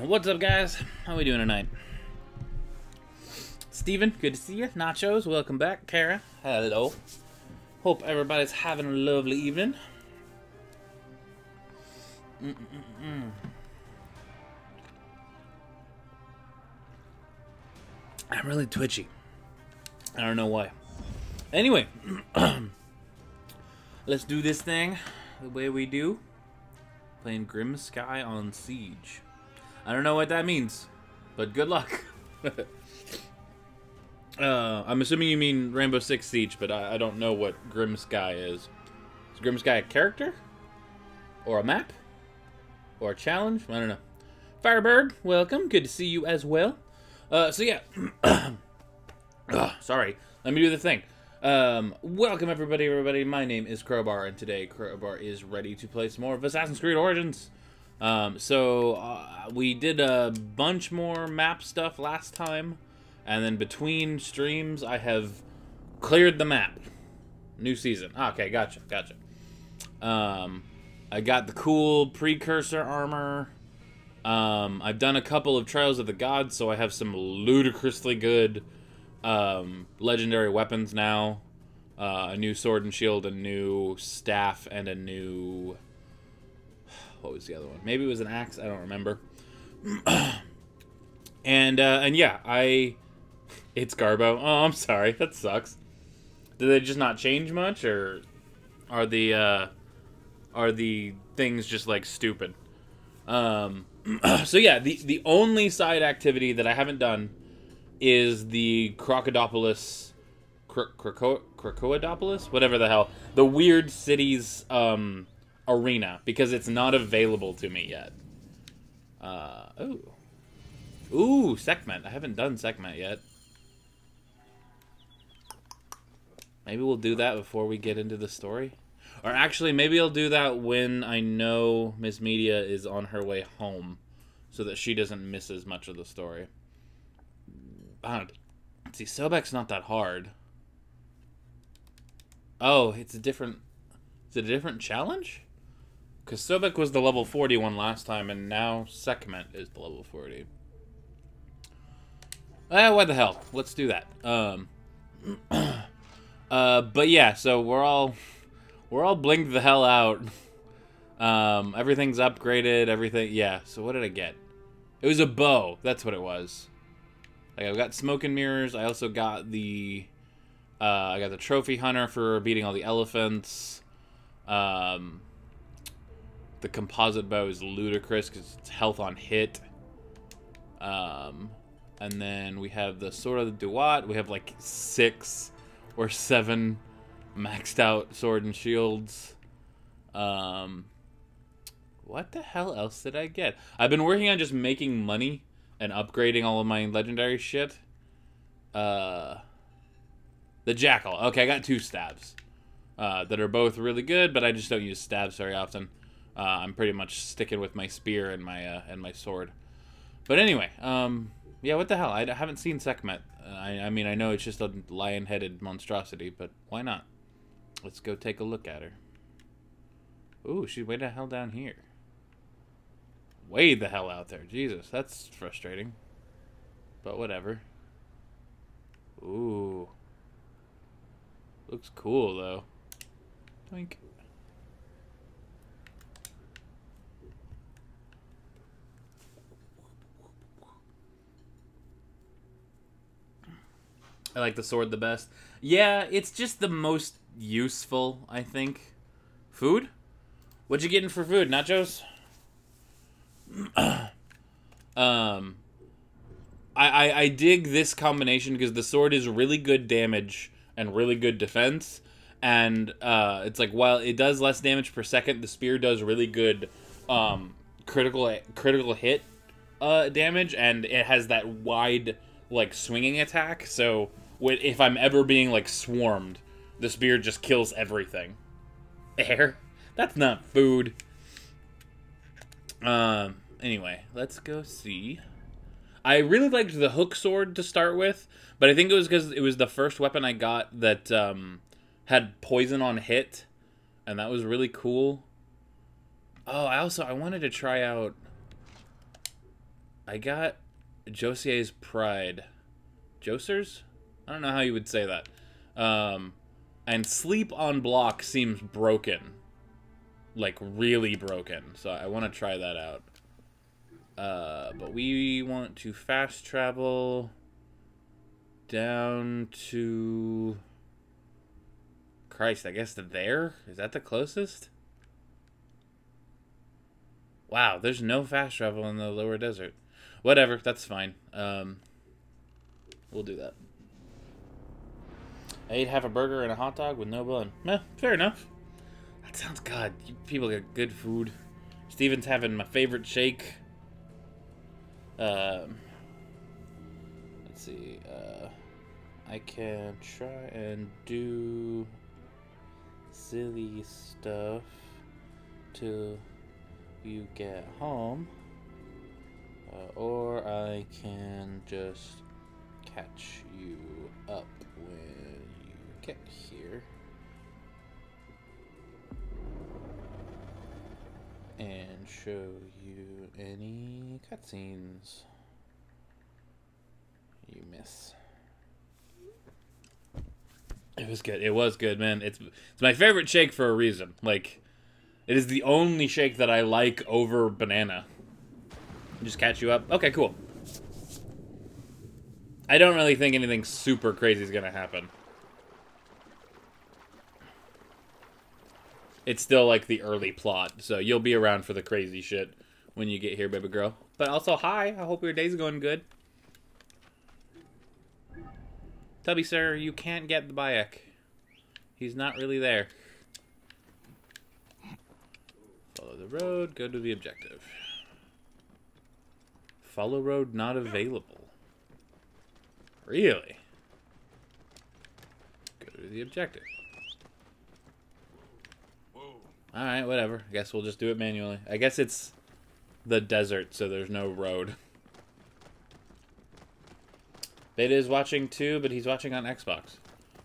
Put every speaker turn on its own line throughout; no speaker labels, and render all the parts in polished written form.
What's up, guys? How we doing tonight? Steven, good to see you. Nachos, welcome back. Kara, hello. Hope everybody's having a lovely evening. I'm really twitchy. I don't know why. Anyway, let's do this thing the way we do. Playing Grim Sky on Siege. I don't know what that means, but good luck. I'm assuming you mean Rainbow Six Siege, but I don't know what Grim Sky is. Is Grim Sky a character? Or a map? Or a challenge? I don't know. Firebird, welcome. Good to see you as well. So yeah. Sorry. Let me do the thing. Welcome everybody. My name is Crowbar, and today Crowbar is ready to play some more of Assassin's Creed Origins. We did a bunch more map stuff last time, and then between streams I have cleared the map. New season. Okay, gotcha. I got the cool precursor armor. I've done a couple of Trials of the Gods, so I have some ludicrously good legendary weapons now. A new sword and shield, a new staff, and a new... What was the other one? Maybe it was an axe. I don't remember. and yeah, it's Garbo. Oh, I'm sorry. That sucks. Did they just not change much, or are the things just like stupid? So yeah, the only side activity that I haven't done is the Crocodipolis, Crocodipolis, whatever the hell, the weird cities arena, because it's not available to me yet. Ooh, Sekhmet. I haven't done Sekhmet yet. Maybe we'll do that before we get into the story. Or actually, maybe I'll do that when I know Miss Media is on her way home, so that she doesn't miss as much of the story. I don't see, Sobek's not that hard. Oh, it's a different challenge? Because Sobek was the level 40 one last time, and now Sekhmet is the level 40. What the hell? Let's do that. But yeah, so we're all blinked the hell out. Everything's upgraded, everything, yeah. So what did I get? It was a bow, that's what it was. Like, I've got smoke and mirrors. I also got I got the trophy hunter for beating all the elephants. The composite bow is ludicrous because it's health on hit. And then we have the Sword of the Duat. We have like 6 or 7 maxed out sword and shields. What the hell else did I get? I've been working on just making money and upgrading all of my legendary shit. The Jackal. Okay, I got 2 stabs. That are both really good, but I just don't use stabs very often. I'm pretty much sticking with my spear and my sword. But anyway, yeah, what the hell? I haven't seen Sekhmet. I mean, I know it's just a lion-headed monstrosity, but why not? Let's go take a look at her. Ooh, she's way the hell down here. Way the hell out there. Jesus, that's frustrating. But whatever. Ooh. Looks cool, though. Twink. I like the sword the best. Yeah, it's just the most useful, I think. Food? What you getting for food? Nachos? I dig this combination because the sword is really good damage and really good defense. And it's like, while it does less damage per second, the spear does really good critical hit damage, and it has that wide, like, swinging attack. So if I'm ever being, like, swarmed, the spear just kills everything. Air? That's not food. Anyway, let's go see. I really liked the hook sword to start with, but I think it was because it was the first weapon I got that had poison on hit, and that was really cool. Oh, I wanted to try out. I got Josier's Pride. Josers? I don't know how you would say that. And Sleep on Block seems broken. Like, really broken. So I want to try that out. But we want to fast travel down to... Christ, I guess there? Is that the closest? Wow, there's no fast travel in the lower desert. Whatever, that's fine. We'll do that. I ate half a burger and a hot dog with no bun. Eh, fair enough. That sounds good. You people get good food. Steven's having my favorite shake. Let's see. I can try and do silly stuff till you get home. Or I can just catch you up when you get here. And show you any cutscenes you miss. It was good. It was good, man. It's my favorite shake for a reason. Like, it is the only shake that I like over banana. Just catch you up. Okay, cool. I don't really think anything super crazy is gonna happen. It's still like the early plot, so you'll be around for the crazy shit when you get here, baby girl. But also, hi. I hope your day's going good. Tubby, sir, you can't get the Bayek. He's not really there. Follow the road, go to the objective. Follow road not available. Really? Go to the objective. Alright, whatever. I guess we'll just do it manually. I guess it's the desert, so there's no road. Beta is watching too, but he's watching on Xbox.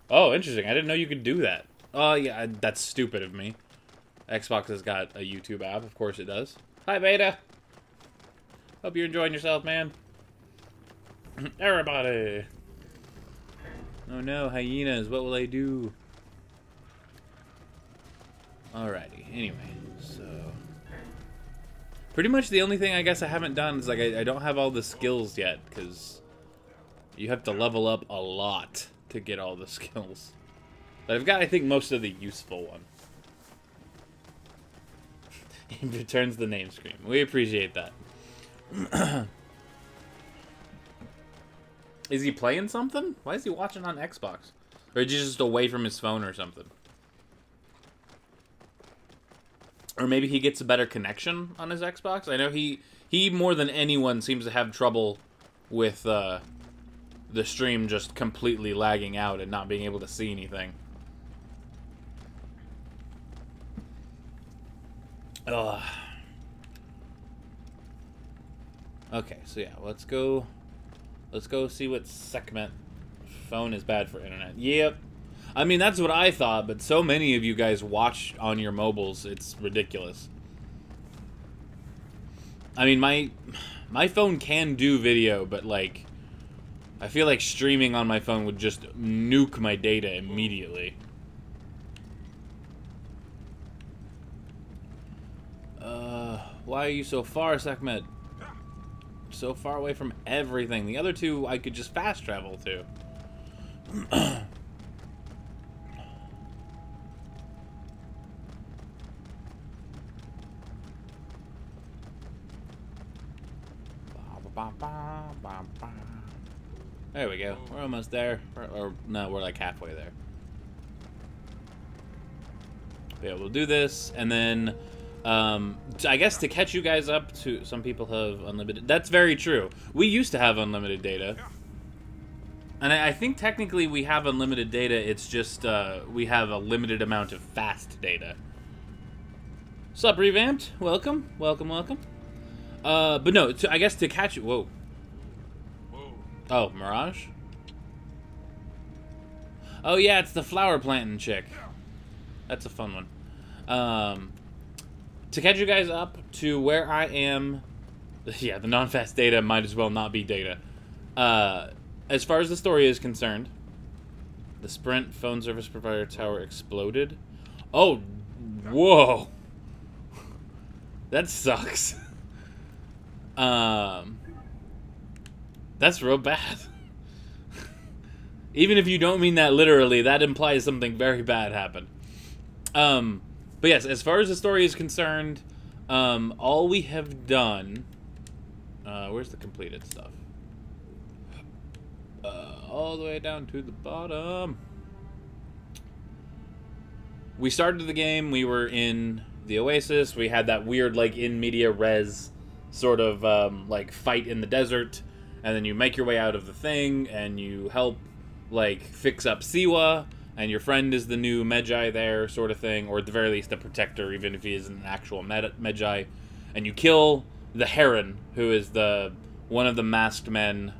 Oh, interesting. I didn't know you could do that. Oh, yeah, that's stupid of me. Xbox has got a YouTube app. Of course it does. Hi, Beta. Hope you're enjoying yourself, man. Everybody. Oh no, hyenas. What will I do? Alrighty. Anyway, so... pretty much the only thing I guess I haven't done is, like, I don't have all the skills yet, because you have to level up a lot to get all the skills. But I've got, I think, most of the useful one. He returns the name screen. We appreciate that. Is he playing something? Why is he watching on Xbox? Or is he just away from his phone or something? Or maybe he gets a better connection on his Xbox. I know he more than anyone seems to have trouble with the stream just completely lagging out and not being able to see anything. Ugh. Okay, so yeah, let's go see what segment. Phone is bad for internet. Yep. I mean, that's what I thought, but so many of you guys watch on your mobiles, it's ridiculous. I mean, my phone can do video, but like, I feel like streaming on my phone would just nuke my data immediately. Why are you so far, Sekhmet? So far away from everything. The other two I could just fast travel to. There we go. We're almost there. Or no, we're like halfway there. Yeah, we'll do this, and then I guess to catch you guys up to, some people have unlimited. That's very true. We used to have unlimited data. And I think technically we have unlimited data, it's just we have a limited amount of fast data. Sup, Revamped? Welcome, welcome, welcome. But no, I guess to catch you... Whoa. Oh, Mirage? Oh yeah, it's the flower planting chick. That's a fun one. To catch you guys up to where I am... Yeah, the non-fast data might as well not be data. As far as the story is concerned, the Sprint phone service provider tower exploded. Oh, whoa. That sucks. That's real bad. Even if you don't mean that literally, that implies something very bad happened. But yes, as far as the story is concerned, all we have done... where's the completed stuff? All the way down to the bottom. We started the game, we were in the Oasis, we had that weird, like, in media res sort of, like, fight in the desert, and then you make your way out of the thing, and you help, like, fix up Siwa, and your friend is the new Medjai there, sort of thing, or at the very least a protector, even if he isn't an actual Medjai, and you kill the Heron, who is one of the masked men,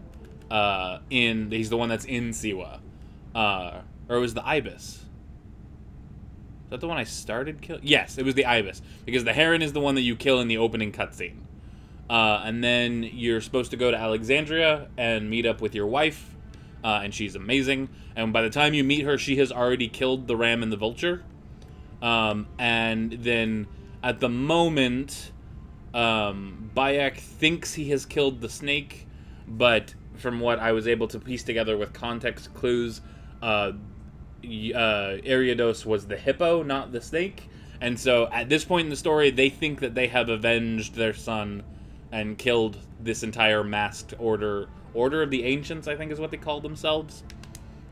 he's the one that's in Siwa, or it was the Ibis. Is that the one I started killing? Yes, it was the Ibis, because the Heron is the one that you kill in the opening cutscene. And then you're supposed to go to Alexandria and meet up with your wife, and she's amazing. And by the time you meet her, she has already killed the ram and the vulture. And then at the moment, Bayek thinks he has killed the snake, but from what I was able to piece together with context clues, Ariados was the hippo, not the snake. And so at this point in the story, they think that they have avenged their son and killed this entire masked order of the Ancients, I think is what they call themselves.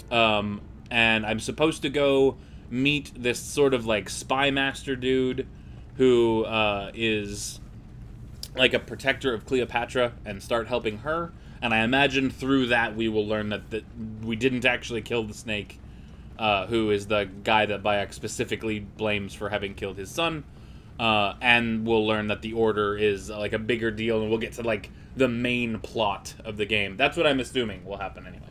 And I'm supposed to go meet this sort of like spy master dude who is like a protector of Cleopatra and start helping her. And I imagine through that we will learn that we didn't actually kill the snake, who is the guy that Bayek specifically blames for having killed his son. And we'll learn that the Order is like a bigger deal, and we'll get to like the main plot of the game. That's what I'm assuming will happen anyway.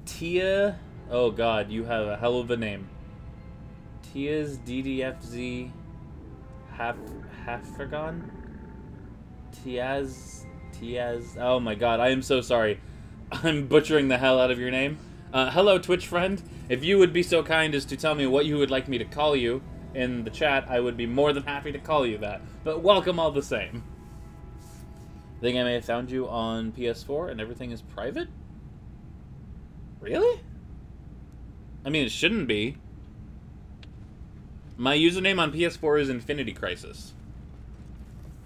Tia, oh god, you have a hell of a name. Tia's DDFZ Hafragon? Tiaz, oh my god, I am so sorry. I'm butchering the hell out of your name. Hello, Twitch friend. If you would be so kind as to tell me what you would like me to call you in the chat, I would be more than happy to call you that. But welcome all the same. I think I may have found you on PS4 and everything is private? Really? I mean, it shouldn't be. My username on PS4 is Infinity Crisis.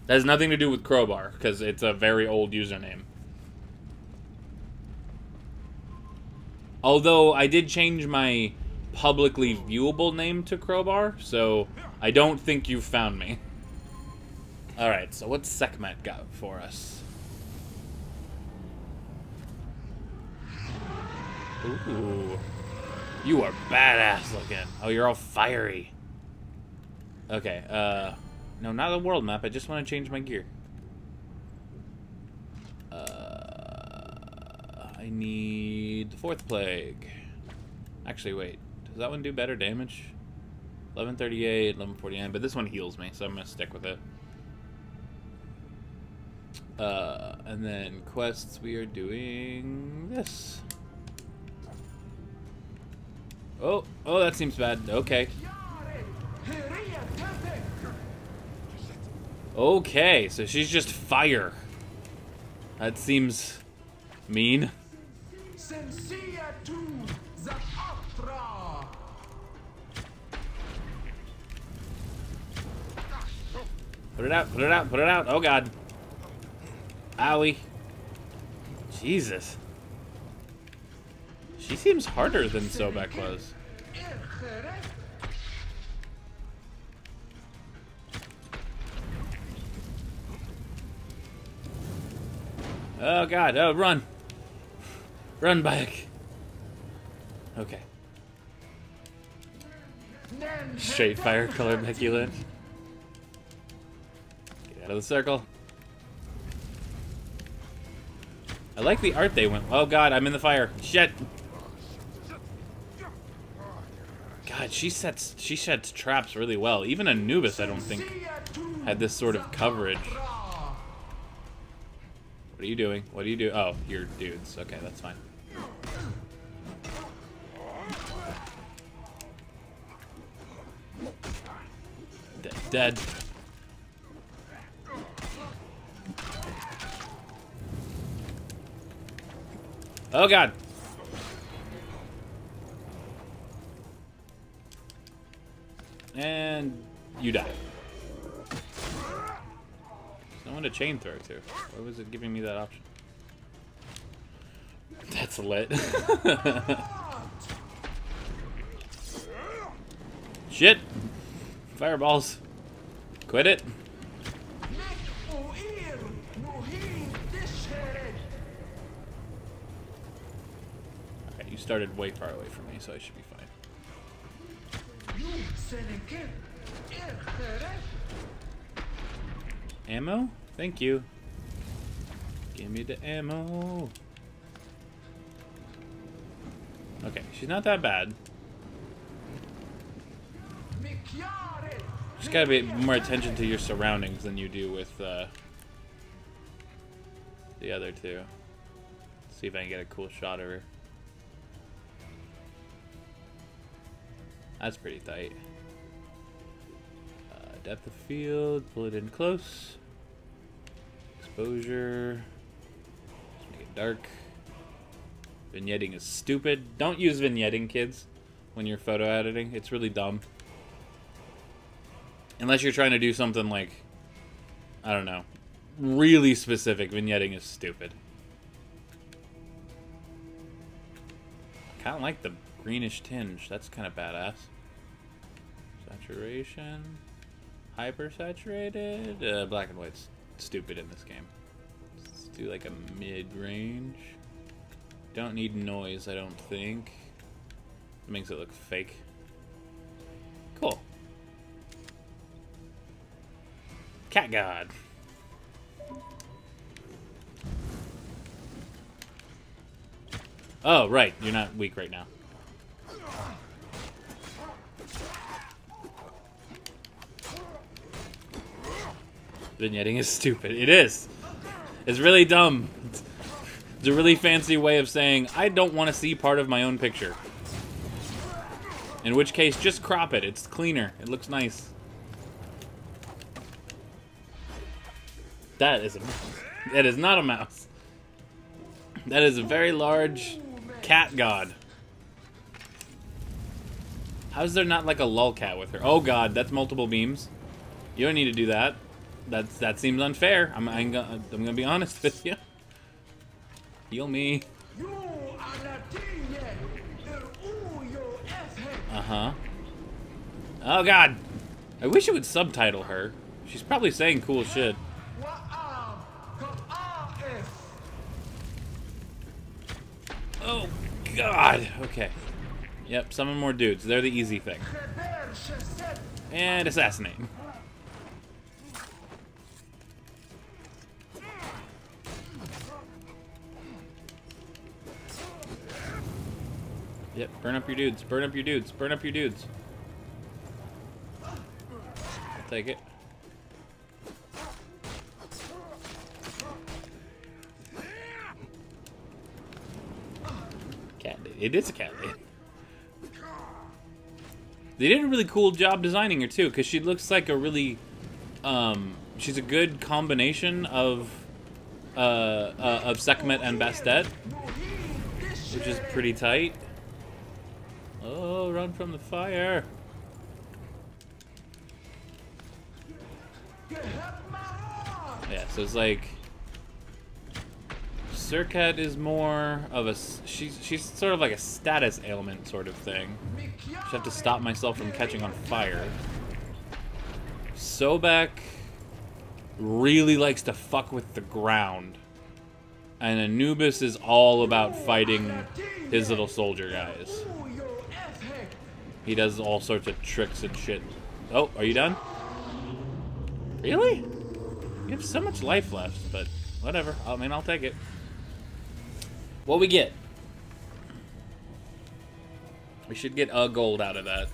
That has nothing to do with Crowbar, because it's a very old username. Although I did change my publicly viewable name to Crowbar, so I don't think you've found me. Alright, so what's Sekhmet got for us? Ooh. You are badass looking. Oh, you're all fiery. Okay, no, not a world map. I just want to change my gear. I need the fourth plague. Actually, wait. Does that one do better damage? 1138, 1149, but this one heals me, so I'm going to stick with it. And then quests, we are doing this. Oh, that seems bad. Okay. Okay, so she's just fire. That seems mean. Put it out, put it out, put it out. Oh god. Owie. Jesus. She seems harder than Sobek was. Oh god, oh run. Run, Bayek. Okay. Straight fire color Becky Lynch. Get out of the circle. I like the art they went. Oh god, I'm in the fire. Shit. God, she sets traps really well. Even Anubis, I don't think, had this sort of coverage. What are you doing? What do you do? Oh, you're dudes. Okay, that's fine. Dead. Oh god. And you die. I want to chain throw to. Why was it giving me that option? That's lit. Shit. Fireballs. Quit it. Okay, you started way far away from me, so I should be fine. Ammo? Thank you. Give me the ammo. Okay, she's not that bad. Just gotta pay more attention to your surroundings than you do with the other two. See if I can get a cool shot of her. That's pretty tight. Depth of field, pull it in close. Exposure. Just make it dark. Vignetting is stupid. Don't use vignetting, kids, when you're photo editing. It's really dumb. Unless you're trying to do something like, I don't know, really specific. Vignetting is stupid. I kind of like the greenish tinge. That's kind of badass. Saturation. Hyper-saturated. Black and white's stupid in this game. Let's do like a mid-range. Don't need noise, I don't think. It makes it look fake. Cool. Cat God. Oh, right. You're not weak right now. Vignetting is stupid. It is. It's really dumb. It's a really fancy way of saying, I don't want to see part of my own picture. In which case, just crop it. It's cleaner. It looks nice. That is a mouse. That is not a mouse. That is a very large cat god. How is there not like a lolcat with her? Oh god, that's multiple beams. You don't need to do that. That seems unfair. I'm gonna be honest with you. Heal me. Uh-huh. Oh, God. I wish it would subtitle her. She's probably saying cool shit. Oh, God. Okay. Yep, summon more dudes. They're the easy thing. And assassinate. Yep, burn up your dudes. Burn up your dudes. Burn up your dudes. I'll take it. Cat lady. It is a cat lady. They did a really cool job designing her too, because she looks like a really, she's a good combination of Sekhmet and Bastet, which is pretty tight. Oh, run from the fire! Yeah, so it's like C.H.E.E.T.A.H is more of a she's sort of like a status ailment sort of thing. Just have to stop myself from catching on fire. Sobek really likes to fuck with the ground, and Anubis is all about fighting his little soldier guys. He does all sorts of tricks and shit. Oh, are you done? Really? You have so much life left, but whatever. I mean, I'll take it. What we get? We should get a gold out of that.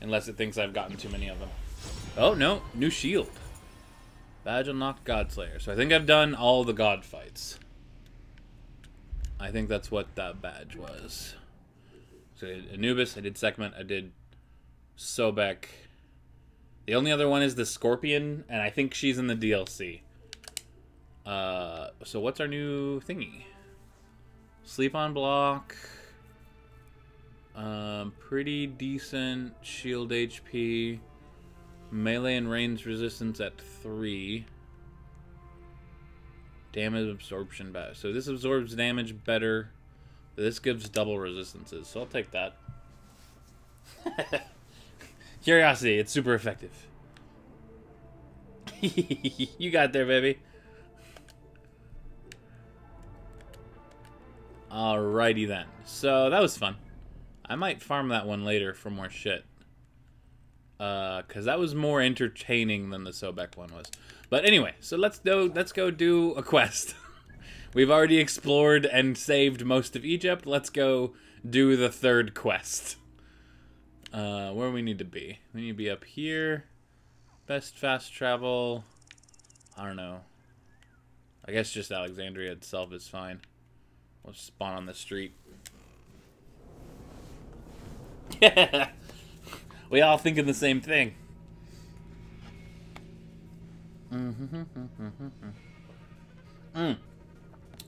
Unless it thinks I've gotten too many of them. Oh, no. New shield. Badge unlocked Godslayer. So I think I've done all the god fights. I think that's what that badge was. So I did Anubis, I did Sekhmet, I did Sobek. The only other one is the Scorpion, and I think she's in the DLC. So what's our new thingy? Sleep on block. Pretty decent shield HP. Melee and range resistance at 3. Damage absorption better. So this absorbs damage better. This gives double resistances, so I'll take that. Curiosity, it's super effective. You got there, baby. Alrighty then. So that was fun. I might farm that one later for more shit. Because that was more entertaining than the Sobek one was. But anyway, so let's go do a quest. We've already explored and saved most of Egypt. Let's go do the third quest. Where we need to be. We need to be up here. Best fast travel. I don't know. I guess just Alexandria itself is fine. We'll spawn on the street. Yeah. We all thinking the same thing.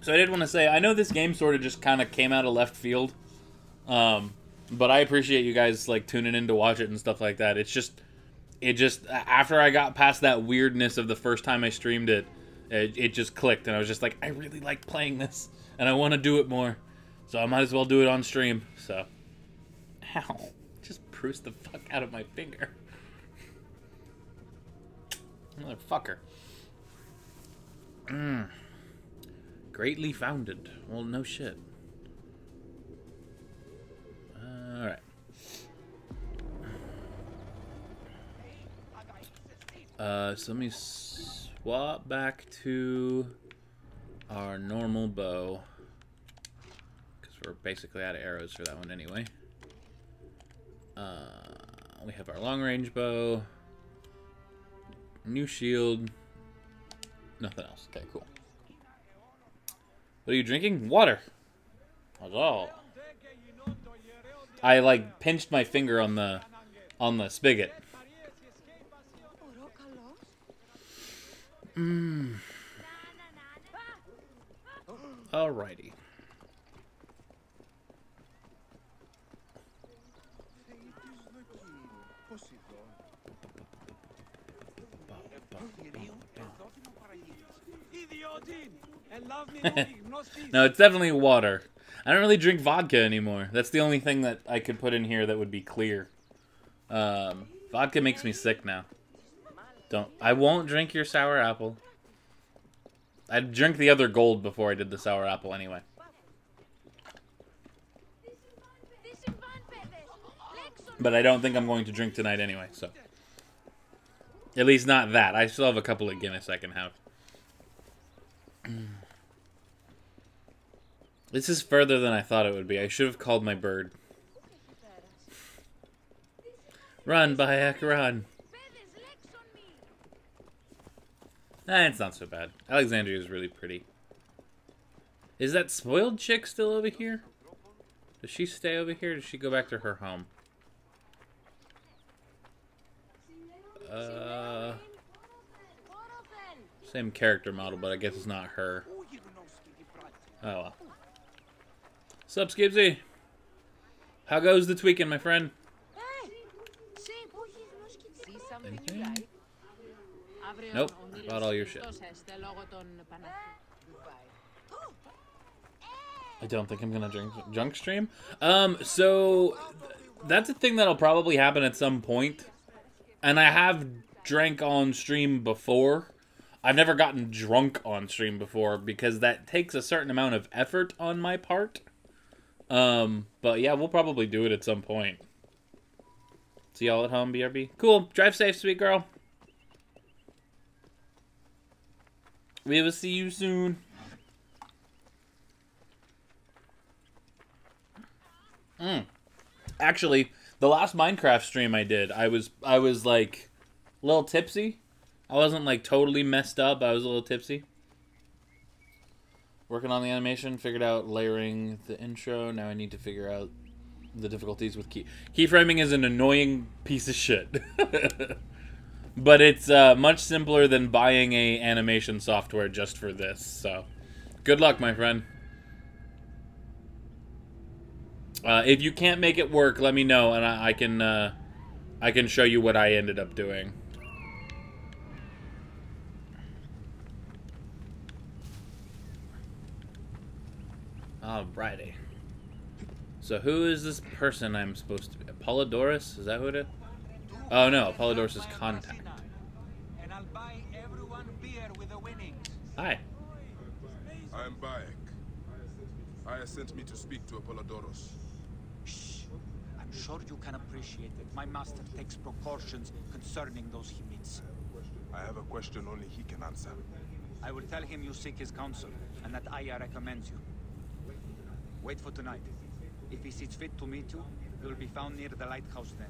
So I did want to say, I know this game sort of just kind of came out of left field. But I appreciate you guys like tuning in to watch it and stuff like that. It just after I got past that weirdness of the first time I streamed it, it just clicked, and I was just like, I really like playing this, and I want to do it more, so I might as well do it on stream. So, ow, just bruised the fuck out of my finger, motherfucker. Greatly founded. Well, no shit. Alright. So let me swap back to our normal bow. Because we're basically out of arrows for that one anyway. We have our long range bow. New shield. Nothing else. Okay, cool. What are you drinking? Water. That's all. I like pinched my finger on the spigot. Alrighty. No, it's definitely water. I don't really drink vodka anymore. That's the only thing that I could put in here that would be clear. Vodka makes me sick now. I won't drink your sour apple. I'd drink the other gold before I did the sour apple anyway. But I don't think I'm going to drink tonight anyway, so. At least not that. I still have a couple of Guinness I can have. This is further than I thought it would be. I should have called my bird. Run, Bayek, run. It's not so bad. Alexandria is really pretty. Is that spoiled chick still over here? Does she stay over here or does she go back to her home? Same character model, but I guess it's not her. Oh well. Sup, Scibsj? How goes the tweaking, my friend? Anything? Nope. Bought all your shit. I don't think I'm gonna junk stream. So that's a thing that'll probably happen at some point. And I have drank on stream before. I've never gotten drunk on stream before because that takes a certain amount of effort on my part. But yeah, we'll probably do it at some point. See y'all at home, BRB. Cool. Drive safe, sweet girl. We will see you soon. Actually, the last Minecraft stream I did, I was like a little tipsy. I wasn't like totally messed up. I was a little tipsy. Working on the animation, figured out layering the intro. Now I need to figure out the difficulties with keyframing is an annoying piece of shit. But it's much simpler than buying a animation software just for this. So, good luck, my friend. If you can't make it work, let me know, and I can show you what I ended up doing. Alrighty. So who is this person I'm supposed to be? Apollodorus? Is that who it is? Oh no, Apollodorus' contact.
And I'll buy everyone beer with the winnings.
Hi.
I'm Bayek. Aya sent me to speak to Apollodorus.
Shh. I'm sure you can appreciate that my master takes precautions concerning those he meets.
I have a question only he can answer.
I will tell him you seek his counsel, and that Aya recommends you. Wait for tonight. If he sees fit to meet you, he will be found near the lighthouse then.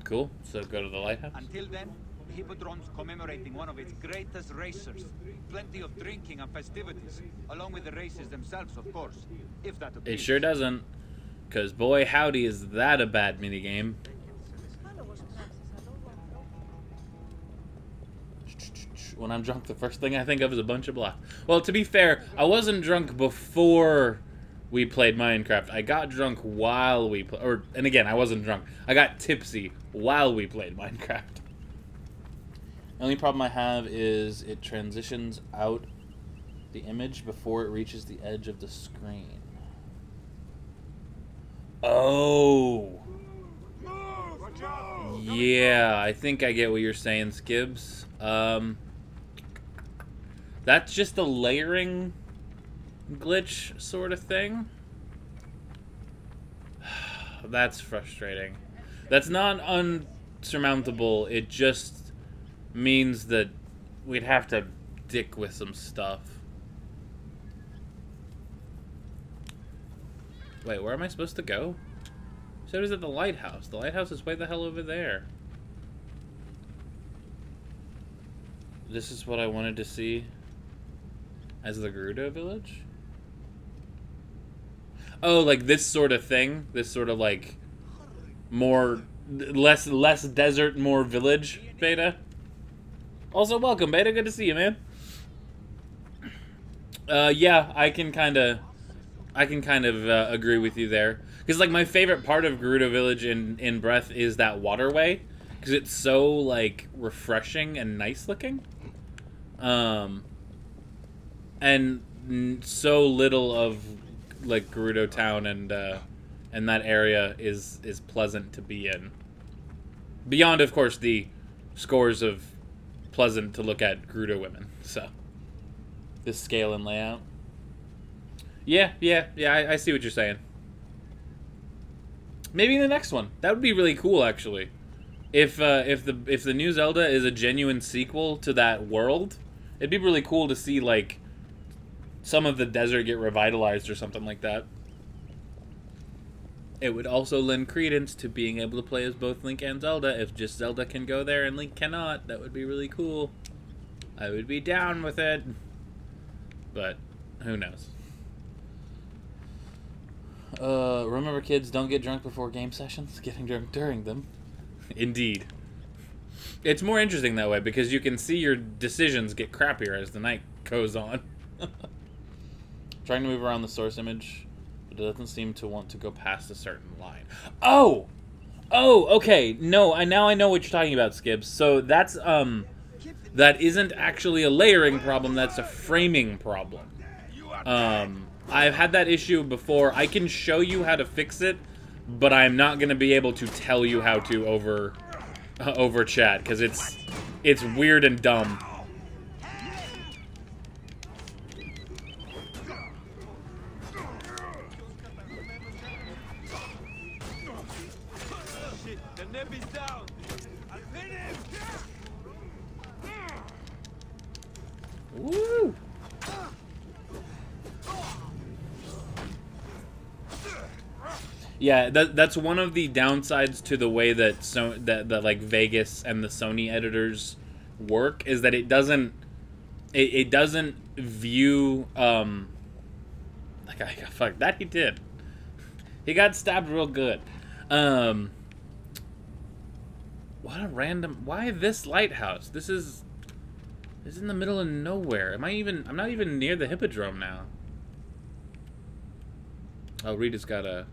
Cool. So go to the lighthouse.
Until then, the Hippodrome's commemorating one of its greatest racers. Plenty of drinking and festivities, along with the races themselves, of course. If that appeals.
It sure doesn't. Because boy, howdy, is that a bad minigame. When I'm drunk, the first thing I think of is a bunch of blocks. Well, to be fair, I wasn't drunk before we played Minecraft. I got drunk while we played, and again, I wasn't drunk. I got tipsy while we played Minecraft. The only problem I have is it transitions out the image before it reaches the edge of the screen. Oh. Yeah, I think I get what you're saying, Scibs. That's just a layering glitch sort of thing. That's frustrating. That's not unsurmountable. It just means that we'd have to dick with some stuff. Wait, where am I supposed to go? So it was at the lighthouse. The lighthouse is way the hell over there. This is what I wanted to see as the Gerudo village? Oh, like this sort of thing? This sort of like more less desert, more village, Beta? Also, welcome, Beta. Good to see you, man. Yeah, I can kind of agree with you there. Because, like, my favorite part of Gerudo Village in Breath is that waterway. Because it's so, like, refreshing and nice looking. And so little of Gerudo Town and that area is pleasant to be in. Beyond, of course, the scores of pleasant to look at Gerudo women. So, this scale and layout. Yeah, I see what you're saying. Maybe in the next one. That would be really cool, actually. If the new Zelda is a genuine sequel to that world, it'd be really cool to see, like, some of the desert get revitalized or something like that. It would also lend credence to being able to play as both Link and Zelda. If just Zelda can go there and Link cannot, that would be really cool. I would be down with it. But, who knows. Remember, kids, don't get drunk before game sessions. Getting drunk during them. Indeed. It's more interesting that way because you can see your decisions get crappier as the night goes on. Trying to move around the source image, but it doesn't seem to want to go past a certain line. Oh! Oh, okay. No, now I know what you're talking about, Scibs. So that's, that isn't actually a layering problem, that's a framing problem. I've had that issue before. I can show you how to fix it, but I'm not going to be able to tell you how to over chat, because it's weird and dumb. Woo! Yeah, that's one of the downsides to the way that that like Vegas and the Sony editors work, is that it doesn't view like, fuck that he did. He got stabbed real good. What a random, why this lighthouse? This is in the middle of nowhere. I'm not even near the Hippodrome now. Oh, Rita's got a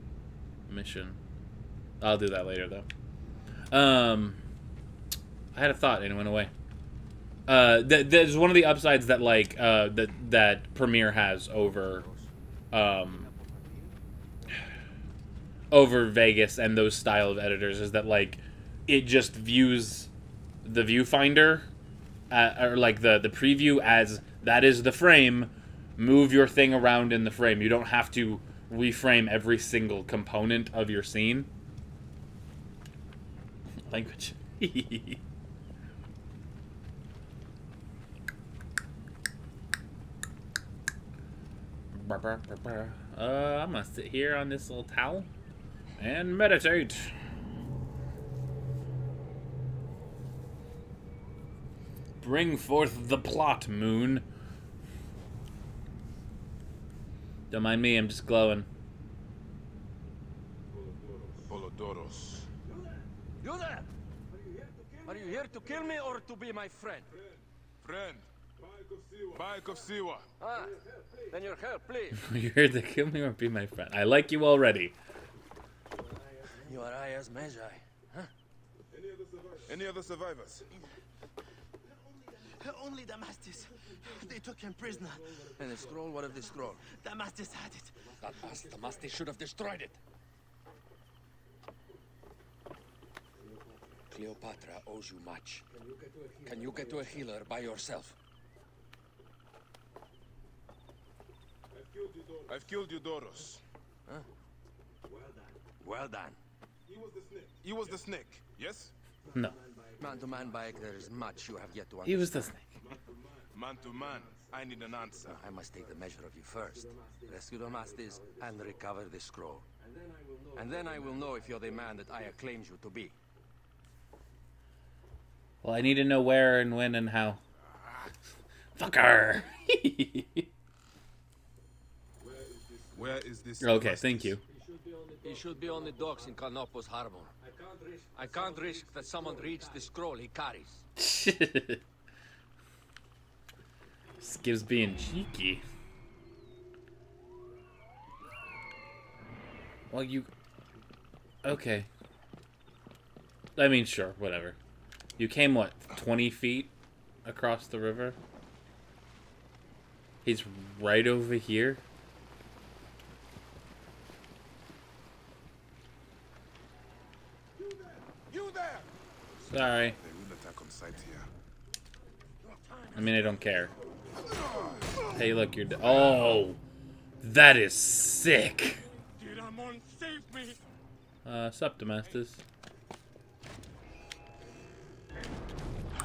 mission. I'll do that later, though. I had a thought and it went away. There's one of the upsides that, like, that Premiere has over Vegas and those style of editors, is that, like, it just views the viewfinder or like the preview as that is the frame. Move your thing around in the frame. You don't have to reframe every single component of your scene. Language. I'm gonna sit here on this little towel and meditate. Bring forth the plot, moon. Don't mind me, I'm just glowing.
Apollodoros.
You there? Are you here to kill me or to be my friend?
Friend. Bayek of Siwa.
Ah, then your help, please.
You're here to kill me or be my friend. I like you already.
You are Aya's Magi, huh?
Any other survivors?
Only Damastis. They took him prisoner.
And the scroll? What of the scroll?
Damastis had it.
That Damastis should have destroyed it. Cleopatra owes you much. Can you get to a healer by yourself?
I've killed Eudoros.
Huh? Well done.
He was the snake, yes?
No.
Man to man, Bayek, there is much you have yet to understand.
He was the snake.
Man to man, I need an answer.
I must take the measure of you first. Rescue Damastis and recover the scroll. And then I will know if you're the man that Aya claims you to be.
Well, I need to know where and when and how. Fucker!
Where is this?
Okay, thank you.
He should be on the docks in Canopus Harbor. I can't risk that someone reads the scroll he carries.
Scibs being cheeky. Well, you... Okay. I mean, sure, whatever. You came, what, 20 feet across the river? He's right over here? Sorry.
They will attack on sight here.
I mean, I don't care. Hey, look, you're... Oh! That is sick!
Diramon, save me!
Sup, Domestus.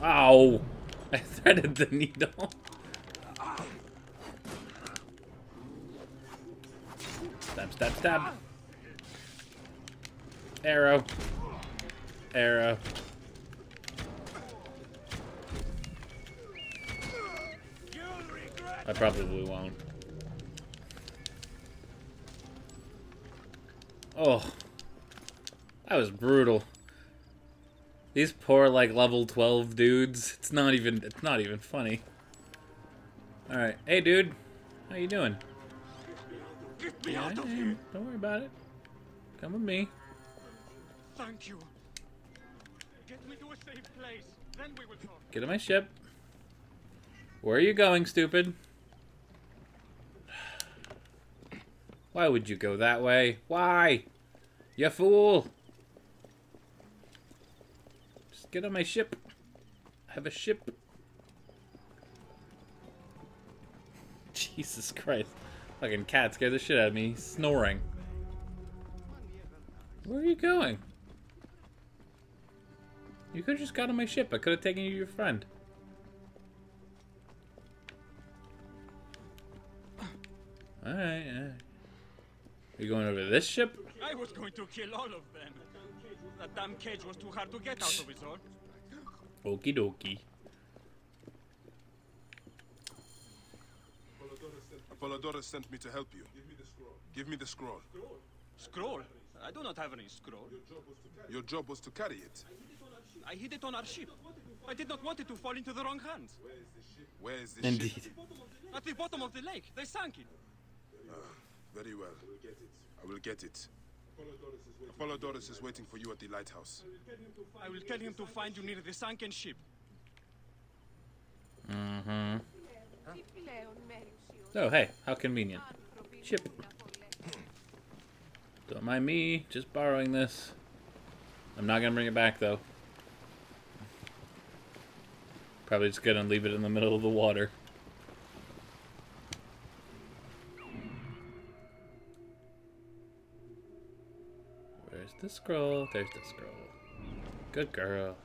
Ow! I threaded the needle. Stab, stab, stab. Arrow. Arrow. I probably won't. Oh. That was brutal. These poor, like, level 12 dudes. It's not even funny. Alright. Hey, dude. How you doing?
Get me out of here!
Don't worry about it. Come with me.
Thank you. Get me to a safe place. Then we will talk.
Get on my ship. Where are you going, stupid? Why would you go that way? Why? You fool! Just get on my ship. I have a ship. Jesus Christ. Fucking cat scared the shit out of me. He's snoring. Where are you going? You could have just got on my ship. I could have taken you to your friend. Alright, alright. Are you going over this ship?
I was going to kill all of them. That damn cage was too hard to get out of, is all.
Okie dokie.
Apollodorus sent me to help you. Give me the scroll.
Scroll? I do not have any scroll.
Your job was to carry it.
I hid it on our ship. I did not want it to fall into the wrong hands.
Where is the
Indeed.
ship?
At the bottom of the lake. They sank it.
Very well. I will get it. Apollodorus is waiting for you at the lighthouse.
I will tell him to find you near the sunken ship.
Mm-hmm. Oh, hey, how convenient. Ship. Don't mind me, just borrowing this. I'm not gonna bring it back, though. Probably just gonna leave it in the middle of the water. Where's the scroll? There's the scroll. Good girl.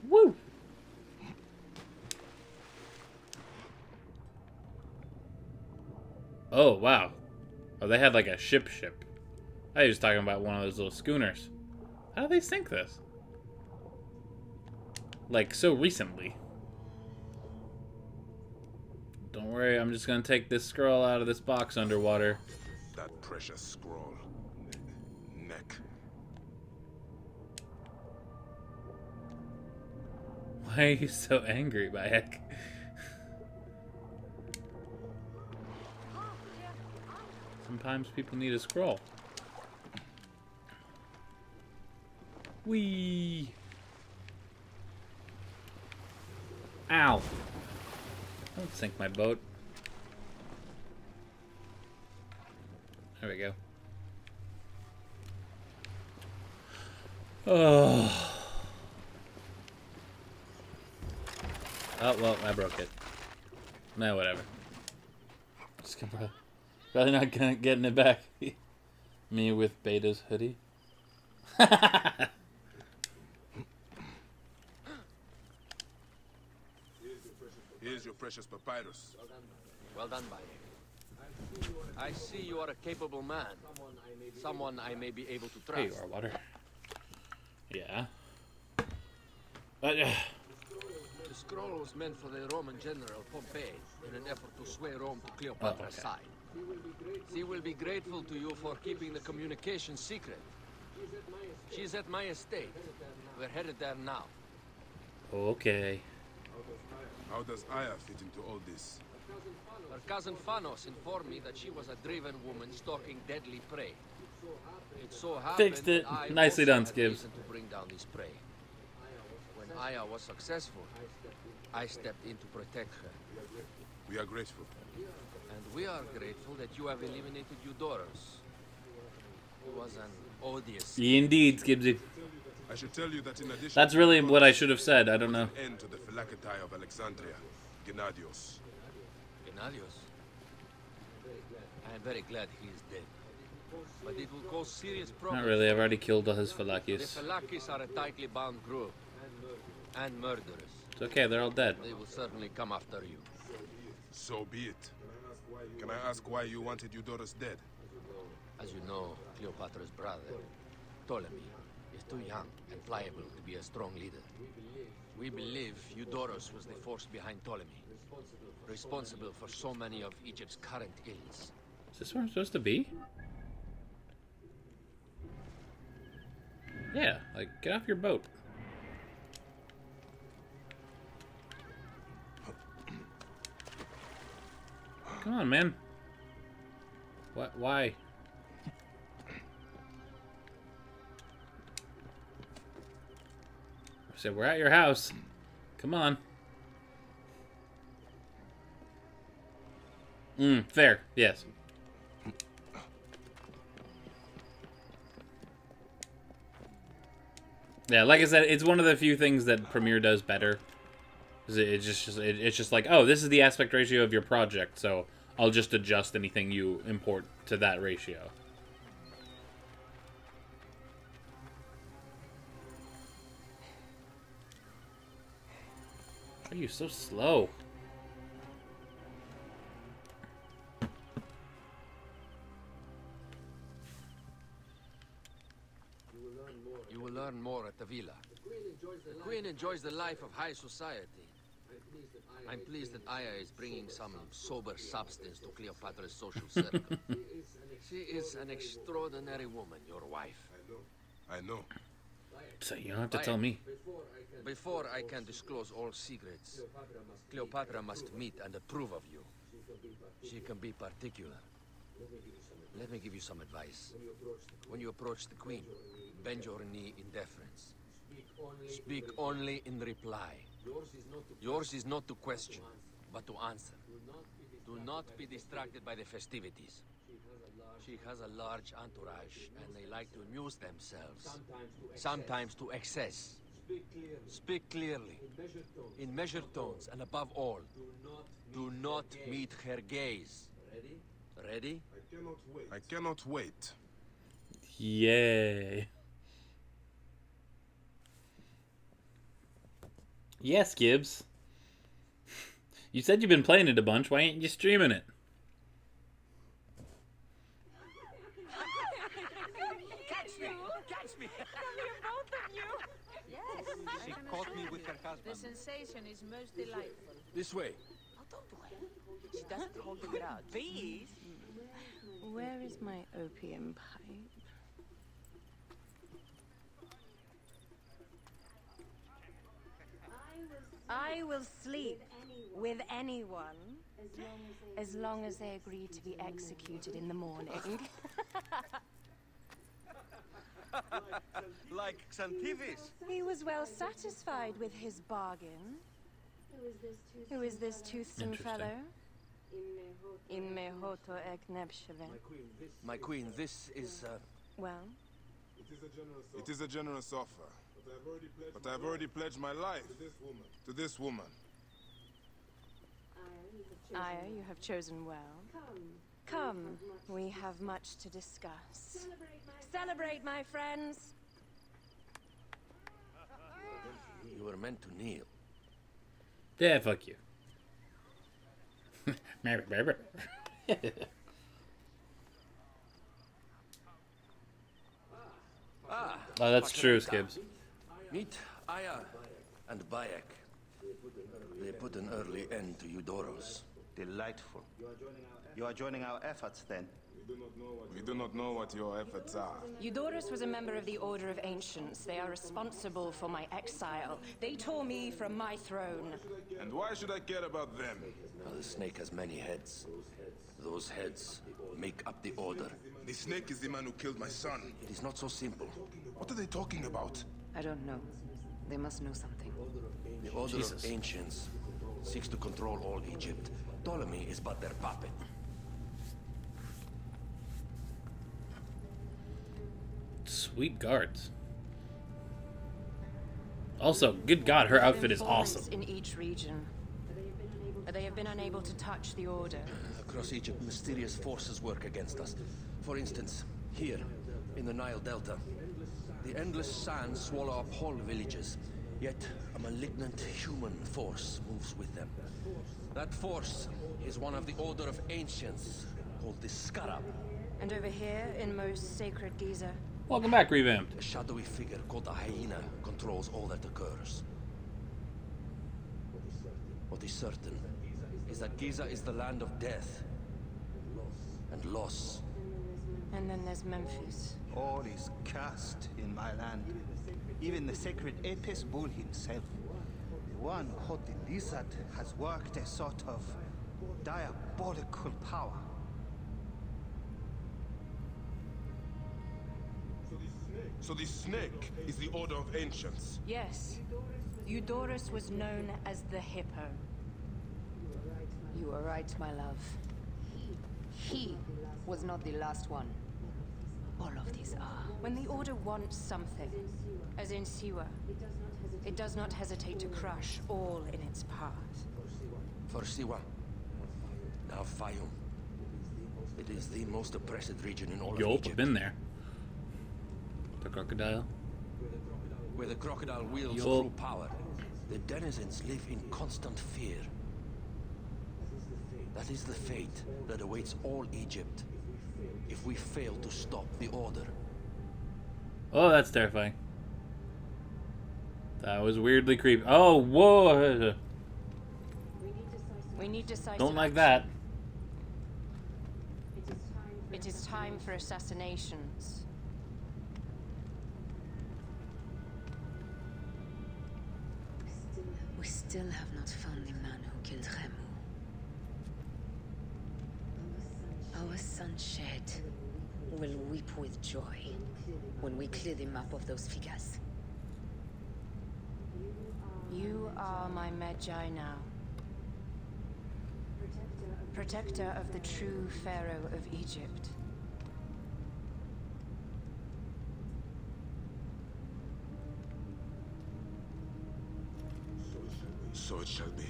Woo! Oh, wow. Oh, they had like a ship. I was talking about one of those little schooners. How do they sink this? Like, so recently. Don't worry, I'm just gonna take this scroll out of this box underwater.
That precious scroll. Neck.
Why are you so angry, Bayek? Sometimes people need a scroll. Whee! Ow! Don't sink my boat. There we go. Oh. Oh, well, I broke it. No, whatever. Just gonna probably not gonna getting it back. Me with Beta's hoodie.
Here's your precious papyrus.
Well done, Bayek. I see you are a capable man. Someone I may be able to trust.
Here you are, water. Yeah.
The scroll was meant for the Roman general Pompey in an effort to sway Rome to Cleopatra's side. She will be grateful to you for keeping the communication secret. She's at my estate. We're headed there now.
Okay.
How does Aya fit into all this?
Her cousin Phanos informed me that she was a driven woman stalking deadly prey. It so happened
Fixed it.
that I
Nicely
also
done,
had
Scibs.
reason to bring down this prey. When Aya was successful, I stepped in to protect her.
We are grateful.
And we are grateful that you have eliminated Eudorus. He was an odious...
Indeed, Scibsj.
I should tell you that in addition
That's really what I should have said. I don't know.
end to the phylactery of Alexandria, Gennadios.
Gennadios? I am very glad he is dead. But it will cause serious problems.
Not really. I've already killed all his
The
Phylakis.
Phylakis are a tightly bound group. And murderers.
It's okay. They're all dead.
They will certainly come after you.
So be it. Can I ask why you wanted Eudorus dead?
As you know, Cleopatra's brother, Ptolemy, is too young and pliable to be a strong leader. We believe Eudorus was the force behind Ptolemy, responsible for so many of Egypt's current ills.
Is this where I'm supposed to be? Yeah, like, get off your boat. Come on, man. What? Why? I said, we're at your house. Come on. Fair. Yes. Yeah, like I said, it's one of the few things that Premiere does better. It's just like, oh, this is the aspect ratio of your project, so I'll just adjust anything you import to that ratio. Why are you so slow?
You will learn more at the villa. The Queen enjoys the life of high society. I'm pleased that Aya is bringing some sober substance to Cleopatra's social circle. She is an extraordinary woman, your wife.
I know.
So you don't have to tell me.
Before I can disclose all secrets, Cleopatra must meet and approve of you. She can be particular. Let me give you some advice. When you approach the Queen, bend your knee in deference. Speak only in reply. Yours is not to question, but to answer. Do not be distracted by the festivities. She has a large entourage, and they like to amuse themselves. Sometimes to excess. Speak clearly, in measured tones, and above all, do not meet her gaze. Ready?
I cannot wait.
Yay. Yes, Gibbs. You said you've been playing it a bunch. Why ain't you streaming it?
Catch me! Catch me!
Come here, both of you. Yes.
She caught me with her
The
husband.
sensation is most delightful.
This way.
Oh, don't do it. She doesn't hold the grudge. Please.
Where is my opium pipe? I will sleep with anyone as long as they agree to be executed in the morning.
Like Xantivis.
He was well satisfied with his bargain. Who is this toothsome
Interesting.
fellow? In mehoto ek nebsheve.
My queen, this is,
Well,
It is a generous offer. But I've already pledged my life to this woman.
Aya, you have chosen well. Come, we have much to discuss. Celebrate, my friends!
you were meant to kneel.
Yeah, fuck you. Oh, that's true, Scibs.
Meet Aya and Bayek. They put an early end to Eudorus.
Delightful. You are joining our efforts, then?
We do not know what your efforts are.
Eudorus was a member of the Order of Ancients. They are responsible for my exile. They tore me from my throne.
And why should I care about them?
Now, the snake has many heads. Those heads make up the Order.
The snake is the man who killed my son.
It is not so simple.
What are they talking about?
I don't know. They must know something.
The Order
Jesus.
of Ancients seeks to control all Egypt. Ptolemy is but their puppet.
Sweet guards. Also, good God, her outfit is awesome.
In each region, they have been unable to touch the order.
Across Egypt, mysterious forces work against us. For instance, here, in the Nile Delta, the endless sands swallow up whole villages, yet a malignant human force moves with them. That force is one of the Order of Ancients, called the Scarab.
And over here, in most sacred Giza,
Welcome back, Revamped.
A shadowy figure called a hyena controls all that occurs. What is certain is that Giza is the land of death and loss.
and then there's Memphis.
All is cursed in my land. Even the sacred Apis bull himself. The one called the lizard has worked a sort of diabolical power.
So the snake is the Order of Ancients.
Yes. Eudorus was known as the Hippo.
You are right, my love. He was not the last one. All of these are.
When the Order wants something, as in Siwa, it does not hesitate to crush all in its path.
For Siwa, now Fayum. It is the most oppressed region in all of Egypt.
I've been there. The crocodile.
Where the crocodile wields true power, the denizens live in constant fear. That is the fate that awaits all Egypt if we fail to stop the Order.
Oh, that's terrifying. That was weirdly creepy. Oh, whoa!
We need decisive
Don't like
action.
that.
It is time for assassinations.
We still have not found the man who killed Remu. Our son C.H.E.E.T.A.H will weep with joy when we clear the map of those figures.
You are my Magi now. Protector of the true Pharaoh of Egypt.
So it shall be.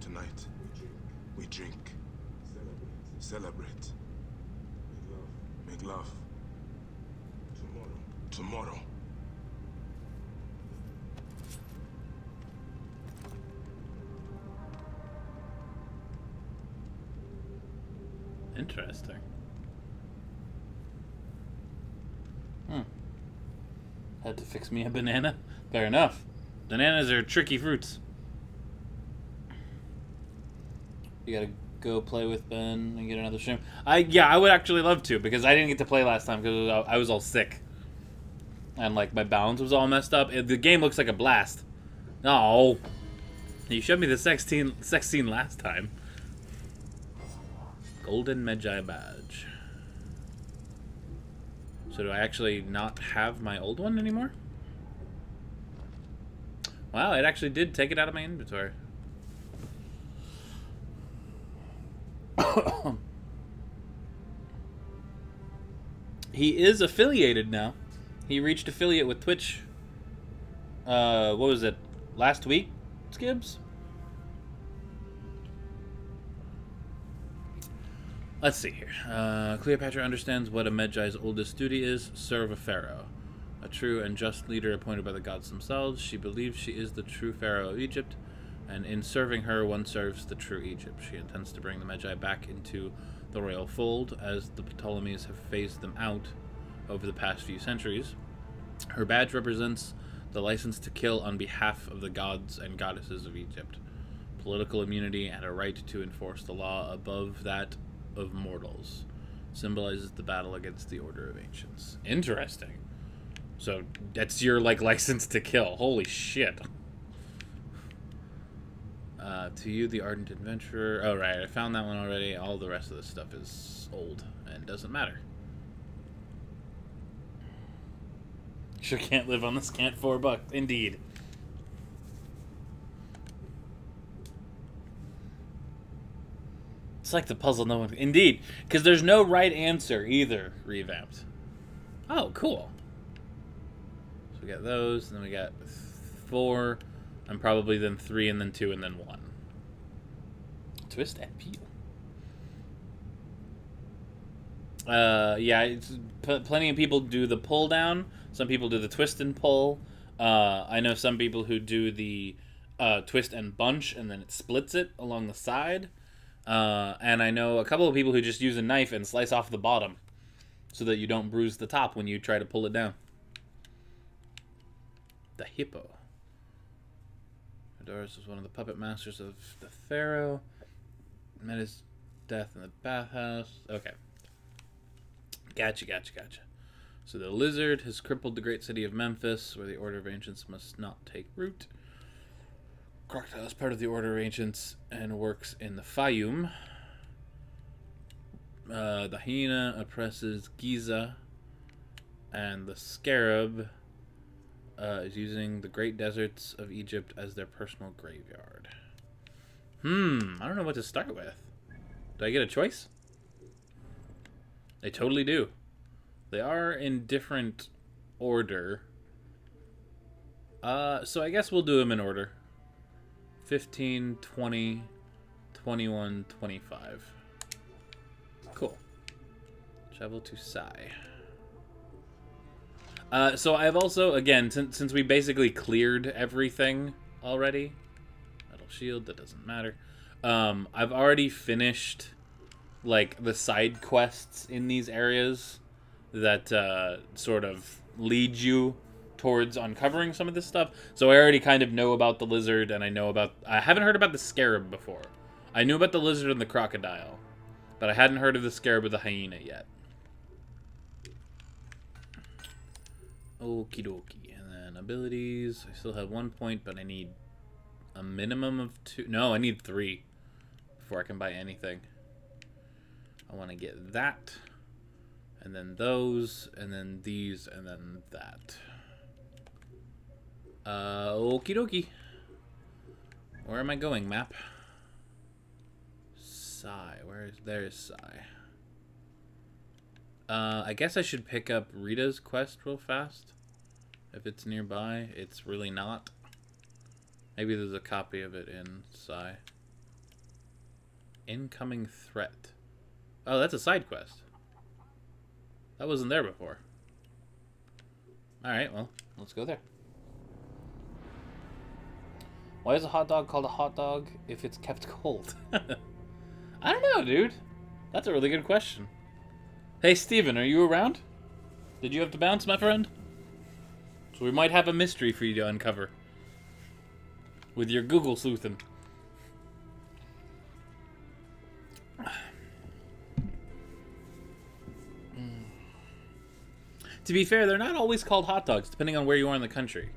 Tonight, we drink. Celebrate. Make love. Tomorrow.
Interesting. Had to fix me a banana? Fair enough. Bananas are tricky fruits. You gotta go play with Ben and get another stream. Yeah, I would actually love to, because I didn't get to play last time because I was all sick. And like my balance was all messed up. The game looks like a blast. No. You showed me the sex scene last time. Golden Magi badge. So do I actually not have my old one anymore? Wow, it actually did take it out of my inventory. He is affiliated now. He reached affiliate with Twitch. What was it? Last week, Scibs? Let's see here. Cleopatra understands what a Magi's oldest duty is: serve a pharaoh. A true and just leader appointed by the gods themselves. She believes she is the true pharaoh of Egypt, and in serving her, one serves the true Egypt. She intends to bring the Magi back into the royal fold, as the Ptolemies have phased them out over the past few centuries. Her badge represents the license to kill on behalf of the gods and goddesses of Egypt, political immunity, and a right to enforce the law above that of mortals. Symbolizes the battle against the Order of Ancients. Interesting. So that's your like license to kill. Holy shit. To you, the ardent adventurer. Oh right, I found that one already. All the rest of this stuff is old and doesn't matter. Sure can't live on the scant $4. Indeed. It's like the puzzle no one... Indeed, because there's no right answer either, Revamped. Oh, cool. So we got those, and then we got 4, and probably then 3, and then 2, and then 1. Twist and peel. Yeah, it's, plenty of people do the pull down. Some people do the twist and pull. I know some people who do the twist and bunch, and then it splits it along the side. And I know a couple of people who just use a knife and slice off the bottom so that you don't bruise the top when you try to pull it down. The hippo. Doris was one of the puppet masters of the pharaoh. Met his death in the bathhouse. Okay. Gotcha. So the lizard has crippled the great city of Memphis, where the Order of Ancients must not take root. Crocodile is part of the Order of Ancients and works in the Fayum. The hyena oppresses Giza, and the scarab is using the great deserts of Egypt as their personal graveyard. I don't know what to start with. Do I get a choice? They totally do. They are in different order. So I guess we'll do them in order. 15, 20, 21, 25. Cool. Travel to Sai. So I've also, again, since we basically cleared everything already. Metal shield, that doesn't matter. I've already finished, like, the side quests in these areas that sort of lead you towards uncovering some of this stuff. So I already kind of know about the lizard, and I haven't heard about the scarab before. I knew about the lizard and the crocodile, but I hadn't heard of the scarab or the hyena yet. Okie dokie. And then abilities. I still have 1 point, but I need a minimum of 2. No, I need 3 before I can buy anything. I want to get that, and then those, and then these, and then that. Okie dokie. Where am I going, map? Sai. There's Sai. I guess I should pick up Rita's quest real fast. If it's nearby. It's really not. Maybe there's a copy of it in Sai. Incoming threat. Oh, that's a side quest. That wasn't there before. Alright, well, let's go there. Why is a hot dog called a hot dog if it's kept cold? I don't know, dude. That's a really good question. Hey, Steven, are you around? Did you have to bounce, my friend? So we might have a mystery for you to uncover. With your Google sleuthing. To be fair, they're not always called hot dogs, depending on where you are in the country.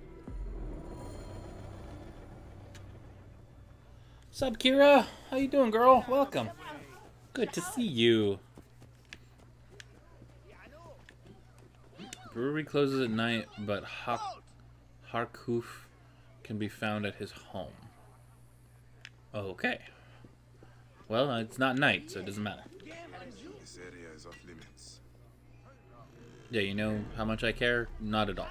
Sup, Kira? How you doing, girl? Welcome. Good to see you. Brewery closes at night, but Harkuf can be found at his home. Okay. Well, it's not night, so it doesn't matter.
This area is off limits.
Yeah, you know how much I care? Not at all.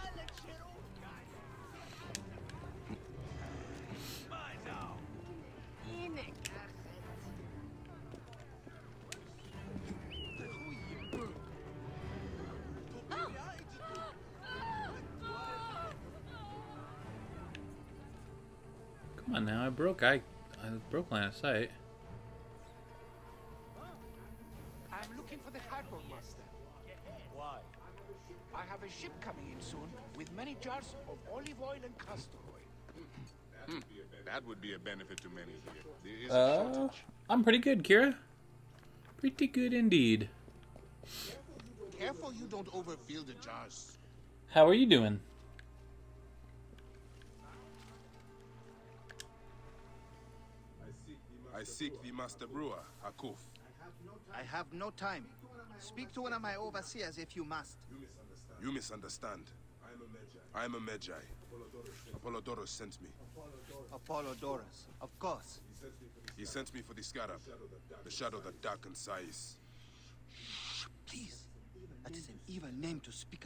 Come on now, I broke line of sight.
I'm looking for the harbor master. Why? I have a ship coming in soon with many jars of olive oil and castor oil.
That would be a benefit to many here. There is a shortage.
I'm pretty good, Kira. Pretty good indeed.
Careful you don't overfill the jars.
How are you doing?
I seek the master brewer, Hakuf.
I have no time. Speak to one of my overseers if you must.
You misunderstand. I am a Magi. Apollodorus sent me.
Apollodorus, of course.
He sent me for the scarab, the shadow that darkens Sais.
Please. That is an evil name to speak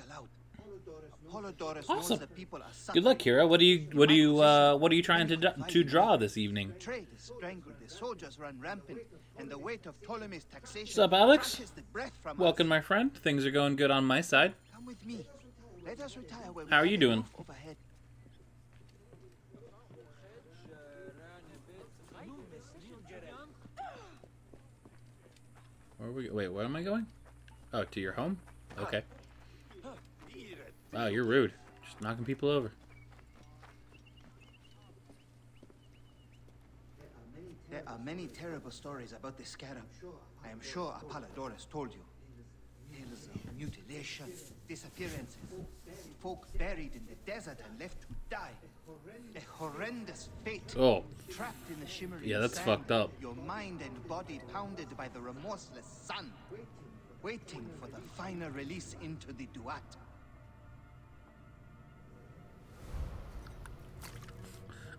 Apollodorus
Awesome.
knows the people are
Good luck,
suffering.
Kira. What are you trying to draw this evening?
Trade is strangled, the soldiers run rampant, and the weight of Ptolemy's taxation
What's up, Alex?
crushes the breath from
Welcome,
us.
my friend. Things are going good on my side.
Come with me. Let us retire where we
How are
have
you
a
doing?
roof overhead.
Wait, where am I going? Oh, to your home? Okay. Wow, you're rude. Just knocking people over.
There are many terrible stories about the scarab. I am sure Apollodorus told you. Tales of mutilation, disappearances, folk buried in the desert and left to die. A horrendous fate.
Oh.
Trapped in the shimmering
Yeah, that's
sand,
fucked up.
Your mind and body pounded by the remorseless sun. Waiting for the final release into the duat.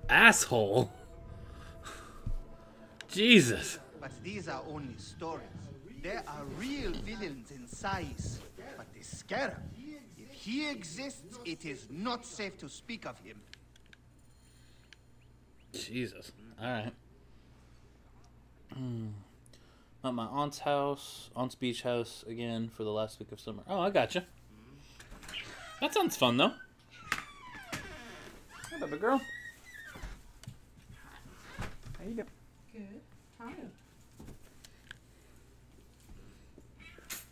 Asshole. Jesus.
But these are only stories. There are real villains in size. But the scarab, if he exists, it is not safe to speak of him.
Jesus. Alright. At my aunt's beach house again for the last week of summer. Oh, I gotcha. That sounds fun, though. Hey, baby girl. How you doing?
Good. Hi.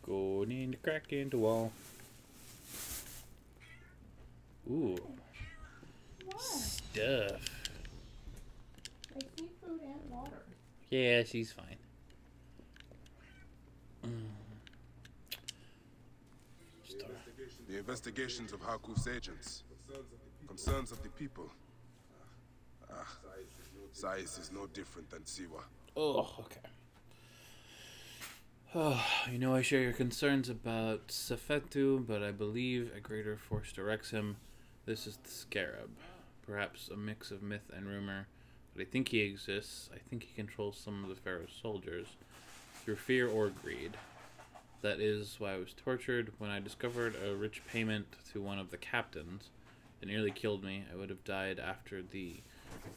Going in the crack in the wall. Ooh.
What?
Stuff.
They need food and water.
Yeah, she's fine.
The investigations of Harkuf's agents. Concerns of the people. C.H.E.E.T.A.H is no different than Siwa.
Oh, okay. Oh, you know I share your concerns about C.H.E.E.T.A.H, but I believe a greater force directs him. This is the Scarab. Perhaps a mix of myth and rumor, but I think he exists. I think he controls some of the Pharaoh's soldiers through fear or greed. That is why I was tortured. When I discovered a rich payment to one of the captains, it nearly killed me. I would have died after they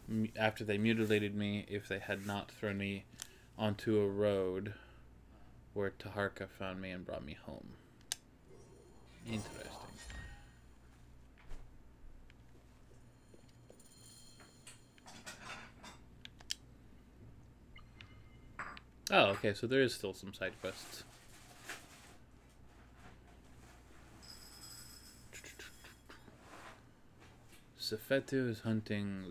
mutilated me if they had not thrown me onto a road where Taharka found me and brought me home. Interesting. Oh, okay, so there is still some side quests. C.H.E.E.T.A.H is hunting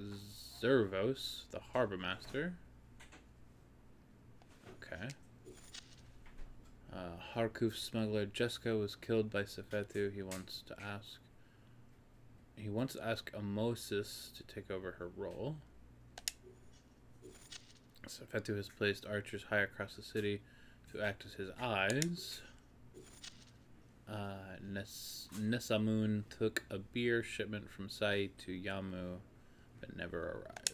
Zervos, the harbor master. Okay. Harkuf's smuggler Jessica was killed by C.H.E.E.T.A.H. He wants to ask Amosis to take over her role. C.H.E.E.T.A.H has placed archers high across the city to act as his eyes. Nesamun took a beer shipment from Sai to Yamu, but never arrived.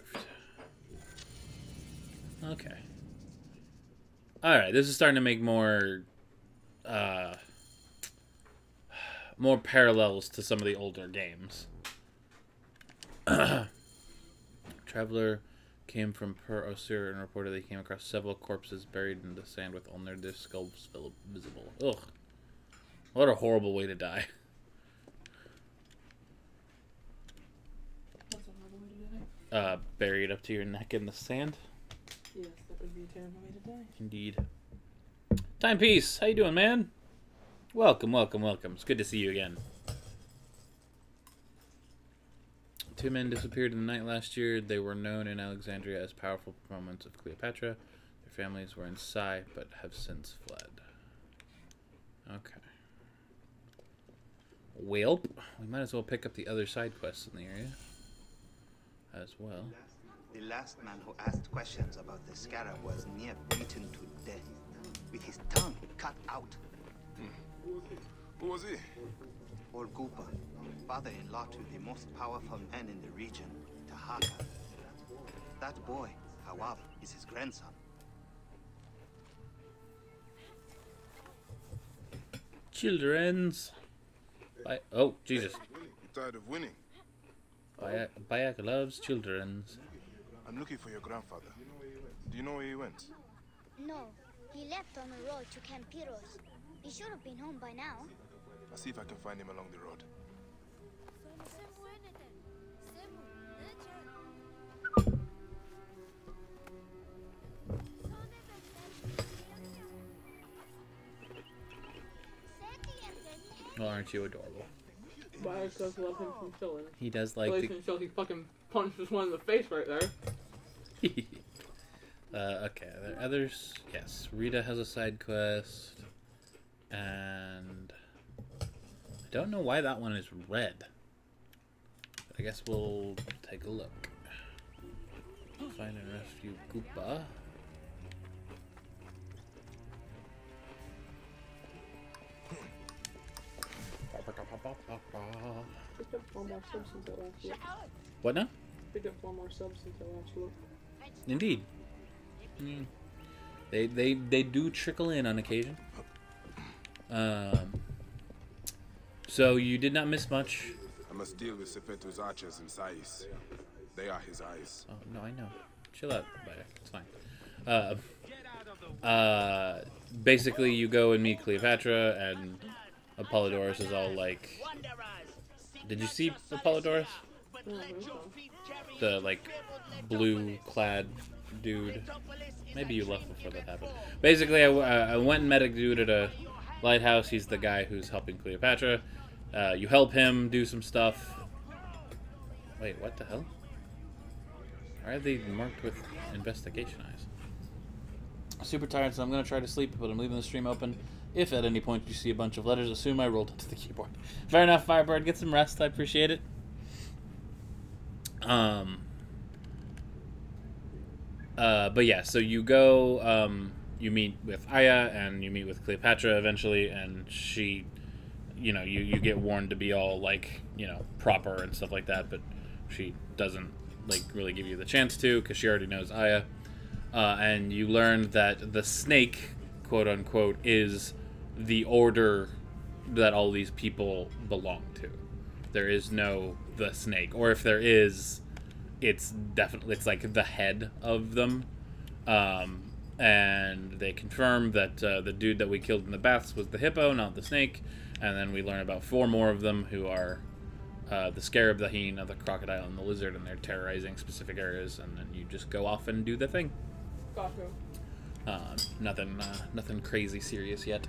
Okay. Alright, this is starting to make more parallels to some of the older games. Traveler came from Per Osir and reported they came across several corpses buried in the sand with only their skulls visible. Ugh. What a horrible way to die.
What's a horrible way to die?
Buried up to your neck in the sand.
Yes, that would be a terrible way to die.
Indeed. Timepiece, how you doing, man? Welcome, welcome, welcome. It's good to see you again. 2 men disappeared in the night last year. They were known in Alexandria as powerful proponents of Cleopatra. Their families were in Sai, but have since fled. Okay. Welp, we might as well pick up the other side quests in the area as well.
The last man who asked questions about the scarab was near beaten to death, with his tongue cut out.
Who was he?
Olgupa, father-in-law to the most powerful man in the region, Taharka. That boy, Hawab, is his grandson.
Children's. Oh, Jesus.
You tired of winning?
Bayek loves children's.
I'm looking for your grandfather. Do you know where he went?
No, he left on the road to Campiros. He should have been home by now.
I'll see if I can find him along the road.
Well, aren't you adorable?
Bayek does love him from chilling.
He does like the...
Until he fucking punches one in the face right there.
Okay, are there others? Yes, Rita has a side quest. And... I don't know why that one is red. I guess we'll take a look. Find and rescue Koopa.
Picked up 4 more subs since I last looked.
What now?
Picked up 4 more subs since I last looked.
Indeed. They do trickle in on occasion. So you did not miss much.
I must deal with C.H.E.E.T.A.H's archers and Sais. They are his eyes.
Oh no, I know. Chill out, Bayek. It's fine. Basically, you go and meet Cleopatra, and Apollodorus is all like. Did you see Apollodorus? The like blue-clad dude. Maybe you left before that happened. Basically, I went and met a dude at a lighthouse. He's the guy who's helping Cleopatra. You help him do some stuff. Wait, what the hell? Why are they marked with investigation eyes? Super tired, so I'm going to try to sleep, but I'm leaving the stream open. If at any point you see a bunch of letters, assume I rolled into the keyboard. Fair enough, Firebird. Get some rest. I appreciate it. But yeah, so you go, you meet with Aya, and you meet with Cleopatra eventually, and she, you know, you get warned to be all, like, you know, proper and stuff like that, but she doesn't, like, really give you the chance to, because she already knows Aya. And you learn that the snake, quote-unquote, is the order that all these people belong to. There is no the snake, or if there is, it's definitely, it's like the head of them. And they confirm that the dude that we killed in the baths was the hippo, not the snake. And then we learn about 4 more of them who are the scarab, the hyena, the crocodile, and the lizard, and they're terrorizing specific areas. And then you just go off and do the thing. Nothing crazy serious yet.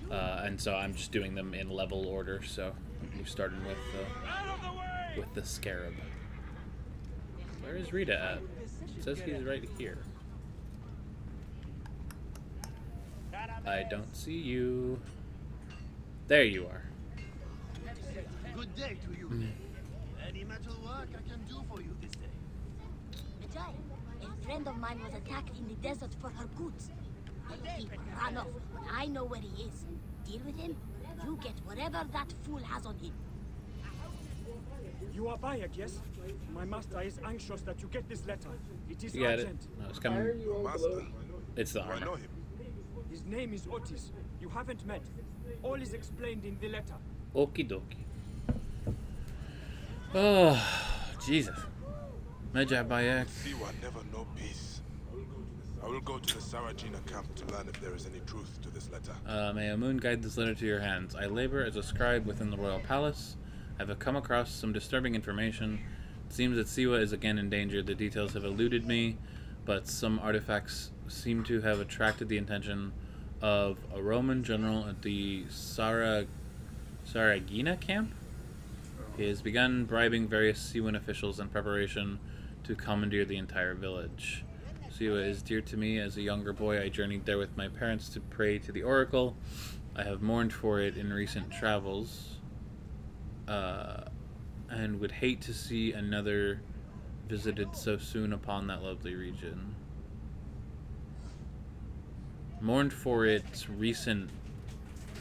And so I'm just doing them in level order. So we're starting with the scarab. Where is Rita at? It says he's right here. I don't see you. There you are.
Good day to you. Any metal work I can do for you this day?
Ajay, a friend of mine was attacked in the desert for her goods. He ran off, but I know where he is. Deal with him, you get whatever that fool has on him.
You are Bayek, yes? My master is anxious that you get this letter. It is
You got it?
urgent.
No, it's coming. It's the
I know
armor.
him.
His name is Otis. You haven't met. All is explained in the letter.
Okie dokie. Oh, Jesus. Major Bayek.
Siwa never know peace. I will go to the Sarajina camp to learn if there is any truth to this letter.
May a moon guide this letter to your hands. I labor as a scribe within the royal palace. I have come across some disturbing information. It seems that Siwa is again in danger. The details have eluded me, but some artifacts seem to have attracted the attention of a Roman general at the Saragina camp. He has begun bribing various Siwan officials in preparation to commandeer the entire village. Siwa is dear to me. As a younger boy, I journeyed there with my parents to pray to the oracle. I have mourned for it in recent travels, and would hate to see another visited so soon upon that lovely region. Mourned for its recent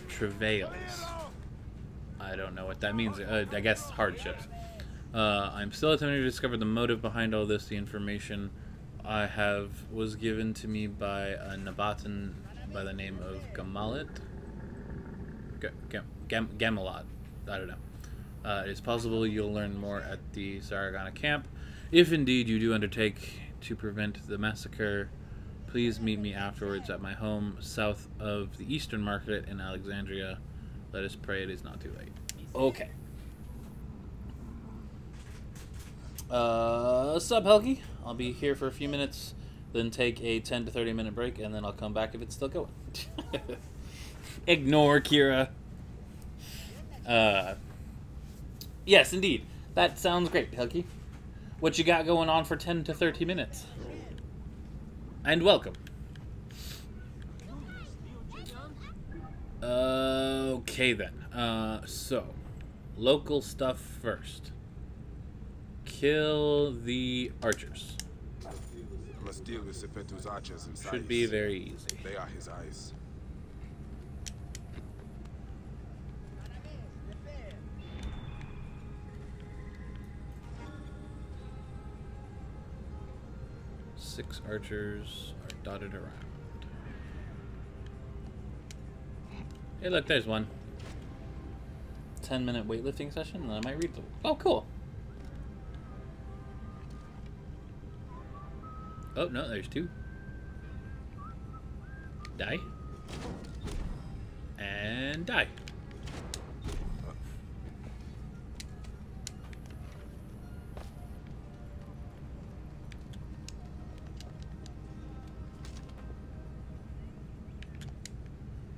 travails. I don't know what that means. I guess hardships. I'm still attempting to discover the motive behind all this. The information I have was given to me by a Nabatan by the name of Gamalit. Gamelot. I don't know. It is possible you'll learn more at the Saragana camp. If indeed you do undertake to prevent the massacre, please meet me afterwards at my home south of the Eastern Market in Alexandria. Let us pray it is not too late. Okay. Sup, Helgi? I'll be here for a few minutes, then take a 10 to 30 minute break, and then I'll come back if it's still going. Ignore Kira. Yes, indeed. That sounds great, Helgi. What you got going on for 10 to 30 minutes? And welcome. Okay then. So, local stuff first. Kill the archers.
I must deal with C.H.E.E.T.H's archers inside.
Should be very easy.
They are his eyes.
Six archers are dotted around. Hey, look, there's one. 10-minute weightlifting session, and I might read them. Oh, cool. Oh, no, there's two. Die. And die.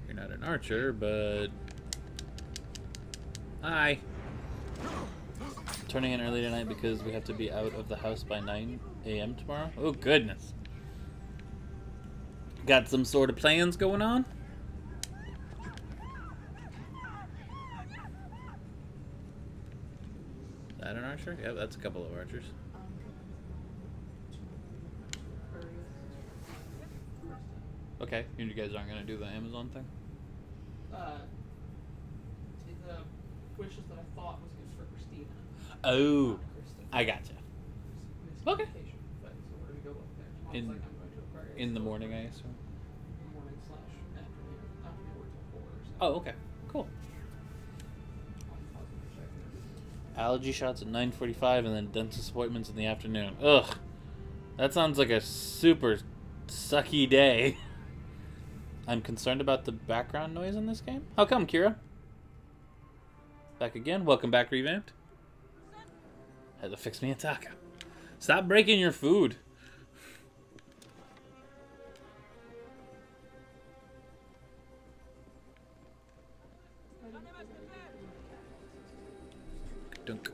You're not an archer, but... Hi. Turning in early tonight because we have to be out of the house by 9 a.m. tomorrow. Oh, goodness. Got some sort of plans going on? Is that an archer? Yep, that's a couple of archers. Okay, you guys aren't going to do the Amazon thing?
The wishes that I thought was good for Christina.
Oh, I gotcha. Okay. In the morning, I assume.
Morning / afternoon. After we work till 4 or so.
Oh, okay. Cool. Allergy shots at 9:45 and then dentist appointments in the afternoon. Ugh. That sounds like a super sucky day. I'm concerned about the background noise in this game. How come, Kira? Back again. Welcome back, Revamped. Had to fix me a taco. Stop breaking your food. Dunk.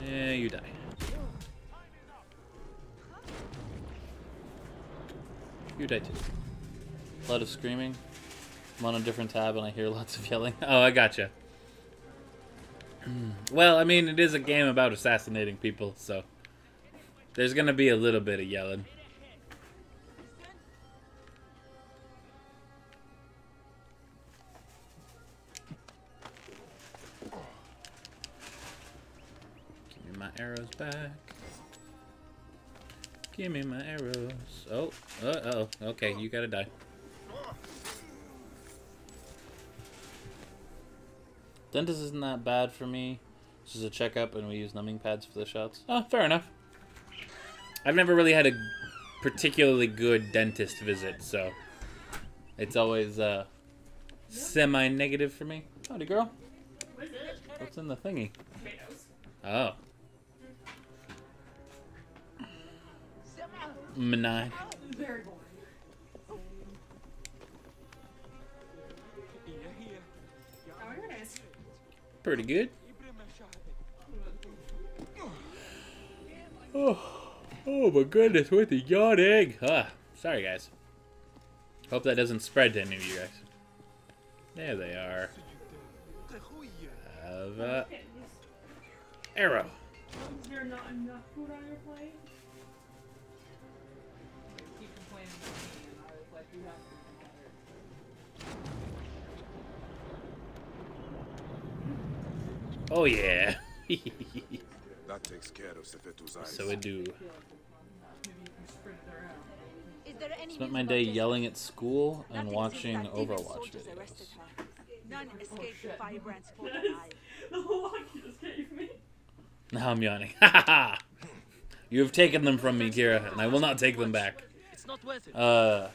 Yeah, you die. You die too. A lot of screaming. I'm on a different tab and I hear lots of yelling. Oh, I gotcha. Well, I mean, it is a game about assassinating people, so there's gonna be a little bit of yelling. Give me my arrows back. Give me my arrows. Oh, uh-oh. Okay, you gotta die. Dentist isn't that bad for me. It's just a checkup and we use numbing pads for the shots. Oh, fair enough. I've never really had a particularly good dentist visit, so it's always semi-negative for me. Howdy, girl.
What is it?
What's in the thingy?
Tomatoes.
Oh. Menai.
Very boring. Oh, you're nice.
Pretty good. Oh my goodness, with the yawning. Sorry guys. Hope that doesn't spread to any of you guys. There they are. Have arrow.
Is there not enough food on your plate? Keep complaining about me, and I was like, you have to.
Oh yeah.
That takes care of C.H.E.E.T.A.H eyes.
So I do.
Is there any
Spent my day yelling at school and watching Overwatch videos.
None escaped the firebrand's eye.
The lock you just gave me.
Now I'm yawning. Ha ha ha! You have taken them from me, Kira, and I will not take them back. Why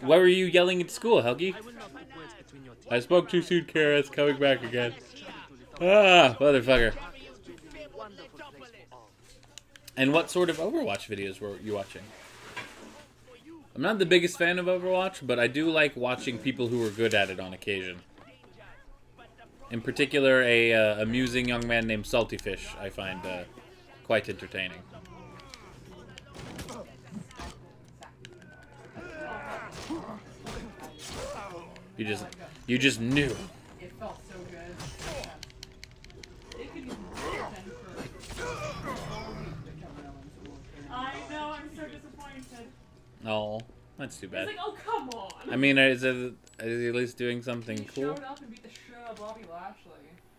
were you yelling at school, Helgi? I spoke too soon, Kira. It's coming back again. Ah, motherfucker. And what sort of Overwatch videos were you watching? I'm not the biggest fan of Overwatch, but I do like watching people who are good at it on occasion. In particular, a amusing young man named Salty Fish I find quite entertaining. You just knew.
It felt so good. I know, I'm so disappointed.
Oh, that's too bad.
It's like, oh, come on.
I mean, is he at least doing something
He
cool?
showed up and beat the shit out of Bobby Lashley.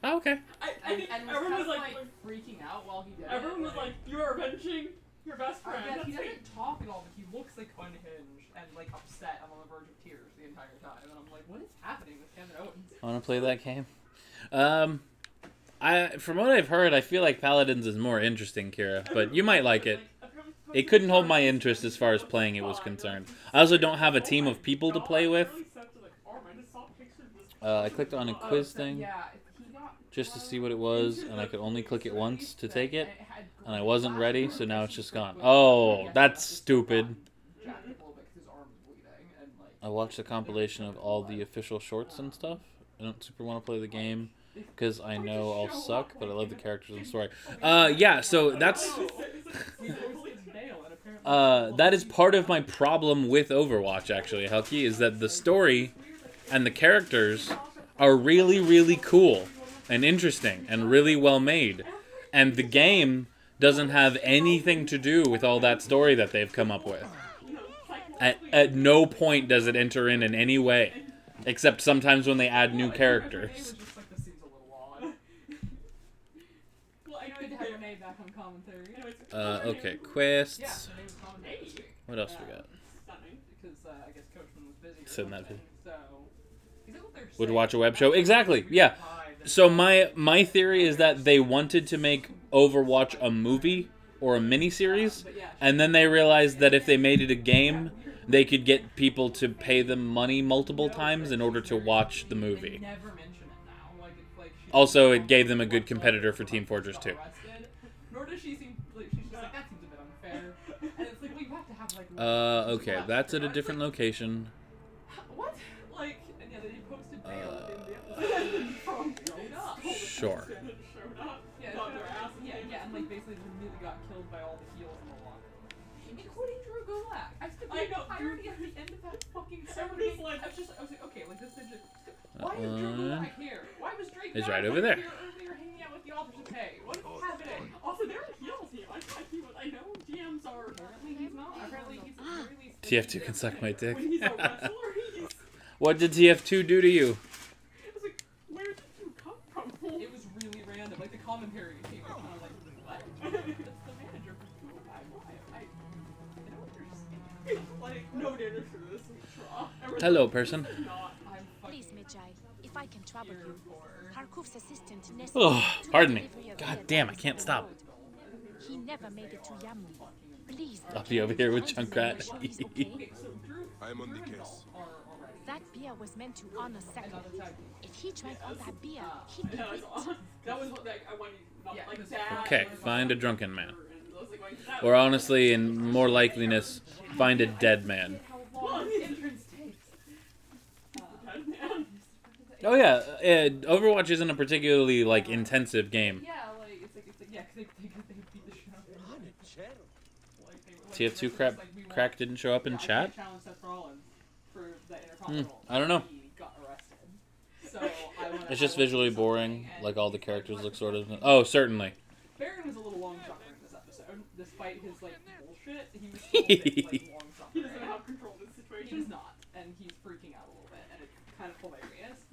Oh, okay.
I think everyone was like freaking out while he did it. Everyone was like, you are avenging your best friend. He doesn't talk at all, but he looks like unhinged and like upset. I'm on the verge of tears the entire time, and I'm like, what is happening with Kevin Owens?
I want to play that game. From what I've heard, I feel like Paladins is more interesting, Kira, but you might like it. It couldn't hold my interest as far as playing it was concerned. I also don't have a team of people to play with. I clicked on a quiz thing just to see what it was, and I could only click it once to take it, and I wasn't ready, so now it's just gone. Oh, that's stupid. I watched a compilation of all the official shorts and stuff. I don't super want to play the game because I know I'll suck, but I love the characters and story. Yeah, so that's... that is part of my problem with Overwatch, actually, Helki, is that the story and the characters are really, really cool and interesting and really well made. And the game doesn't have anything to do with all that story that they've come up with. At no point does it enter in any way, except sometimes when they add new characters. Okay, quests. What else we got? Send that video. Would watch a web show. Exactly, yeah. So my theory is that they wanted to make Overwatch a movie or a miniseries, and then they realized that if they made it a game, they could get people to pay them money multiple times in order to watch the movie. Also, it gave them a good competitor for Team Fortress 2.
Nor does she seem like she's just like, that seems a bit unfair. And it's like, well, you have to have like.
Okay, that's at a different location.
What? Like, and yeah, they posted bail in the episode from
Sure.
Yeah, and like basically immediately got killed by all the heals in the locker room, including Drew Gulak. I know. Already at the end of that fucking ceremony, I was like, okay, like this is just. Why is Drew Gulak here? Why was Drake
He's right over there.
Here earlier hanging out with the authors of Hey? What is happening? Also, they're a heal team. I know GMs are. Apparently he's not. Apparently he's really.
TF2 can suck my dick.
When he's a wrestler, he's.
What did TF2 do to you?
I was like, where did you come from? It was really random. Like the commentary came out, and I was like, what? That's the manager for 205 Live. I don't understand. Like, no data for this.
Hello, person.
Please, Medjay, if I can trouble you, Harkov's assistant Nessa.
Oh, pardon me. God damn, I can't stop.
He never made it to Yamli. Please.
I'll be over here with Junkrat.
I am on the case.
That beer was meant to honor Sekka. If he drank all that beer, he'd be rich.
That was what I wanted. Like that.
Okay, find a drunken man. Or honestly, in more likeliness, find a dead man. Oh yeah, Overwatch isn't a particularly like intensive game.
Yeah, like it's like yeah, cause they beat the shit out of it.
TF2 crack didn't show up in chat. I don't know. It's just visually boring. Like all the characters look sort of. Oh, certainly.
Baron was a little long suffering this episode, despite his like bullshit. He was still a bit, like, long suffering. He doesn't have control of the situation. He's not, and he's freaking out a little bit, and it's kind of hilarious.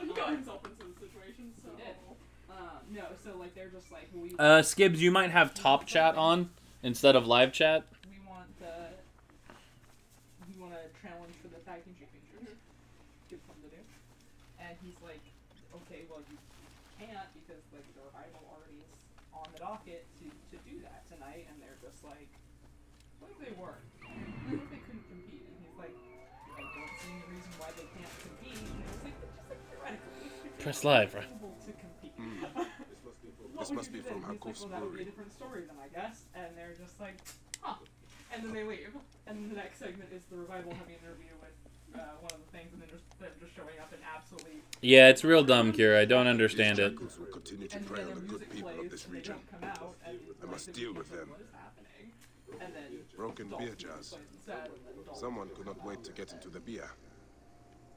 He got himself into the situation, so. He did. No, so like they're just like we.
Scibs, you might have top chat on instead of live chat.
We want a challenge for the tag team championship. Give something to do. And he's like, okay, well you can't because like the revival already is on the docket to do that tonight, and they're just like, what if they weren't? What if they couldn't compete? And he's like, I don't see any reason why they can't compete. And it's like, just like theoretically.
Press live, right?
To compete.
This must be from Hakov's
that would be a
brewery.
different story then, I guess. And they're just like, huh. And then they leave. And then the next segment is the revival having an interview with one of the things, and then them just showing up and absolutely.
Yeah, it's real dumb, Kira. I don't understand it.
Will continue to prey on the good people of this region. I must deal with them. Broken beer jars. Someone could not wait to get into the beer.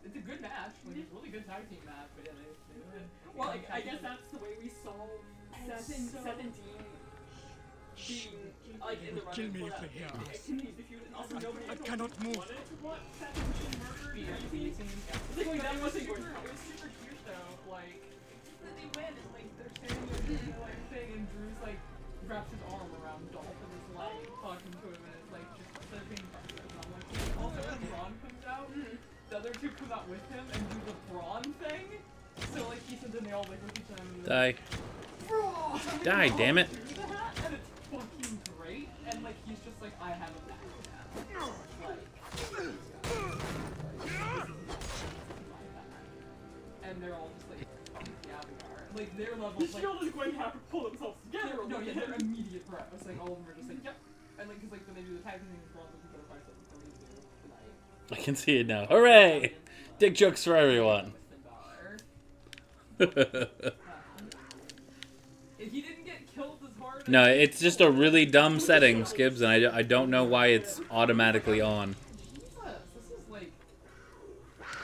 It's a good match. Like, it's a really good tag team match. But yeah, they win. Well, like, I guess that's the way we saw 17 being like in the running for that. I cannot move. That was super cute though. Like they win and like they're standing there doing their like thing, and Drew's like wraps his arm around Dolph and is like talking to him, and it's like just they're being impressive. And I'm like, also when Braun comes out, the other two come out with him and do the Braun thing. So like he said, then they all like look at each other.
Die. Die, damn it.
And it's fucking great, and like he's just like, I have a back now. Like, and they're all just like, yeah, we are. Like their level. The Shield is going to have to pull themselves together. No, yeah, they're immediate pros. Like all of them are just like, yep. And like, cause like when they do the tag team for all the people that are tonight.
I can see it now. Hooray! Dick jokes for everyone.
He didn't get killed as hard.
No, it's just a really dumb setting, Scibs, and I don't know why it's automatically on.
Jesus, this is like.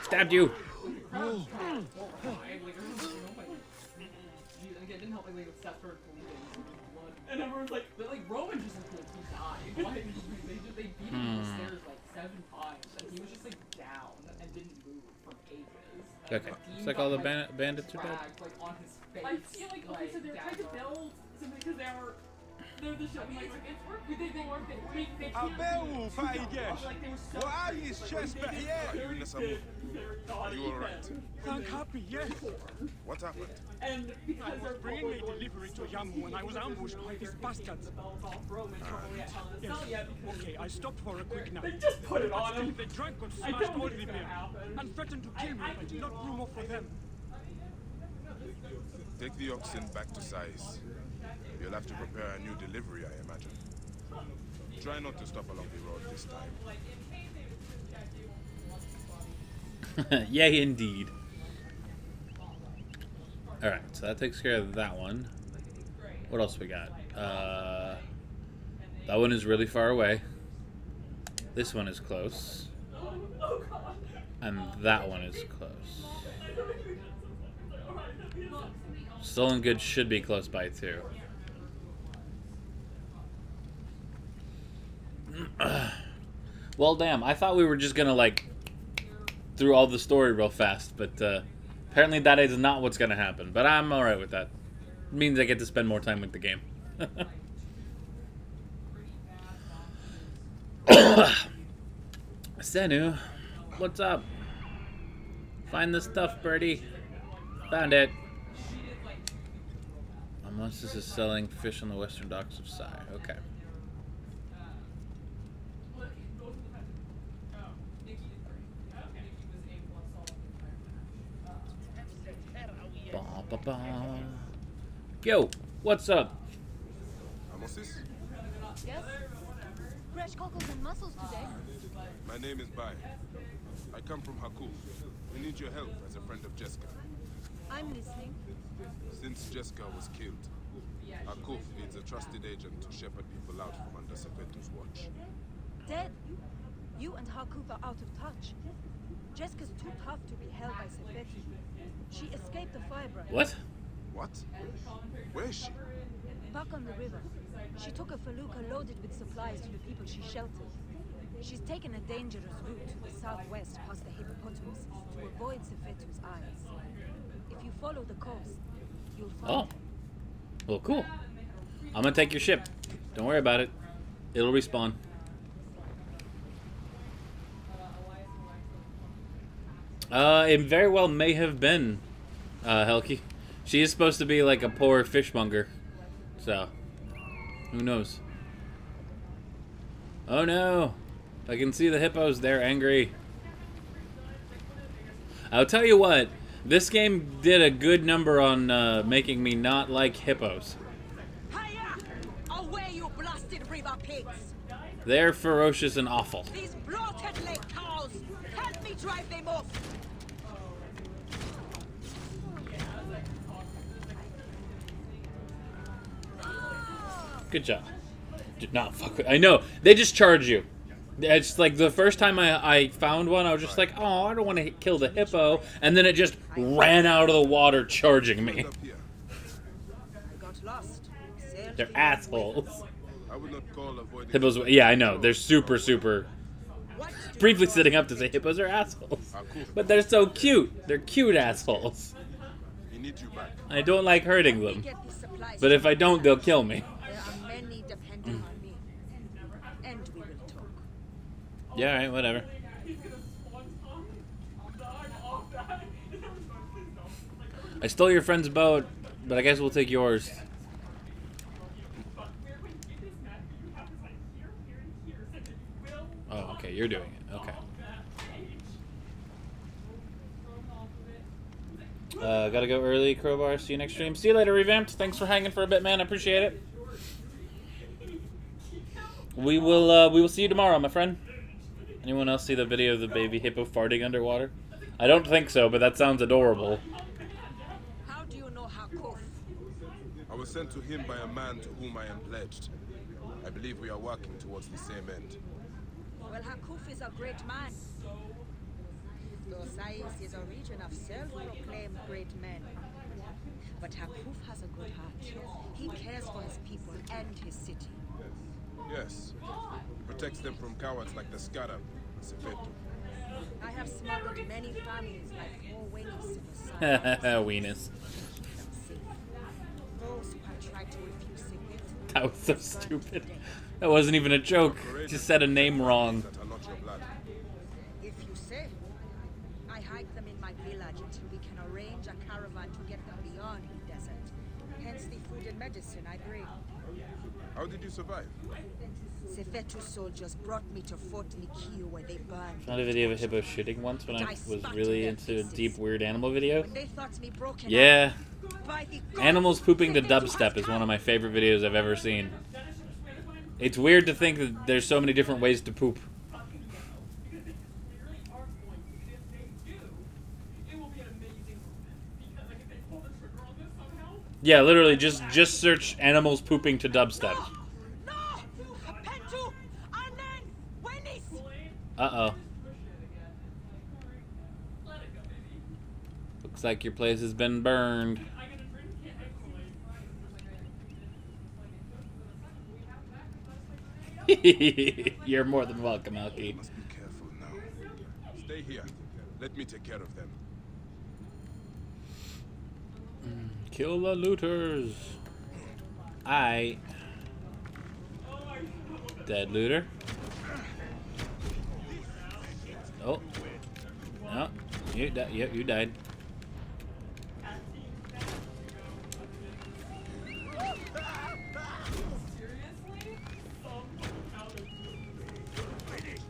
Stabbed you.
And again, didn't help like with Seth started bleeding blood. And everyone's like, Roman just like he died. Why did they beat him on the stairs like 7 times, and he was just like down and didn't move for ages.
Okay, it's like all the bandits are dead.
Like on his face. I feel like okay, so they're trying to build something because they're the show. Like it's working. They can't.
Are you alright?
I'm happy, yes.
What happened?
And because they're
bringing me delivery to Yamu and I was ambushed by these bastards. Okay, I stopped for a quick nap.
They just put it on him.
They drank and smashed all the beer and threatened to kill me if I did not room up for them.
Take the oxen back to size. You'll have to prepare a new delivery, I imagine. Try not to stop along the road this
time. Yay, indeed. Alright, so that takes care of that one. What else we got? That one is really far away. This one is close. And that one is close. Stolen Goods should be close by too. Well, damn, I thought we were just gonna like through all the story real fast, but apparently that is not what's gonna happen. But I'm alright with that. It means I get to spend more time with the game. Senu, what's up? Find the stuff, birdie. Found it. Unless this is selling fish on the western docks of C.H.E.E.T.H. Okay. Ba, ba, ba. Yo, what's up?
Amosis?
Yes? Fresh cockles and mussels today.
My name is Bayek. I come from Hakuf. We need your help as a friend of Jessica.
I'm listening.
Since Jessica was killed, Hakuf needs a trusted agent to shepherd people out from under C.H.E.E.T.H's watch.
Dead? You and Hakuf are out of touch. Jessica's too tough to be held by C.H.E.E.T.H. She escaped the firebreak.
What?
What? Where is she?
Back on the river. She took a felucca loaded with supplies to the people she sheltered. She's taken a dangerous route to the southwest past the hippopotamuses to avoid C.H.E.E.T.H's eyes. If you follow the coast,
Oh. Well, cool. I'm gonna take your ship. Don't worry about it. It'll respawn. It very well may have been, Helki. She is supposed to be like a poor fishmonger. So, who knows? Oh no! I can see the hippos. They're angry. I'll tell you what. This game did a good number on making me not like hippos.
Away, you blasted river pigs!
They're ferocious and awful.
These bloated leg cows! Help me drive them off!
Good job. Did not fuck with. I know. They just charge you. It's like the first time I found one, I was just like, oh, I don't want to kill the hippo. And then it just ran out of the water charging me. They're assholes. Hippos, yeah, I know. They're super, super. Briefly sitting up to say hippos are assholes. But they're so cute. They're cute assholes. I don't like hurting them. But if I don't, they'll kill me. Yeah, alright, whatever. I stole your friend's boat, but I guess we'll take yours. Oh, okay, you're doing it. Okay. Gotta go early, Crowbar. See you next stream. See you later, Revamped. Thanks for hanging for a bit, man. I appreciate it. We will see you tomorrow, my friend. Anyone else see the video of the baby hippo farting underwater? I don't think so, but that sounds adorable.
How do you know Hakuf?
I was sent to him by a man to whom I am pledged. I believe we are working towards the same end.
Well, Hakuf is a great man. Dosais is a region of self-proclaimed great men. But Hakuf has a good heart. He cares for his people and his city.
Yes. Protects them from cowards like the C.H.E.E.T.A.H and C.H.E.E.T.A.H.
I have smuggled many families like more Wenis in the south.
Weenus.
Those who have tried to refuse C.H.E.E.T.A.H.
That was so stupid. That wasn't even a joke. Just said a name wrong.
If you say, I hide them in my village until we can arrange a caravan to get them beyond the desert. Hence the food and medicine I bring.
How did you survive?
C.H.E.E.T.A.H soldiers brought me to Fort Nikio where they burned.
Found a video of a hippo shooting once when I was really into a deep, weird animal video.
They thought me broken.
Yeah. Animals pooping to dubstep is one of my favorite videos I've ever seen. It's weird to think that there's so many different ways to poop. Yeah, literally, just search animals pooping to dubstep. Uh-oh. Looks like your place has been burned. You're more than welcome, Alki.
Must be careful now. Stay here. Let me take care of them.
Kill the looters. Dead looter. Oh. No. You died. Yep, you died.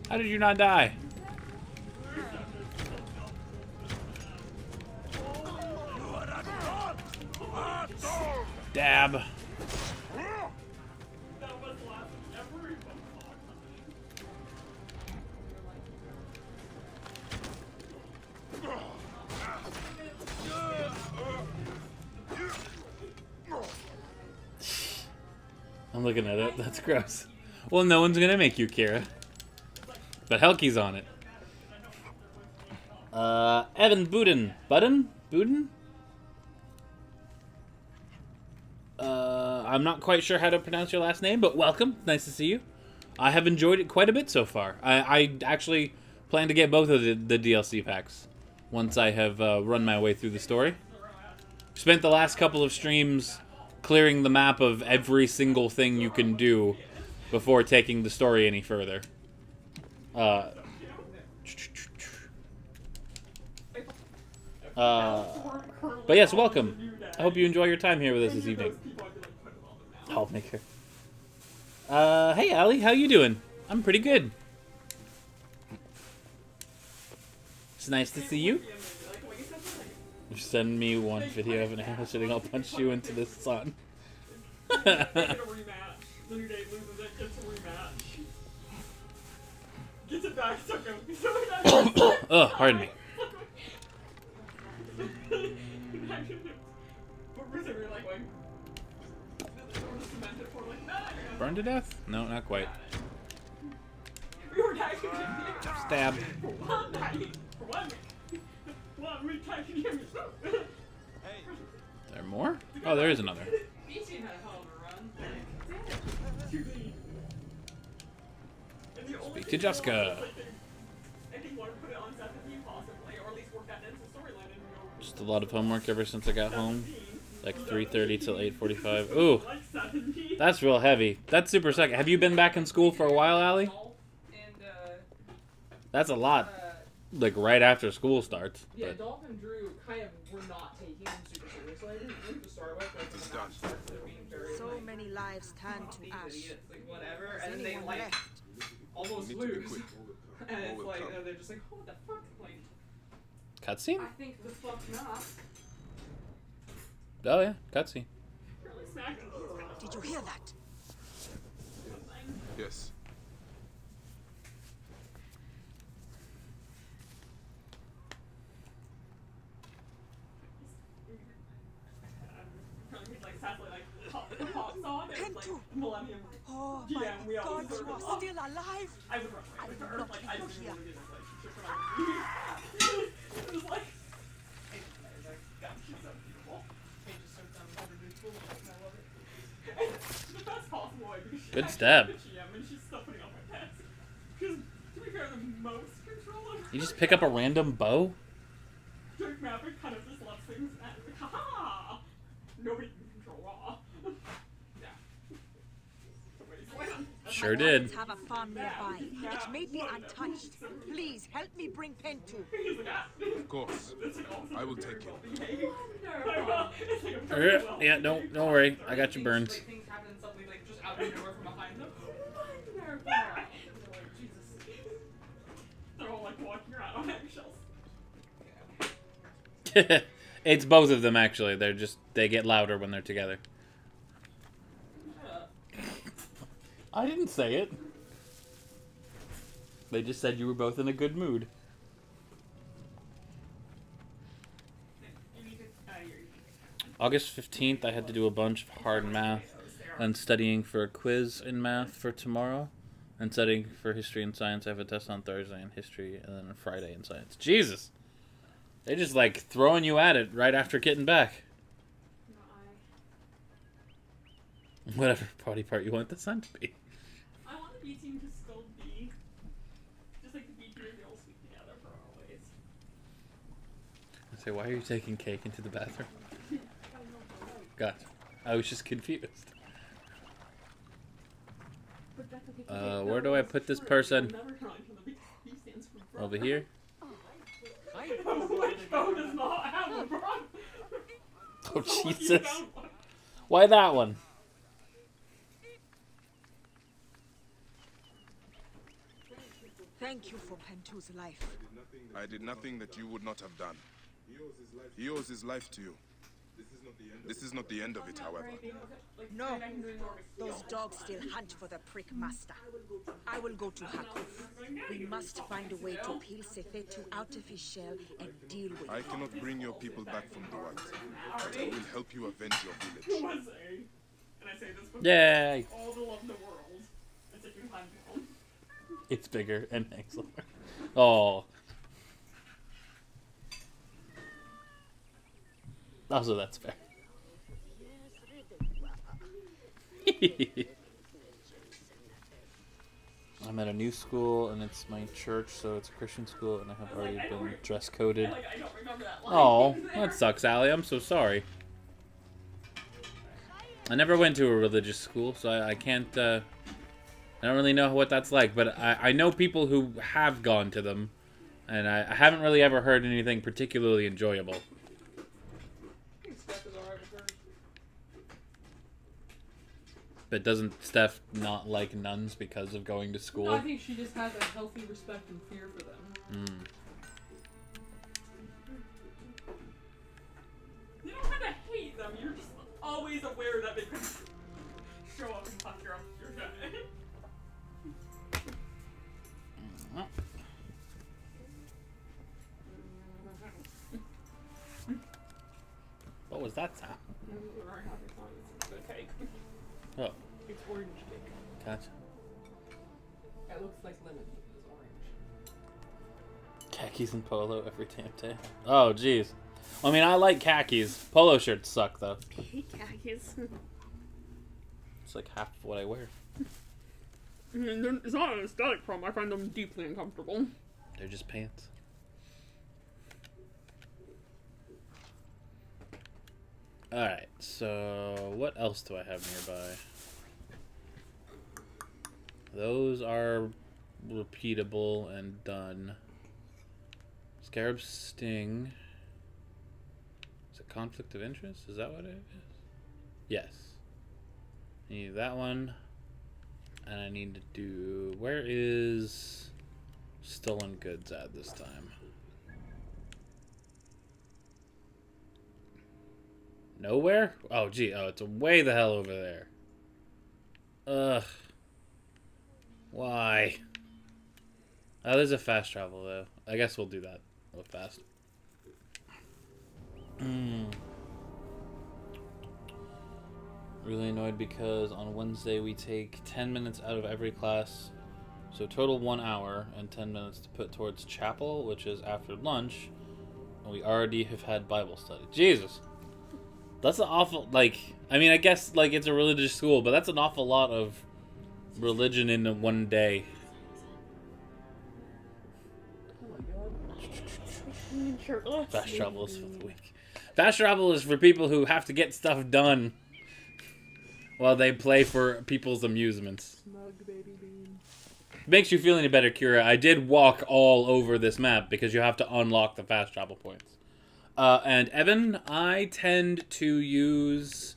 How did you not die? Dab. I'm looking at it. That's gross. Well, no one's gonna make you, Kira. But Helki's on it. Evan Budin. Budin? I'm not quite sure how to pronounce your last name, but welcome. Nice to see you. I have enjoyed it quite a bit so far. I actually plan to get both of the DLC packs once I have run my way through the story. Spent the last couple of streams clearing the map of every single thing you can do before taking the story any further. But yes, welcome. I hope you enjoy your time here with us this evening. I'll make her. Hey, Allie, how you doing? I'm pretty good. It's nice to see you. Send me one video of an animal shitting, I'll punch you into the sun. Oh, pardon me. Burned to death? No, not quite. Stab. Is there more? Oh, there is another. Speak to Jessica. Just a lot of homework ever since I got home. Like 3:30 till 8:45. Ooh, that's real heavy. That's super sucky. Have you been back in school for a while, Allie? That's a lot. Like right after school starts.
Yeah, Dolph and Drew kind of were not taking him super seriously. I didn't to start with, but the match starts to being very
so many lives turned to ash.
Like whatever, and then they like almost lose. And it's like they're just like, oh, what the fuck? Like
cutscene?
I think the fuck not.
Oh yeah, cutscene.
Did you hear that?
Yes.
Oh my God, you are still alive! I will not leave you here.
Good stab. You just pick up a random bow? Sure did.
Have a farm nearby. It may be untouched. Please help me bring Pentu.
Of course. I will take you.
Yeah, don't worry. I got you burned. It's both of them actually. They get louder when they're together. I didn't say it. They just said you were both in a good mood. August 15th, I had to do a bunch of hard math and studying for a quiz in math for tomorrow. And studying for history and science. I have a test on Thursday in history and then on Friday in science. Jesus! They're just like throwing you at it right after getting back. Whatever body part you want the sun to be.
I want the B team to still be just like the B team, they all sleep together for always.
I say, why are you taking cake into the bathroom? God, I was just confused. Where do I put this person? Over here? Oh, Jesus. Why that one?
Thank you for Pentu's life.
I did nothing that you would not have done. He owes his life to you. This is not the end of it, however.
No. Those dogs still hunt for the prick master. I will go to Hakuf. We must find a way to peel C.H.E.E.T.A.H out of his shell and deal with
I cannot bring your people back from the white, but I will help you avenge your village.
Yay!
All the love in the world. It's like you find people.
It's bigger and excellent. Oh. Also, that's fair. I'm at a new school, and it's my church, so it's a Christian school, and I have already been dress coded. Oh, that sucks, Allie. I'm so sorry. I never went to a religious school, so I can't, I don't really know what that's like, but I know people who have gone to them, and I haven't really ever heard anything particularly enjoyable. But doesn't Steph not like nuns because of going to school?
No, I think she just has a healthy respect and fear for them.
Mm.
You don't have to hate them, you're just always aware that they could show up and fuck your shit.
What was that sound?
It's a cake.
Oh.
It's orange cake.
Gotcha.
It looks like lemon. It's orange.
Khakis and polo every damn day. Oh, jeez. I mean, I like khakis. Polo shirts suck, though.
I hate khakis.
It's like half of what I wear.
I mean, it's not an aesthetic problem. I find them deeply uncomfortable.
They're just pants. Alright, so what else do I have nearby? Those are repeatable and done. Scarab Sting. Is it Conflict of Interest? Is that what it is? Yes. I need that one. And I need to do... Where is Stolen Goods at this time? Nowhere? Oh, gee. Oh, it's way the hell over there. Ugh. Why? Oh, there's a fast travel, though. I guess we'll do that real fast. Really annoyed because on Wednesday we take 10 minutes out of every class. So total 1 hour and 10 minutes to put towards chapel, which is after lunch. And we already have had Bible study. Jesus. That's an awful, like, I mean, I guess, like, it's a religious school, but that's an awful lot of religion in one day. Fast travel is for the weak. Fast travel is for people who have to get stuff done while they play for people's amusements. Makes you feel any better, Kira. I did walk all over this map because you have to unlock the fast travel points. And Evan, I tend to use...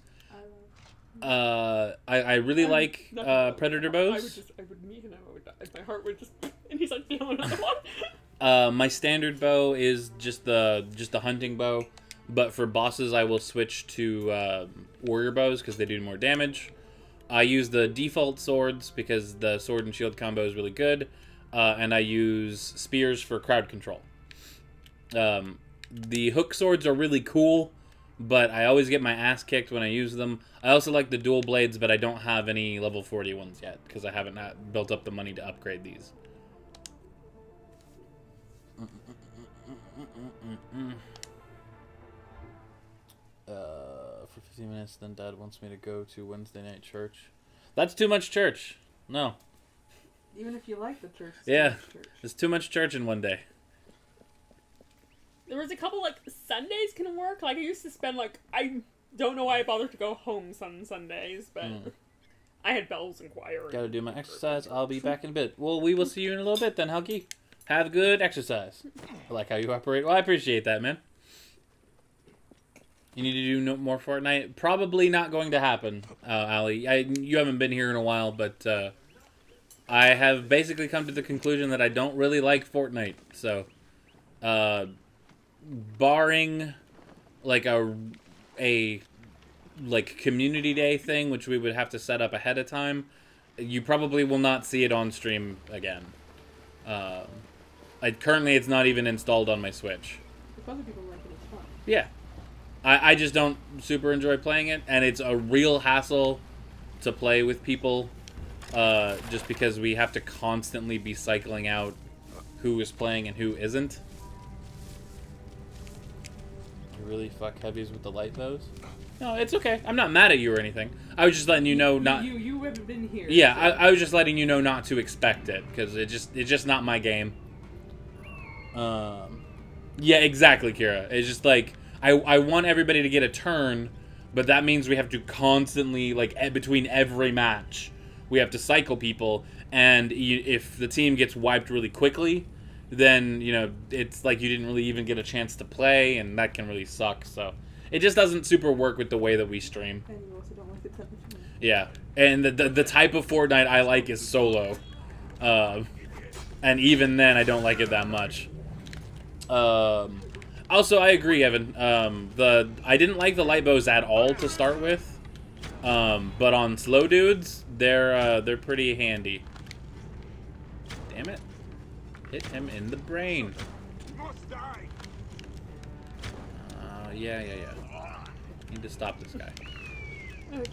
I really like Predator bows.
I would meet him and I would die. My heart would just... And he's like, you know, another one.
My standard bow is just the hunting bow. But for bosses, I will switch to warrior bows because they do more damage. I use the default swords because the sword and shield combo is really good. And I use spears for crowd control. The hook swords are really cool, but I always get my ass kicked when I use them. I also like the dual blades, but I don't have any level 40 ones yet because I haven't built up the money to upgrade these. For 15 minutes, then Dad wants me to go to Wednesday night church. That's too much church. No.
Even if you like the church.
Yeah, there's too much church in one day.
There was a couple, like, Sundays can work. Like, I used to spend, like, I don't know why I bothered to go home some Sundays, but I had bells and choir.
Gotta do my exercise. I'll be back in a bit. Well, we will see you in a little bit then, Helgi. Have good exercise. I like how you operate. Well, I appreciate that, man. You need to do no more Fortnite? Probably not going to happen, Ali. You haven't been here in a while, but I have basically come to the conclusion that I don't really like Fortnite. So, barring like a like community day thing, which we would have to set up ahead of time, you probably will not see it on stream again. Currently, it's not even installed on my Switch.
If other people like it, it's fun.
Yeah. I just don't super enjoy playing it, and it's a real hassle to play with people, just because we have to constantly be cycling out who is playing and who isn't. You really fuck heavies with the light bows? No, it's okay. I'm not mad at you or anything. I was just letting you know not...
You haven't been here.
Yeah, so. I was just letting you know not to expect it, because it's just not my game. Yeah, exactly, Kira. It's just like... I want everybody to get a turn, but that means we have to constantly, like, between every match, we have to cycle people, and if the team gets wiped really quickly, then, you know, it's like you didn't really even get a chance to play, and that can really suck, so it just doesn't super work with the way that we stream.
And you also don't like the temperature.
Yeah, and the type of Fortnite I like is solo, and even then I don't like it that much. Also, I agree, Evan. I didn't like the light bows at all to start with, but on slow dudes, they're pretty handy. Damn it! Hit him in the brain. Yeah. Need to stop this guy. Damn it!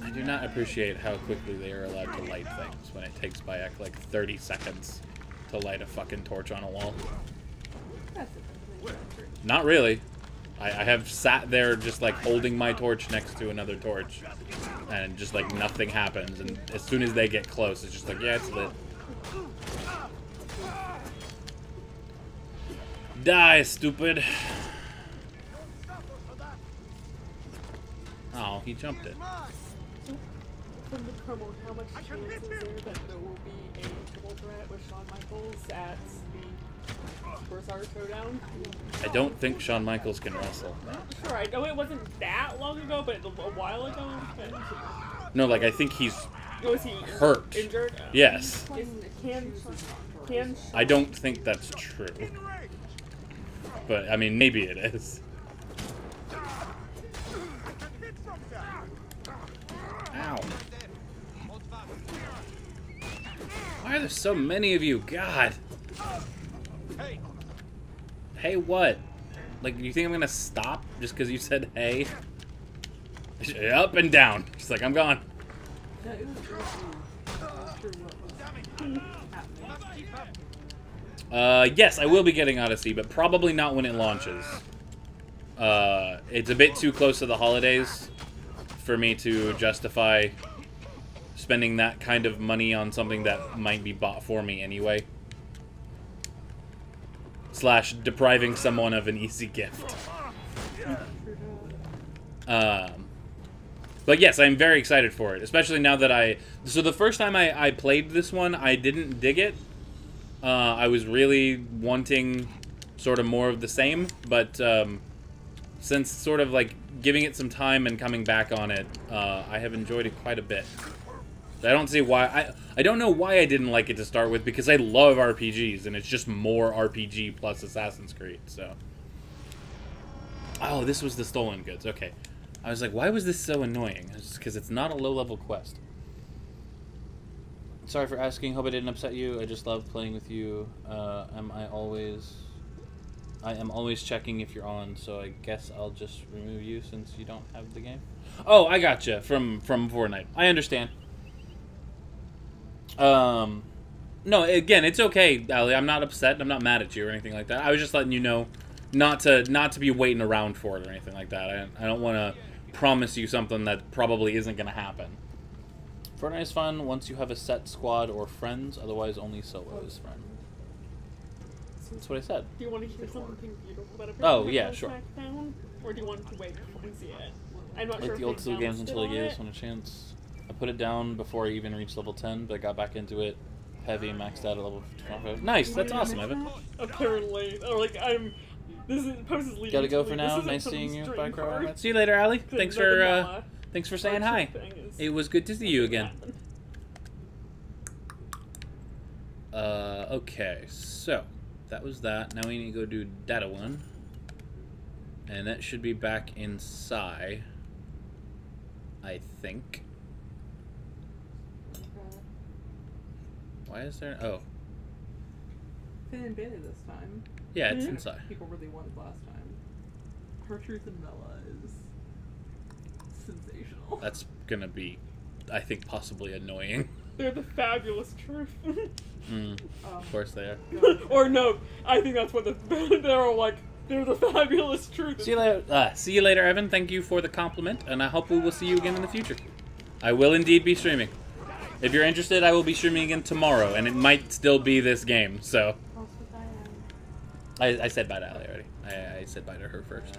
I do not appreciate how quickly they are allowed to light things when it takes Bayek like 30 seconds to light a fucking torch on a wall. Not really. I have sat there just like holding my torch next to another torch and just like nothing happens, and as soon as they get close it's just like, yeah, it's lit. Die, stupid. Oh, he jumped it.
From the promo, how much chance is there that there will be a double threat with Shawn Michaels at the Superstar Showdown?
I don't think Shawn Michaels can wrestle.
Sure, I know it wasn't that long ago, but a while ago.
No, like I think he's
Was he
hurt.
Injured?
Yes.
Can
I don't think that's true. But I mean, maybe it is. Ow. Why are there so many of you? God. Hey, what? Like, you think I'm gonna stop just because you said hey? Up and down. She's like, I'm gone. Yes, I will be getting Odyssey, but probably not when it launches. It's a bit too close to the holidays for me to justify spending that kind of money on something that might be bought for me anyway. Slash depriving someone of an easy gift. But yes, I'm very excited for it, especially now that so the first time I played this one, I didn't dig it. I was really wanting sort of more of the same, but since sort of like giving it some time and coming back on it, I have enjoyed it quite a bit. I don't see why I don't know why I didn't like it to start with, because I love RPGs and it's just more RPG plus Assassin's Creed. So, oh, this was the stolen goods. Okay, I was like, why was this so annoying? It's because it's not a low-level quest. Sorry for asking. Hope I didn't upset you. I just love playing with you. I am always checking if you're on, so I guess I'll just remove you since you don't have the game. Oh, I gotcha. From Fortnite. I understand. No, again, it's okay, Ali. I'm not upset. I'm not mad at you or anything like that. I was just letting you know not to be waiting around for it or anything like that. I don't want to promise you something that probably isn't going to happen. Fortnite is fun once you have a set squad or friends. Otherwise, only solo is fun. That's what I said.
Do you want to hear something beautiful about
Oh, yeah, sure.
SmackDown? Or do you want to wait before we see it? I'm not
like
sure
the old school games until I gave this one a chance. I put it down before I even reached level 10, but I got back into it heavy and maxed out at level 55. Nice, that's awesome, Evan.
Apparently. Or like, this is, post is leading.
Gotta go for now. Nice seeing you. Bye, Carl. See you later, Ali. Thanks for saying hi. It was good to see you again. Okay, so that was that. Now we need to go do data one. And that should be back in Psy, I think. Why is there... Oh.
Finn and Bailey this time.
Yeah, it's inside.
People really wanted last time. Her Truth and Bella is sensational.
That's gonna be, I think, possibly annoying.
They're the fabulous truth.
Of course they are.
Or no, I think that's what they're like. They're the fabulous truth.
See you later, Evan. Thank you for the compliment, and I hope we will see you again in the future. I will indeed be streaming. If you're interested, I will be streaming again tomorrow, and it might still be this game, so... I said bye to Allie already. I said bye to her first.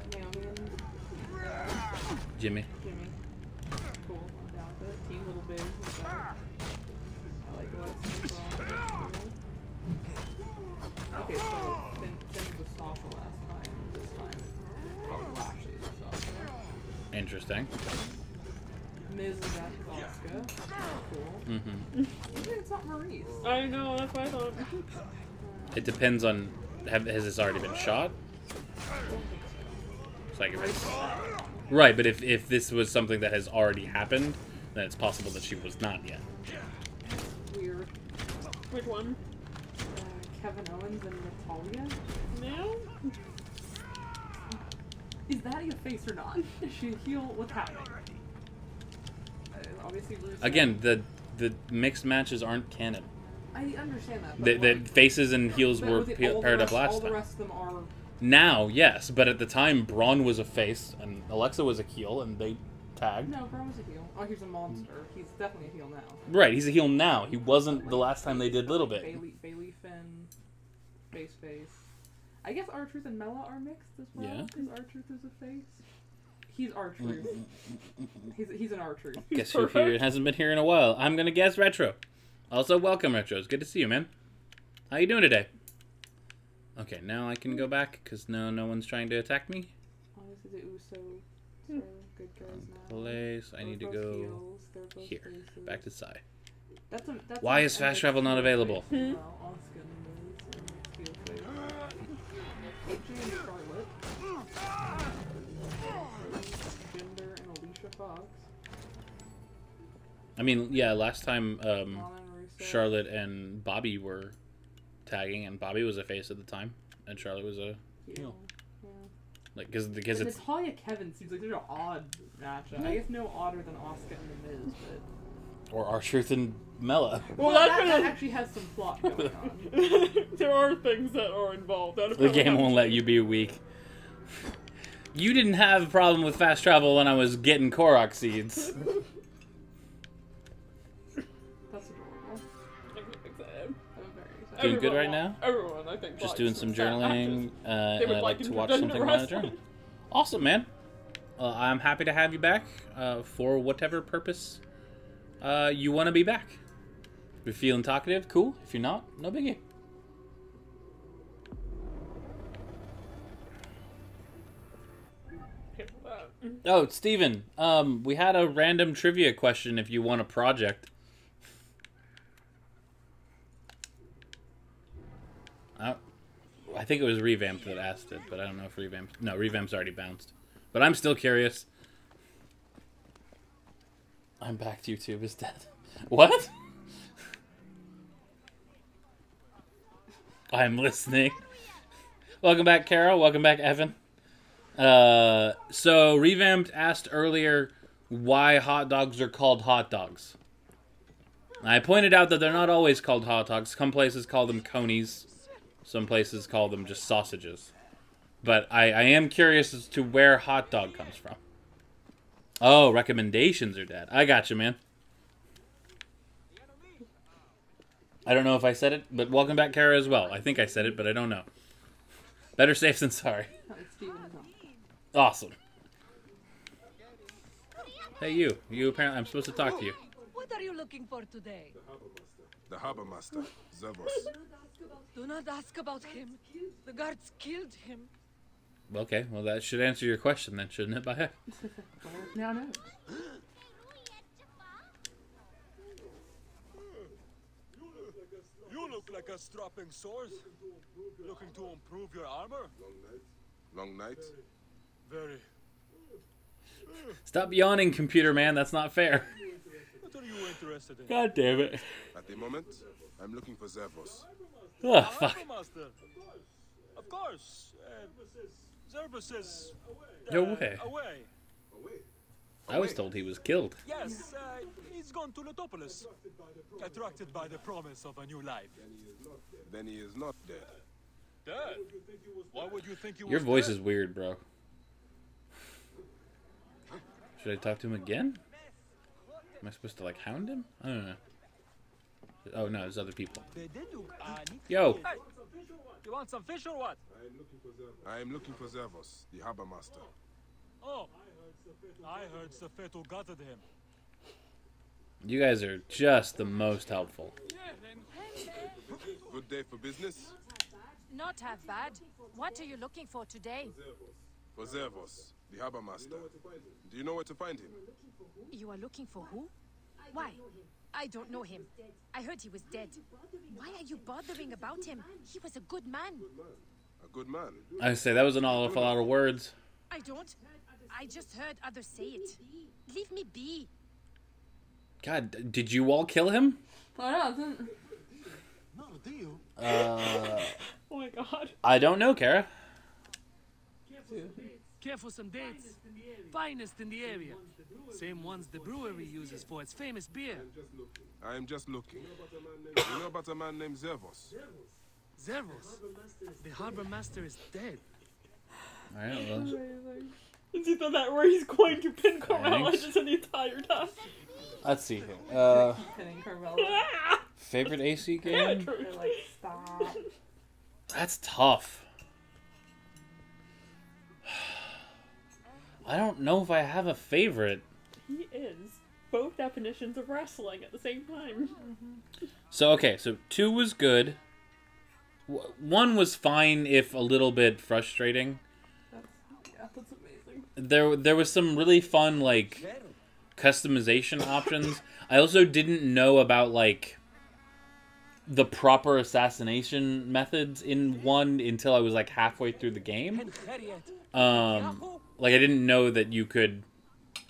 Jimmy.
Jimmy. Cool. I'm down with it. Team Little Big. I like Alexa. Okay, so Finn was Sasha last time. This time, Lashley is Sasha.
Interesting.
Miz is at Asuka. Cool.
Mm-hmm.
It's not Maurice.
I know, that's what I thought.
It depends on, has this already been shot? It's like if it's, right, but if this was something that has already happened, then it's possible that she was not yet.
Weird.
Which one?
Kevin Owens and Natalia?
No?
Is that a face or not? Is she a heel? What's happening? Obviously,
Again, the mixed matches aren't canon.
I understand that.
The faces and heels were paired up last
all the
time.
rest of them are.
Now, yes, but at the time, Braun was a face and Alexa was a heel, and they tagged.
No, Braun was a heel. Oh, he's a monster. He's definitely a heel now.
Right, he's a heel now. He wasn't the last time they did Little Bit.
Bailey Finn, face. I guess R-Truth and Mella are mixed as well.
Yeah.
Because R-Truth is a face. He's R-Truth. He's an R-Truth.
Guess who here hasn't been here in a while? I'm gonna guess Retro. Also, welcome, Retro. It's good to see you, man. How you doing today? Okay, now I can go back because no one's trying to attack me.
Obviously, the Usos are good guys now.
Place. I need to go
heels.
here.
Faces.
Back to Sai.
That's
Why is fast travel not available?
Well, Asuka and Miz and heel face. AJ and Charlotte. Jinder and Alicia Fox.
I mean, yeah, last time Charlotte and Bobby were tagging, and Bobby was a face at the time, and Charlotte was a heel.
Yeah.
Like, because it's
Natalia Kevin seems like such an odd matchup. I guess no odder than Asuka and the Miz, but.
Or R-Truth and Mella.
Well,
that actually has some plot going on.
There are things that are involved.
The game won't let you be weak. You didn't have a problem with fast travel when I was getting Korok seeds.
That's adorable.
I'm excited.
Doing good right now?
Everyone, I think.
Just doing some journaling, and I like to watch something around the journal. Awesome, man. I'm happy to have you back for whatever purpose you want to be back. If you're feeling talkative, cool. If you're not, no biggie. Oh, Steven, we had a random trivia question if you want a project. I think it was Revamped that asked it, but I don't know if Revamped... No, Revamped's already bounced. But I'm still curious. I'm back. YouTube is dead. What? I'm listening. Welcome back, Carol. Welcome back, Evan. So Revamped asked earlier why hot dogs are called hot dogs. I pointed out that they're not always called hot dogs. Some places call them conies. Some places call them just sausages. But I am curious as to where hot dog comes from. Oh, recommendations are dead. I got you, man. I don't know if I said it, but welcome back, Kara, as well. I think I said it, but I don't know. Better safe than sorry. Awesome. Hey, you. You apparently... I'm supposed to talk to you.
What are you looking for today?
The harbor master, Zervos.
Do not ask about him. The guards killed him.
Okay, well that should answer your question then, shouldn't it, Bayek?
Now no.
You look like a strapping sword. Looking to improve your armor?
Long night?
Very.
Stop yawning, computer man. That's not fair.
What are you interested in?
God damn it.
At the moment, I'm looking for Zervos.
Oh, fuck.
Of course. Zervos is...
No way.
Away.
I was told he was killed.
Yes, he's gone to Letopolis. Attracted by the promise of a new life.
Then he is not dead.
Dead? Why would you think he was
Your voice
dead?
is weird, bro. Should I talk to him again? Am I supposed to, like, hound him? I don't know. Oh no, there's other people.
They did look neat.
Yo.
Hey, you want some fish or what?
I am looking for Zervos, the harbor master.
Oh, I heard C.H.E.E.T.A.H gutted him.
You guys are just the most helpful.
Good day for business?
Not half bad. What are you looking for today?
For Zervos, the harbor master. Do you know where to find him?
You are looking for who? Why? I don't know him. I heard he was dead. Why are you bothering about him? He was a good man.
A good man?
I say that was an awful lot of words.
I don't. I just heard others say it. Leave me be.
God, did you all kill him?
Oh no,
No, do you?
oh my god.
I don't know, Kara.
Care for some dates? Finest in the area. Same ones the brewery uses for its famous beer.
I am just looking. You know about a man named Zervos?
Zervos? The harbor master is dead.
Alright, well.
Is either that where he's going to pin Carmella
Thanks.
just the entire time?
Let's see here.
Pinning Carmella.
Favorite AC game?
They're like, stop.
That's tough. I don't know if I have a favorite.
He is both definitions of wrestling at the same time.
So, okay, so 2 was good. 1 was fine, if a little bit frustrating.
That's amazing.
There was some really fun, like, customization options. I also didn't know about, like, the proper assassination methods in 1 until I was, like, halfway through the game. Like, I didn't know that you could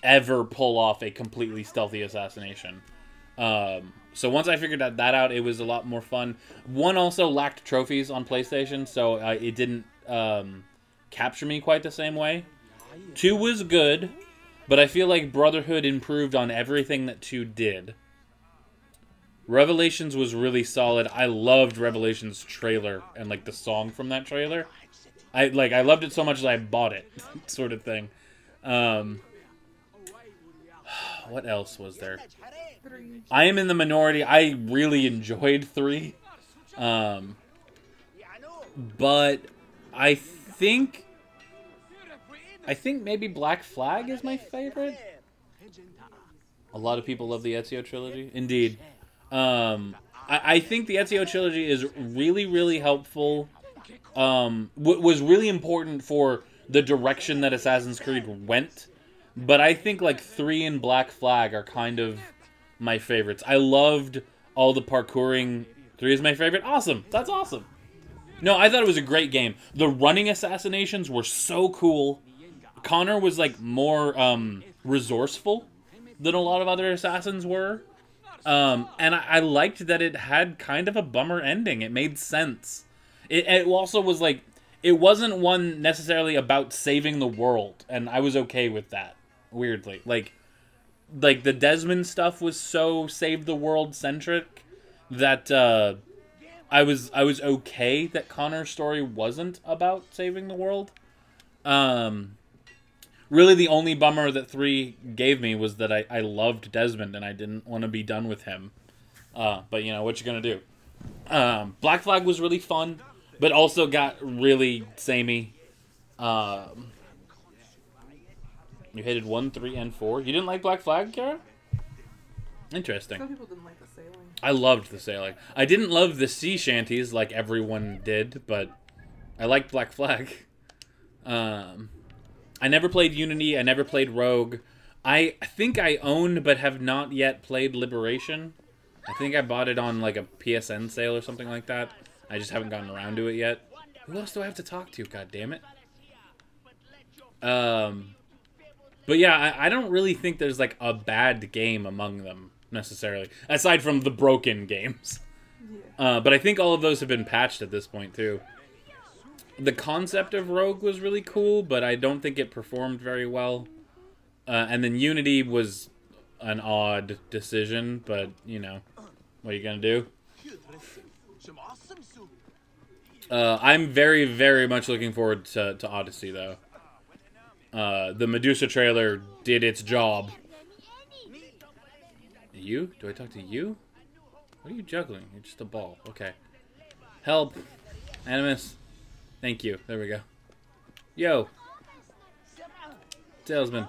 ever pull off a completely stealthy assassination. So once I figured that out, it was a lot more fun. 1 also lacked trophies on PlayStation, so it didn't capture me quite the same way. 2 was good, but I feel like Brotherhood improved on everything that 2 did. Revelations was really solid. I loved Revelations trailer and, like, the song from that trailer. I loved it so much that I bought it, sort of thing. What else was there? I am in the minority. I really enjoyed 3. But I think maybe Black Flag is my favorite. A lot of people love the Ezio trilogy. Indeed. I think the Ezio trilogy is really, really helpful. Was really important for the direction that Assassin's Creed went. But I think, like, 3 and Black Flag are kind of my favorites. I loved all the parkouring. 3 is my favorite. Awesome. That's awesome. No, I thought it was a great game. The running assassinations were so cool. Connor was, like, more resourceful than a lot of other assassins were. And I liked that it had kind of a bummer ending. It made sense. It also was, like, it wasn't one necessarily about saving the world. And I was okay with that, weirdly. Like the Desmond stuff was so save the world centric that I was okay that Connor's story wasn't about saving the world. Really the only bummer that 3 gave me was that I loved Desmond and I didn't want to be done with him. But you know, what you gonna do? Black Flag was really fun, but also got really samey. You hated 1, 3, and 4. You didn't like Black Flag, Kara? Interesting.
Some people didn't like the sailing.
I loved the sailing. I didn't love the sea shanties like everyone did, but I liked Black Flag. I never played Unity. I never played Rogue. I think I own but have not yet played Liberation. I think I bought it on like a PSN sale or something like that. I just haven't gotten around to it yet. Who else do I have to talk to? God damn it. But yeah, I don't really think there's like a bad game among them necessarily, aside from the broken games. Yeah. But I think all of those have been patched at this point too. The concept of Rogue was really cool, but I don't think it performed very well. And then Unity was an odd decision, but you know, what are you gonna do? I'm very, very much looking forward to Odyssey, though. The Medusa trailer did its job. You? Do I talk to you? What are you juggling? You're just a ball. Okay. Help. Animus. Thank you. There we go. Yo. Salesman.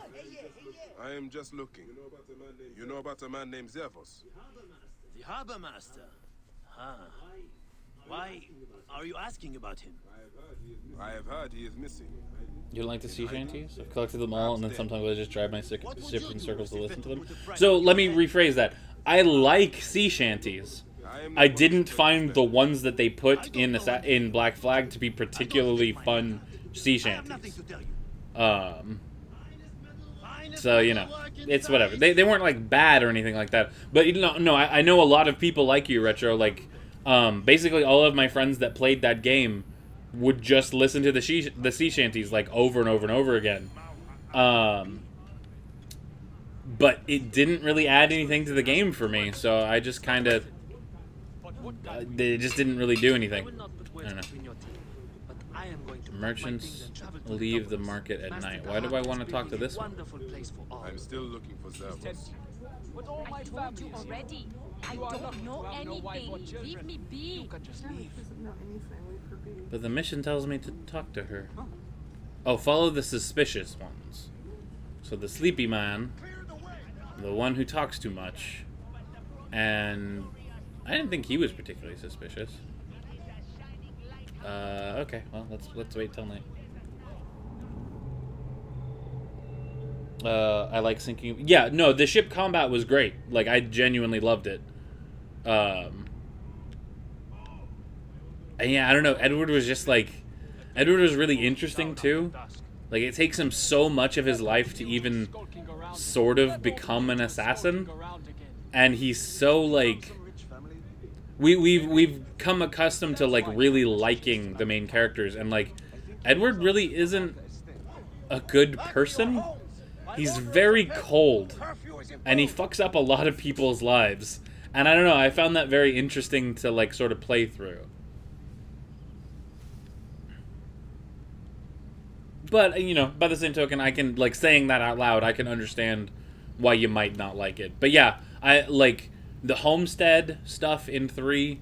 I am just looking. You know about a man named Zervos?
The harbor master. Huh. Why are you asking about him?
I have heard he is missing.
You don't like the sea shanties? I've collected them all, and then sometimes I just drive my ship in circles to listen to them. So let me rephrase that. I like sea shanties. I didn't find the ones that they put in Black Flag to be particularly fun sea shanties. So, you know, it's whatever. They weren't, like, bad or anything like that. But, you know, no, I know a lot of people like you, Retro. Like, basically all of my friends that played that game would just listen to the sea shanties, like, over and over and over again. But it didn't really add anything to the game for me, so I just kind of... they just didn't really do anything. I don't know. Merchants leave the market at night. Why do I want to talk to this one?
I'm still looking for Zervos.
I told you already. I don't know anything. Leave me be. You can just leave.
But the mission tells me to talk to her. Oh, follow the suspicious ones. So the sleepy man, the one who talks too much, and I didn't think he was particularly suspicious. Okay, well, let's wait till night. I like sinking. Yeah, no, the ship combat was great. Like, I genuinely loved it. And yeah, I don't know. Edward was just like... Edward was really interesting, too. Like, it takes him so much of his life to even sort of become an assassin. And he's so, like... We've come accustomed to, like, really liking the main characters. And, like, Edward really isn't a good person. He's very cold. And he fucks up a lot of people's lives. And I don't know, I found that very interesting to, like, sort of play through. But, you know, by the same token, I can, like, saying that out loud, I can understand why you might not like it. But yeah, I, like, the homestead stuff in 3,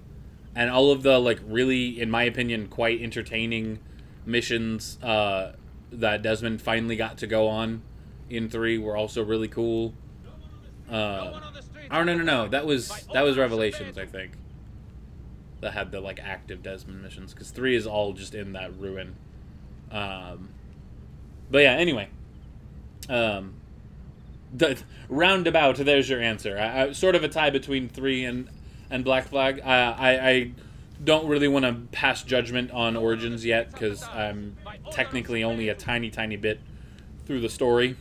and all of the, like, really, in my opinion, quite entertaining missions that Desmond finally got to go on in 3 were also really cool. Oh, no. That was Revelations, I think. That had the, like, active Desmond missions. Because 3 is all just in that ruin. But yeah, anyway. The roundabout, there's your answer. Sort of a tie between 3 and Black Flag. I don't really want to pass judgment on Origins yet, because I'm technically only a tiny, tiny bit through the story.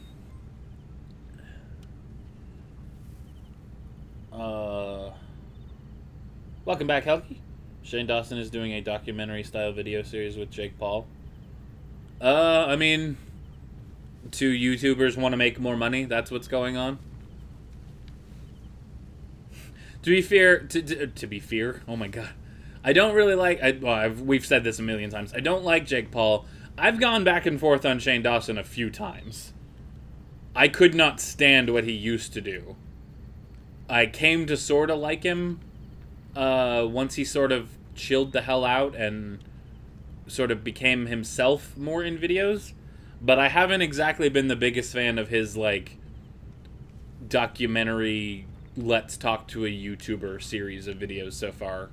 Welcome back, Helgi. Shane Dawson is doing a documentary-style video series with Jake Paul. I mean, 2 YouTubers want to make more money. That's what's going on. To be fair, to be fair, oh my god, I don't really like. We've said this a million times. I don't like Jake Paul. I've gone back and forth on Shane Dawson a few times. I could not stand what he used to do. I came to sort of like him once he sort of chilled the hell out and sort of became himself more in videos. But I haven't exactly been the biggest fan of his, like, documentary Let's Talk to a YouTuber series of videos so far.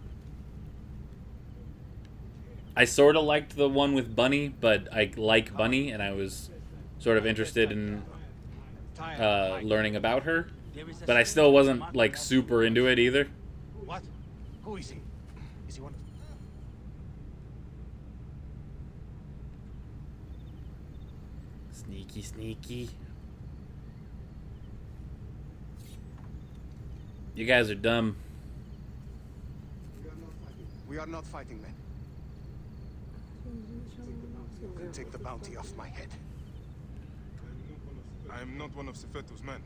I sort of liked the one with Bunny, but I like Bunny, and I was sort of interested in learning about her. But I still wasn't, like, super into it either.
What? Who is he? Is he one of...
Sneaky, sneaky. You guys are dumb.
We are not fighting, men. You can take the bounty off my head.
I am not one of C.H.E.E.T.A.H's men.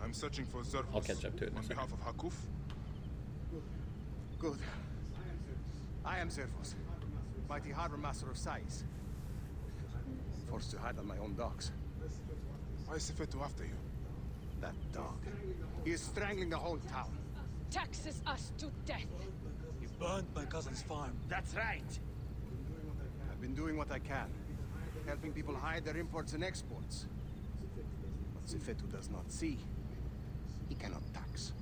I'm searching for Zervos.
I'll catch up to it in a
on
second.
behalf of Hakuf.
Good. I am Zervos, mighty harbor master of C.H.E.E.T.A.H. Forced to hide on my own docks.
Why is C.H.E.E.T.A.H after you?
That dog. He is strangling the whole town.
taxes us to death.
You burned my cousin's farm.
That's right. I've been doing what I can, helping people hide their imports and exports. What C.H.E.E.T.A.H does not see, he cannot tax.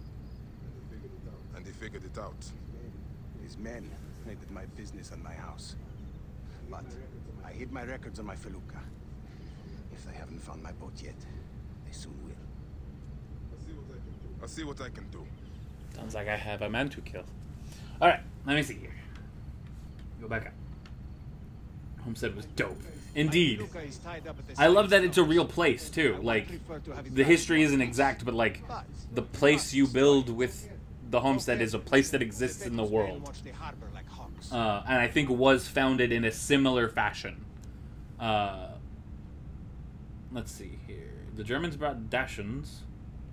And they figured it out.
His men raided my business and my house. But I hid my records on my felucca. If they haven't found my boat yet, they soon will.
I'll see what I can do.
Sounds like I have a man to kill. Alright, let me see here. Go back up. Homestead was dope. Indeed. I love that it's a real place, too. Like, the history isn't exact, but, like, the place you build with the homestead is a place that exists in the world. And I think was founded in a similar fashion. Let's see here. The Germans brought Dachshunds,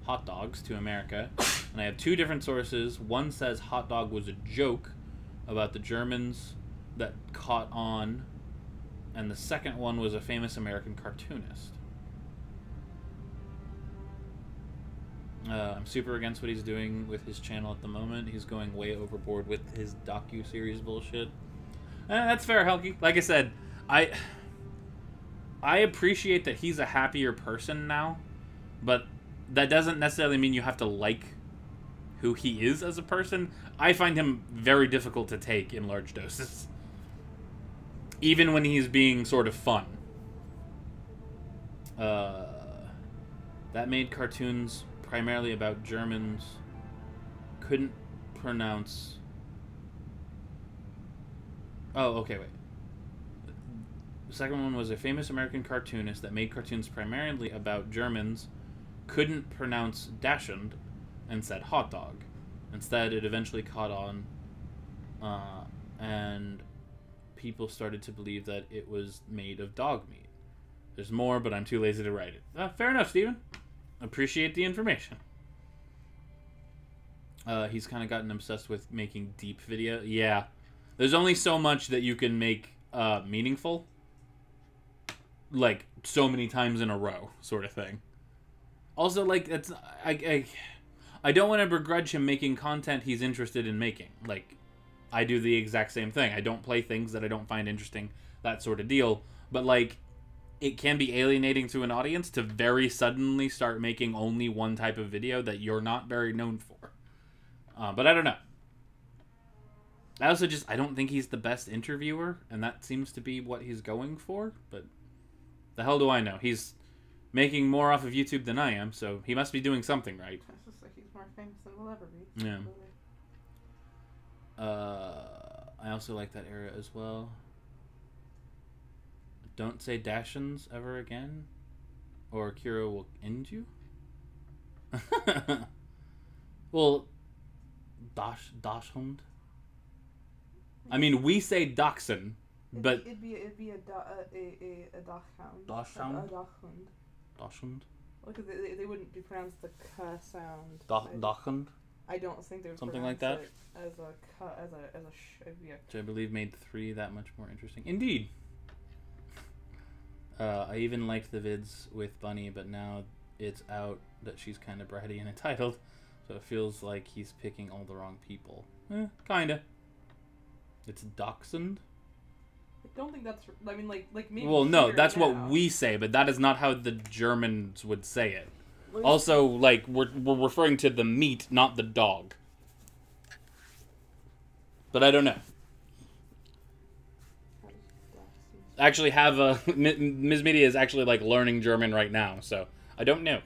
hot dogs, to America. And I have two different sources. One says hot dog was a joke about the Germans that caught on. And the second one was a famous American cartoonist. I'm super against what he's doing with his channel at the moment. He's going way overboard with his docu-series bullshit. That's fair, Helgi. Like I said, I appreciate that he's a happier person now, but that doesn't necessarily mean you have to like who he is as a person. I find him very difficult to take in large doses. Even when he's being sort of fun. That made cartoons primarily about Germans. Couldn't pronounce... Oh, okay, wait. The second one was a famous American cartoonist that made cartoons primarily about Germans. Couldn't pronounce Dachshund and said hot dog. Instead, it eventually caught on. And people started to believe that it was made of dog meat. There's more, but I'm too lazy to write it. Fair enough, Steven. Appreciate the information. He's kind of gotten obsessed with making deep video. Yeah. There's only so much that you can make meaningful. Like, so many times in a row, sort of thing. Also, like, it's... I don't want to begrudge him making content he's interested in making. Like, I do the exact same thing. I don't play things that I don't find interesting, that sort of deal. But, like, it can be alienating to an audience to very suddenly start making only one type of video that you're not very known for. But I don't know. I also just, I don't think he's the best interviewer, and that seems to be what he's going for, but the hell do I know? He's making more off of YouTube than I am, so he must be doing something right.
It's just like he's more famous than we'll ever be.
Yeah. I also like that era as well. Don't say Dachshunds ever again, or Kira will end you. Well, Dachshund. I mean, we say Dachshund, but
it'd be a dachshund.
Dachshund.
A dachshund.
Dachshund.
Well, because they wouldn't be pronounced the k sound.
Dachshund.
I don't think they would
something like that.
It as a k, as a sh. Yeah.
Which I believe made 3 that much more interesting. Indeed. I even liked the vids with Bunny, but now it's out that she's kind of bratty and entitled, so it feels like he's picking all the wrong people. Kinda. It's Dachshund.
I don't think that's... I mean, like maybe...
Well, no, that's what we say, but that is not how the Germans would say it. Also, like, we're referring to the meat, not the dog. But I don't know. Actually have a... Ms. Media is actually, like, learning German right now, so I don't know.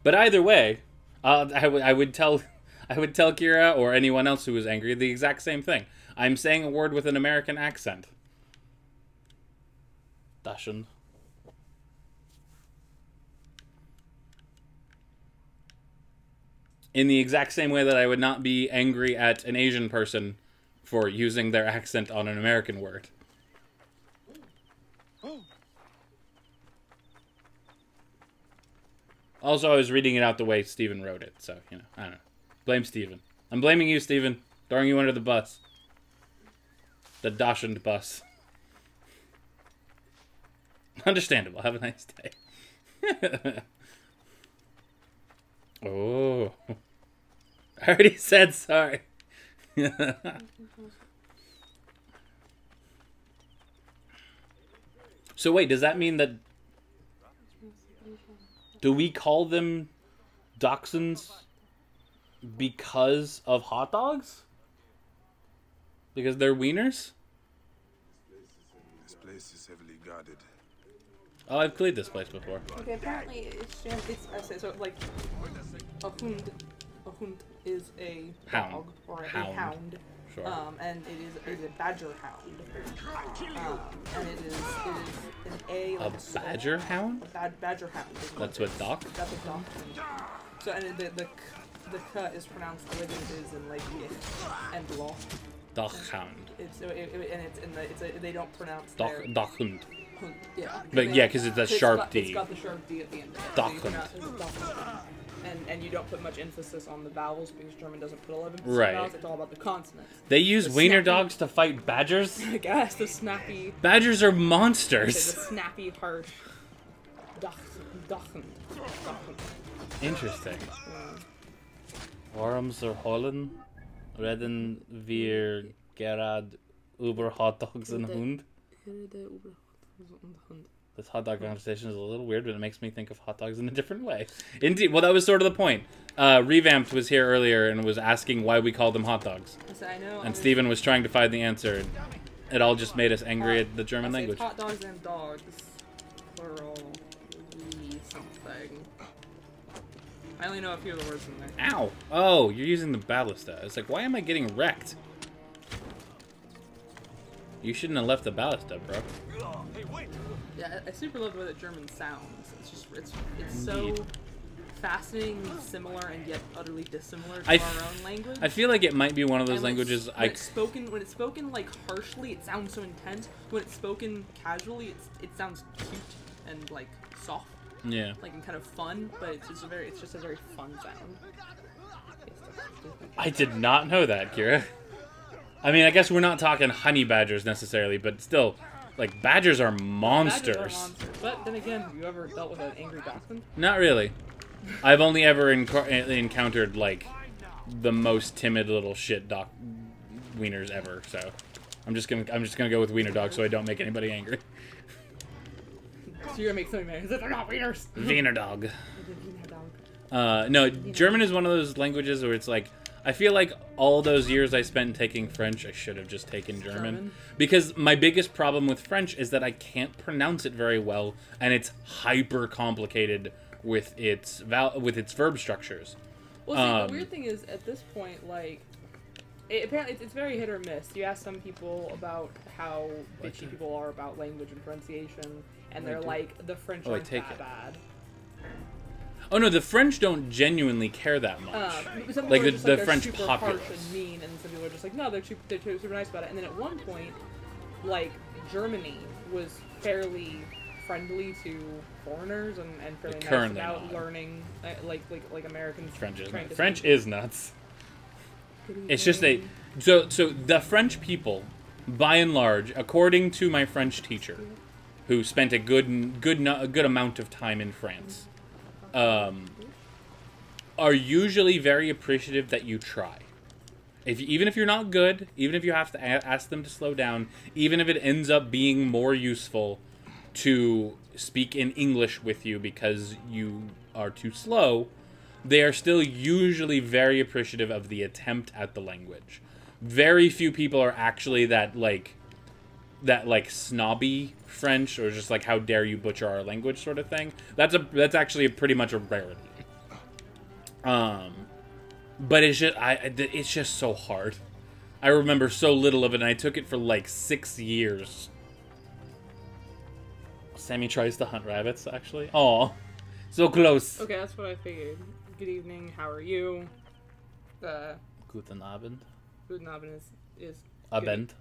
But either way, I would tell Kira or anyone else who was angry the exact same thing. I'm saying a word with an American accent. Dachshund. In the exact same way that I would not be angry at an Asian person for using their accent on an American word. Also, I was reading it out the way Steven wrote it, so, you know, I don't know. Blame Steven. I'm blaming you, Steven. Throwing you under the bus. The Dachshund bus. Understandable. Have a nice day. Oh. I already said sorry. So wait, does that mean that... Do we call them dachshunds because of hot dogs? Because they're wieners?
This place is heavily guarded.
Oh, I've cleared this place before.
Okay, apparently it's so like a hund is a
Hound.
dog or a
Hound.
hound.
Sure.
And it is a badger hound. And it is an A. Like
A badger hound?
A badger hound.
That's what doc?
That's a doc. So and the k is pronounced the way that it is in like and law.
Dachhound.
They don't pronounce
Dachhund.
Yeah.
But yeah, because it's a sharp D.
It's got the sharp D at the end.
Dachhund.
And you don't put much emphasis on the vowels because German doesn't put 11
Right.
vowels. It's all about the consonants.
They use
The
wiener
snappy-
dogs to fight badgers?
I guess the snappy.
Badgers are
Okay,
monsters.
the snappy harsh. Dachhund.
Interesting. Worms or Holland? Reden wir gerade über hot dogs and Hund? This hot dog conversation is a little weird, but it makes me think of hot dogs in a different way. Indeed. Well, that was sort of the point. Revamped was here earlier and was asking why we call them hot dogs.
I know.
And Steven was trying to find the answer. It all just made us angry at the German language.
Hot dogs and dogs. Plural. Something. I only know a few of the words in there.
Ow! Oh, you're using the ballista. It's like, why am I getting wrecked? You shouldn't have left the ballista, bro.
Yeah, I super love the way that German sounds. It's just, it's so fascinating, similar, and yet utterly dissimilar to our own language.
I feel like it might be one of those languages
when it's spoken like harshly, it sounds so intense. When it's spoken casually, it sounds cute and like soft.
Yeah.
Like and kind of fun, but it's just a very fun sound.
I did not know that, Kira. I mean, I guess we're not talking honey badgers necessarily, but still, like, badgers are monsters.
Badgers are monsters. But then again, have you ever dealt with an angry dachshund?
Not really. I've only ever encountered, like, the most timid little shit wieners ever, so I'm just gonna go with wiener dog so I don't make anybody angry.
So you're gonna make somebody mad because they're not wieners.
Wiener dog. No, German is one of those languages where it's like, I feel like all those years I spent taking French, I should have just taken German. Because my biggest problem with French is that I can't pronounce it very well, and it's hyper complicated with its verb structures.
Well, see, the weird thing is, at this point, like, apparently it's very hit or miss. You ask some people about how bitchy people are about language and pronunciation, and they're like, the French aren't that bad.
Oh no, the French don't genuinely care that much. Like the French
super
populace.
Harsh and mean, and some people are just like, no, they're super nice about it. And then at one point, like Germany was fairly friendly to foreigners and fairly nice about learning, like Americans.
French is nuts. It's just so the French people, by and large, according to my French teacher, who spent a good amount of time in France. Are usually very appreciative that you try. Even if you're not good, even if you have to ask them to slow down, even if it ends up being more useful to speak in English with you because you are too slow, they are still usually very appreciative of the attempt at the language. Very few people are actually that snobby French, or just like, how dare you butcher our language sort of thing. That's actually pretty much a rarity. But it's just so hard. I remember so little of it, and I took it for like 6 years. Sammy tries to hunt rabbits, actually. Aw, so close.
Okay, that's what I figured. Good evening. How are you?
Guten Abend.
Guten Abend is
Abend.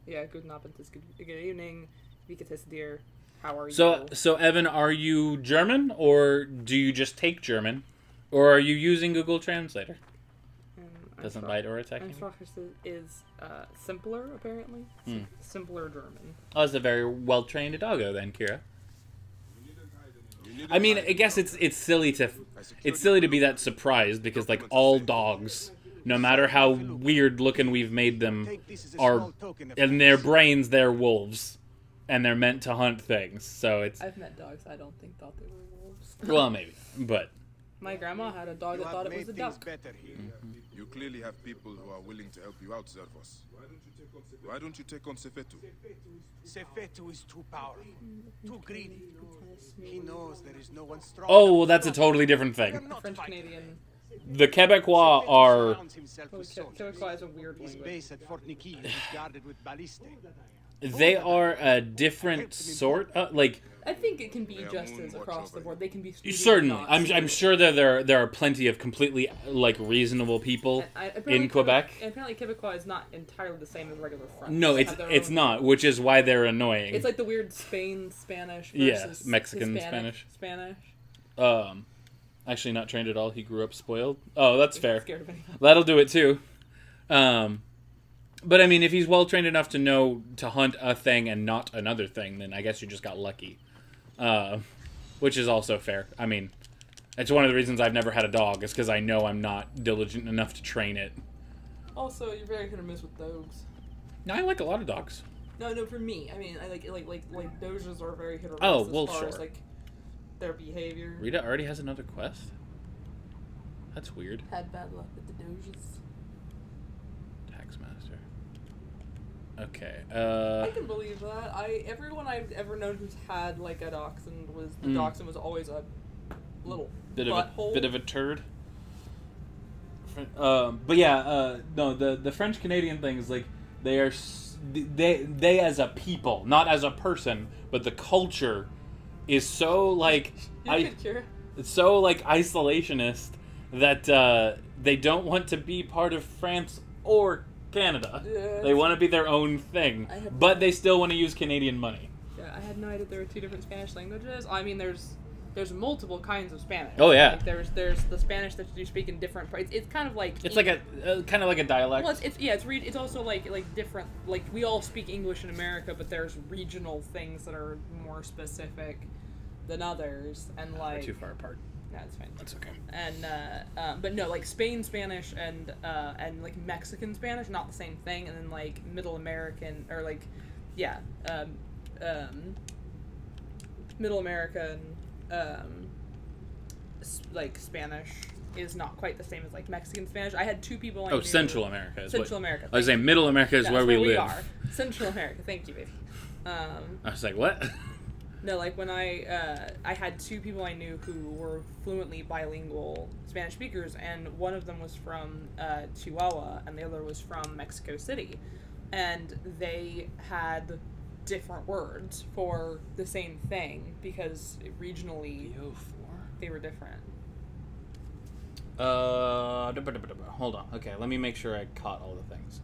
Yeah, guten Abend is good evening. Wie geht es dir? How are you?
So Evan, are you German, or do you just take German, or are you using Google Translator? Doesn't bite or attack you?
Is simpler, apparently. Simpler German.
Oh, it's a very well-trained doggo then, Kira. I mean, I guess it's silly to be that surprised, because like all dogs no matter how weird looking we've made them, are in their brains they're wolves, and they're meant to hunt things. So it's.
I've met dogs I don't think thought they were wolves.
Well, maybe, but.
My grandma had a dog that thought it was a duck.
You clearly have people who are willing to help you out, Zervos. Why don't you take on C.H.E.E.T.A.H?
C.H.E.E.T.A.H is too powerful, too greedy. He knows there is no one strong.
Oh, well, that's a totally different thing.
French Canadian.
The Quebecois are.
Quebecois is a weird language.
Base at Fort Nikki is guarded with ballistae.
They are a different sort. Like.
I think it can be just as across the board. They can be
certainly. I'm sure that there are plenty of completely like reasonable people in Quebec.
And apparently, Quebecois is not entirely the same as regular French.
No, it's not, which is why they're annoying.
It's like the weird Spanish versus
Mexican
Hispanic,
Spanish. Actually, not trained at all. He grew up spoiled. Oh, that's fair.
Scared of anything.
That'll do it too. But I mean, if he's well trained enough to know to hunt a thing and not another thing, then I guess you just got lucky. Which is also fair. I mean, it's one of the reasons I've never had a dog, is because I know I'm not diligent enough to train it.
Also, you're very hit or miss with dogs.
No, I like a lot of dogs.
No, for me. I mean, I like Doges are very hit or miss
well,
as far
sure.
as like their behavior.
Rita already has another quest? That's weird.
Had bad luck with the Doges.
Taxmaster. Okay.
I can believe that. Everyone I've ever known who's had like a dachshund dachshund was always a little
bit
butthole.
Of a turd. But yeah, no, the French Canadian thing is like they as a people, not as a person, but the culture is so like it's so like isolationist that they don't want to be part of France or Canada. Yeah, they want to be their own thing, but they still want to use Canadian money.
Yeah, I had no idea there were two different Spanish languages. I mean, there's multiple kinds of Spanish.
Oh yeah.
Like there's the Spanish that you speak in different. It's kind of like
it's like a kind of like a dialect.
Well, it's also like different. Like we all speak English in America, but there's regional things that are more specific than others, and like
we're too far apart.
No, it's fine.
That's okay.
And but no, like Spain Spanish and like Mexican Spanish, not the same thing. And then like Middle American or like, yeah, Middle American, like Spanish is not quite the same as like Mexican Spanish. I had two people. I knew.
Central America.
Central America.
I was saying Middle America is where we live.
Are. Central America. Thank you, baby.
I was like, what?
No, like when I had two people I knew who were fluently bilingual Spanish speakers, and one of them was from Chihuahua, and the other was from Mexico City, and they had different words for the same thing because regionally they were different.
Hold on. Okay, let me make sure I caught all the things.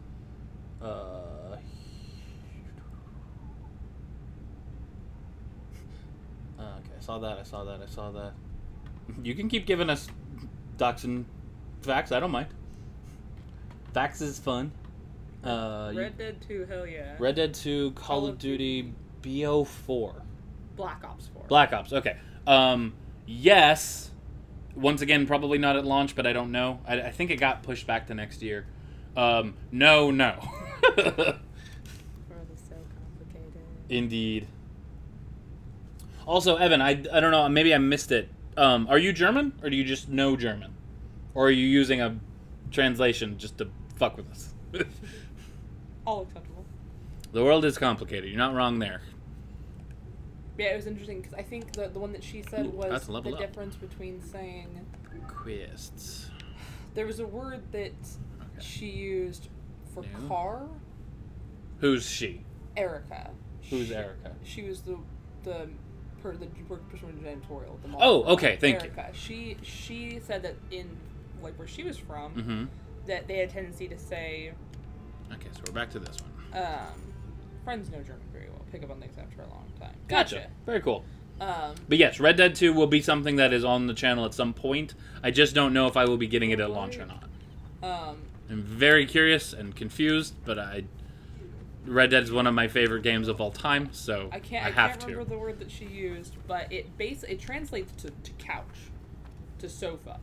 Okay, I saw that. You can keep giving us dachshund facts. I don't mind. Facts is fun.
Red Dead 2, hell yeah.
Red Dead 2, Call of Duty, BO4.
Black Ops 4.
Black Ops, okay. Yes. Once again, probably not at launch, but I don't know. I think it got pushed back to next year. No.
World is so complicated.
Indeed. Also, Evan, I don't know, maybe I missed it. Are you German, or do you just know German? Or are you using a translation just to fuck with us?
All acceptable.
The world is complicated. You're not wrong there.
Yeah, it was interesting, because I think the one that she said was the difference between saying...
Quests.
There was a word that she used for car.
Who's she?
Erica.
Who's Erica?
She was the person with the janitorial.
Oh, okay, thank
Erica. You. She said that in like where she was from, that they had a tendency to say.
Okay, so we're back to this one.
Friends know German very well. Pick up on things after a long time.
Gotcha. Very cool. But yes, Red Dead 2 will be something that is on the channel at some point. I just don't know if I will be getting it at launch or not. I'm very curious and confused, but Red Dead is one of my favorite games of all time, so I can't
remember the word that she used, but it translates to couch, to sofa.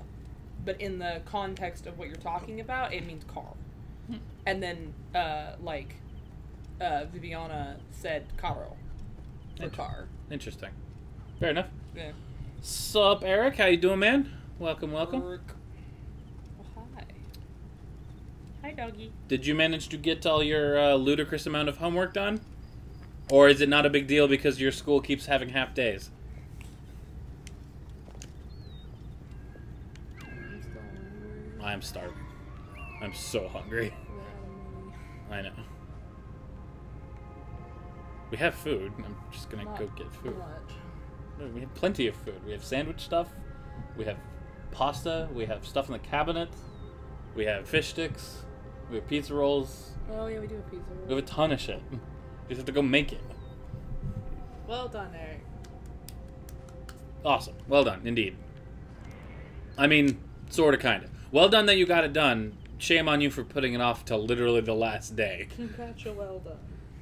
but in the context of what you're talking about, it means car. And then, Viviana said Caro for car.
Interesting. Fair enough.
Yeah.
Sup, Eric? How you doing, man? Welcome.
Oh, hi. Hi, doggy.
Did you manage to get all your ludicrous amount of homework done? Or is it not a big deal because your school keeps having half days? I'm starving. I'm so hungry. I know. We have food. I'm just gonna go get food. We have plenty of food. We have sandwich stuff. We have pasta. We have stuff in the cabinet. We have fish sticks. We have pizza rolls.
Oh yeah, we do have pizza rolls.
We have a ton of shit. You just have to go make it.
Well done, Eric.
Awesome. Well done, indeed. I mean, sorta, kinda. Well done that you got it done. Shame on you for putting it off till literally the last day.
Well done.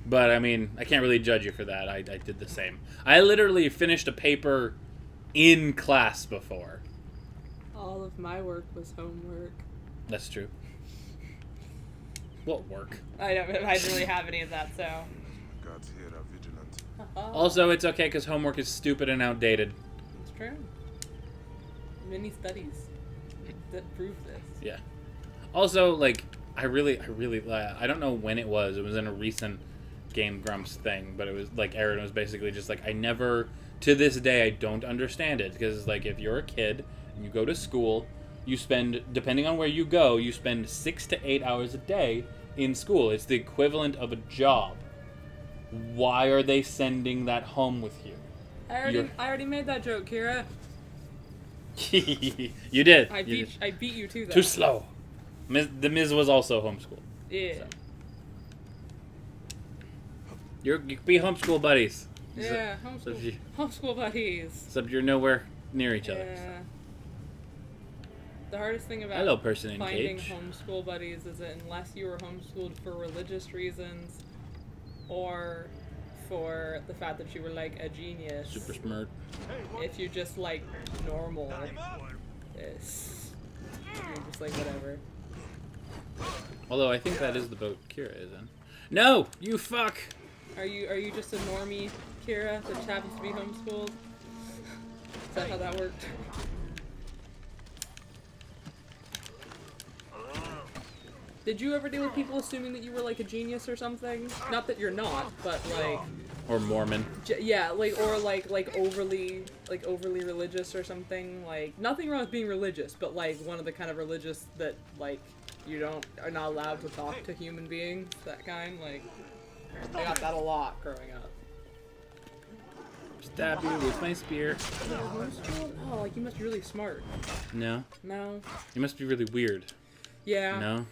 But, I mean, I can't really judge you for that. I did the same. I literally finished a paper in class before.
All of my work was homework.
That's true. What work?
I didn't really have any of that, so...
Gods here are vigilant.
Also, it's okay because homework is stupid and outdated.
It's true. Many studies that prove this.
Yeah. Also, like, I really, I don't know when it was. It was in a recent Game Grumps thing, but it was, like, Aaron was basically just like, I never, to this day, I don't understand it. Because, like, if you're a kid and you go to school, you spend, depending on where you go, you spend 6 to 8 hours a day in school. It's the equivalent of a job. Why are they sending that home with you?
I already made that joke, Kira.
You did.
I beat you to that.
Too slow. The Miz was also homeschooled.
Yeah.
So. You could be homeschool buddies.
Yeah, homeschool buddies.
Except you're nowhere near each other.
Yeah. So. The hardest thing about
Hello, person in
finding
cage.
homeschool buddies is that unless you were homeschooled for religious reasons or for the fact that you were like a genius.
Super smart.
If you're just like normal, you're just like whatever.
Although I think that is the boat Kira is in. No! You fuck!
Are you just a normie, Kira, that just happens to be homeschooled? Is that how that worked? Did you ever deal with people assuming that you were like a genius or something? Not that you're not, but like...
Or Mormon.
Yeah, like, or like overly religious or something. Like, nothing wrong with being religious, but like one of the kind of religious that like are not allowed to talk to human beings, that kind. Like, I got that a lot growing up.
Stab you with my spear.
Oh, like you must be really smart.
No.
No.
You must be really weird.
Yeah.
No.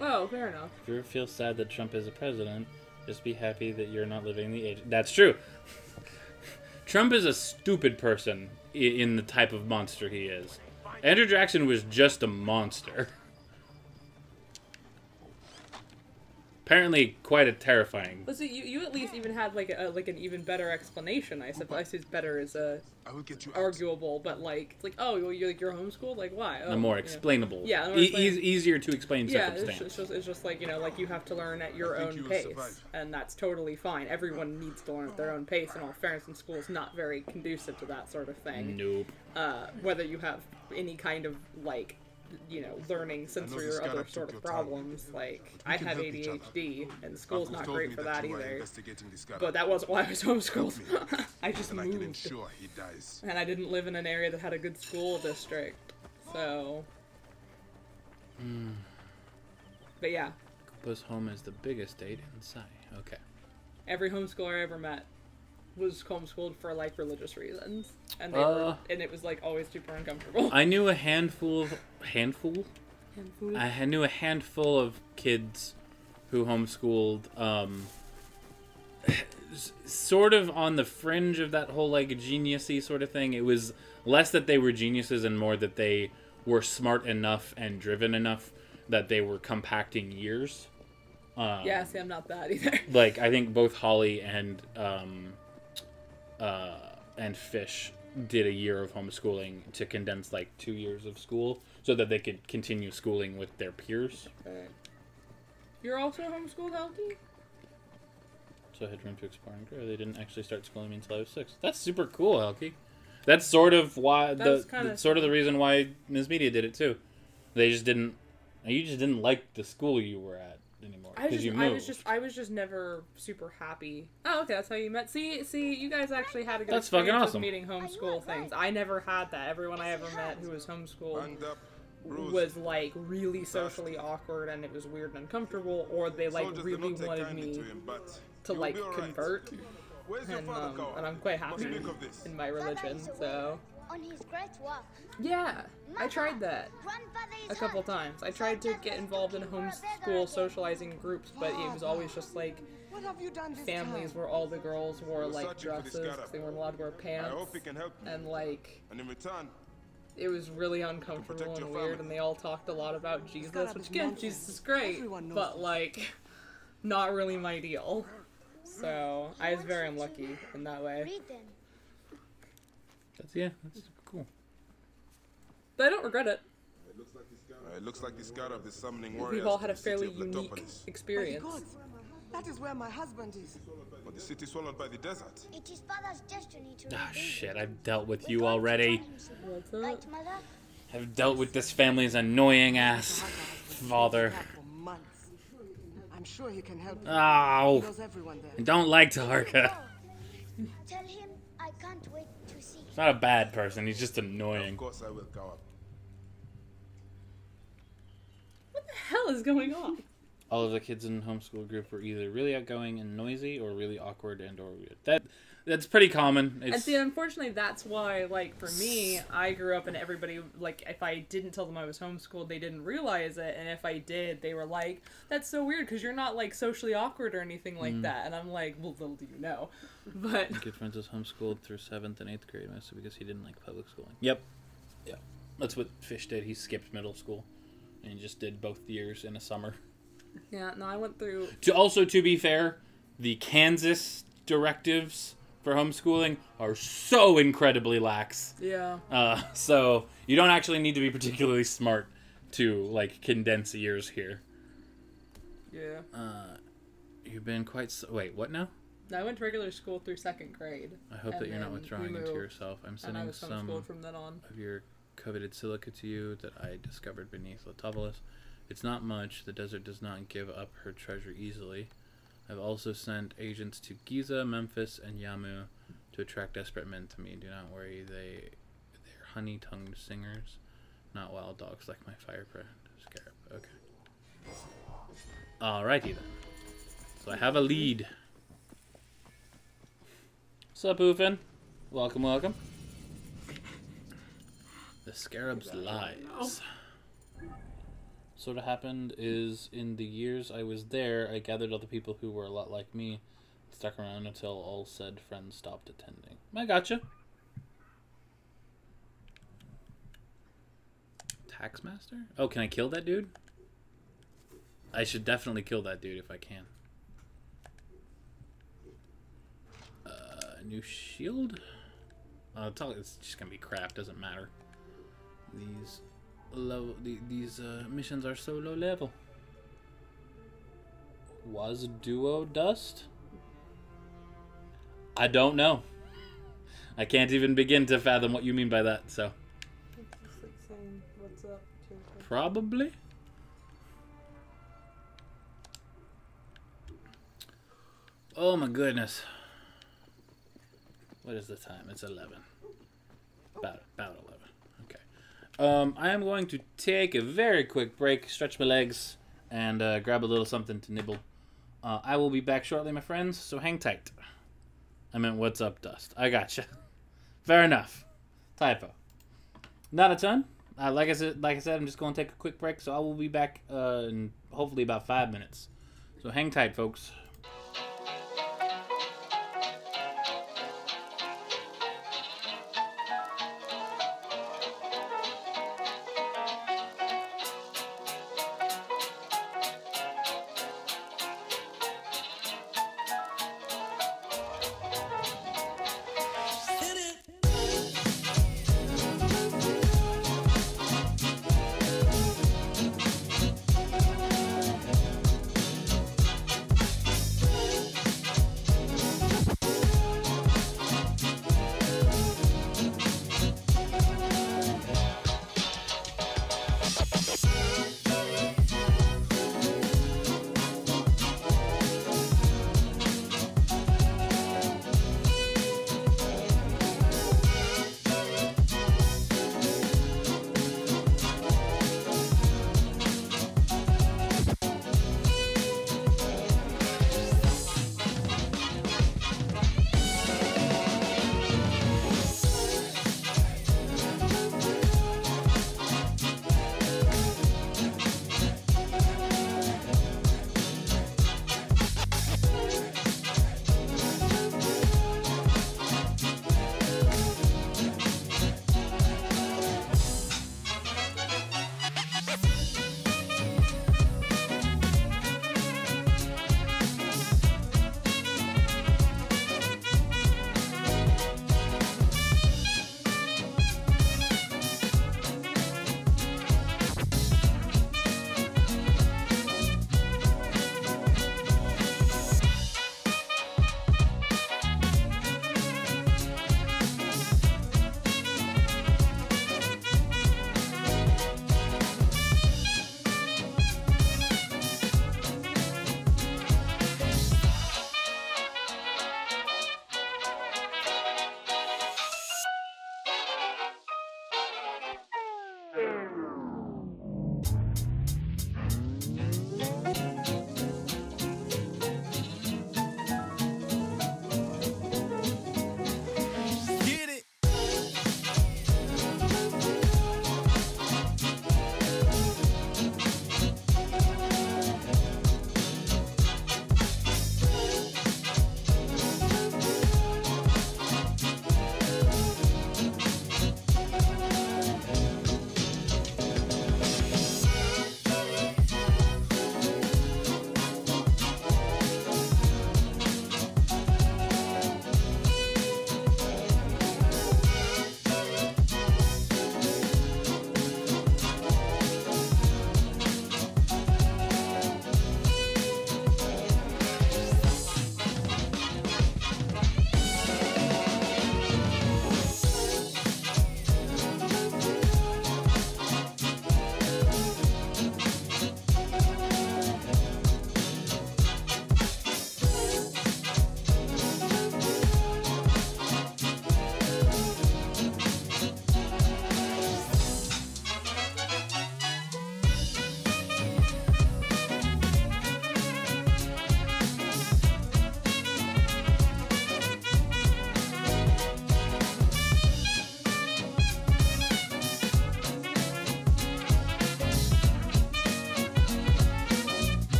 Oh, fair enough.
If you ever feel sad that Trump is a president, just be happy that you're not living the age. That's true. Trump is a stupid person in the type of monster he is. Andrew Jackson was just a monster. Apparently, quite a terrifying.
But so you at least even had like an even better explanation. I suppose better is arguable, but like it's like, oh, you're homeschooled, like why? Oh,
a more explainable.
Yeah,
easier to explain circumstance.
It's just like, like you have to learn at your own pace, and that's totally fine. Everyone needs to learn at their own pace. In all fairness, and school is not very conducive to that sort of thing.
Nope.
Whether you have any kind of like, learning sensory or other sort of problems. Like, I have ADHD, and school's not great for that either. But that wasn't why I was homeschooled. I just moved. And I didn't live in an area that had a good school district. So... But yeah.
Kupa's home is the biggest state in Sai. Okay.
Every homeschooler I ever met was homeschooled for like religious reasons, and they were, and it was like always super uncomfortable.
I knew a handful. I knew a handful of kids who homeschooled, sort of on the fringe of that whole like genius-y sort of thing. It was less that they were geniuses and more that they were smart enough and driven enough that they were compacting years.
Yeah, see, I'm not that either.
Like, I think both Holly and and Fish did a year of homeschooling to condense like 2 years of school so that they could continue schooling with their peers.
Okay. You're also homeschooled, Helgi?
So I had room to explore and grow. They didn't actually start schooling me until I was 6. That's super cool, Helgi. That's sort of why sort of the reason why Ms. Media did it too. They just didn't. You just didn't like the school you were at anymore because you moved.
I was just never super happy. Oh, okay, that's how you met. See, you guys actually had a good
That's fucking
experience
awesome.
with meeting homeschool things. I never had that. Everyone I ever met who was homeschooled was like really socially awkward, and it was weird and uncomfortable, or they like really wanted me to like convert. And I'm quite happy in my religion, so.
On his great work.
Yeah, I tried that a couple times. I tried to get involved in homeschool socializing groups, but it was always just like families where all the girls wore like dresses because they weren't allowed to wear pants, and like it was really uncomfortable and weird, and they all talked a lot about Jesus, which again, Jesus is great, but like not really my deal. So I was very unlucky in that way.
That's cool.
But I don't regret it.
It looks like the scar of the summoning warriors.
We've all had a fairly unique experience.
That is where my husband is.
But the city swallowed by the desert.
It is father's destiny to
Ah, shit, I've dealt with you already.
What's up?
Right, mother?
I've dealt with this family's annoying ass father.
I'm sure he can help you.
Oh,
He knows everyone there.
I don't like Tarka.
Tell him I can't wait to see.
He's not a bad person, he's just annoying.
Of course I will go up.
What the hell is going on?
All of the kids in the homeschool group were either really outgoing and noisy or really awkward and or weird. That's pretty common.
And see, unfortunately, that's why, like, for me, I grew up and everybody, like, if I didn't tell them I was homeschooled, they didn't realize it, and if I did, they were like, that's so weird, because you're not, like, socially awkward or anything like that, and I'm like, well, little do you know, but...
My good friend was homeschooled through 7th and 8th grade, mostly because he didn't like public schooling. Yep. Yeah. That's what Fish did. He skipped middle school, and he just did both years in a summer.
Yeah, no, I went through...
To be fair, the Kansas directives for homeschooling are so incredibly lax.
Yeah.
So you don't actually need to be particularly smart to, like, condense years here.
Yeah.
You've been quite... Wait, what now?
I went to regular school through 2nd grade.
I hope that you're not withdrawing into yourself. I'm sending some
from then on.
of your coveted silica to you that I discovered beneath Latopolis. It's not much. The desert does not give up her treasure easily. I've also sent agents to Giza, Memphis, and Yamu to attract desperate men to me. Do not worry, they're honey-tongued singers, not wild dogs like my firebrand scarab. Okay. Alrighty then. So I have a lead. Sup, Oofin? Welcome, welcome. The Scarab's lies. So what happened is, in the years I was there, I gathered all the people who were a lot like me, stuck around until all said friends stopped attending. I gotcha. Taxmaster? Oh, can I kill that dude? I should definitely kill that dude if I can. New shield? It's just gonna be crap, doesn't matter. These missions are so low level. Was duo dust? I don't know. I can't even begin to fathom what you mean by that, so.
It's just like saying, what's up?
Probably. Oh my goodness. What is the time? It's 11. About 11. Okay. I am going to take a very quick break, stretch my legs, and grab a little something to nibble. I will be back shortly, my friends, so hang tight. I meant, what's up, Dust? I gotcha. Fair enough. Typo. Not a ton. Like I said, I'm just going to take a quick break, so I will be back in hopefully about 5 minutes. So hang tight, folks.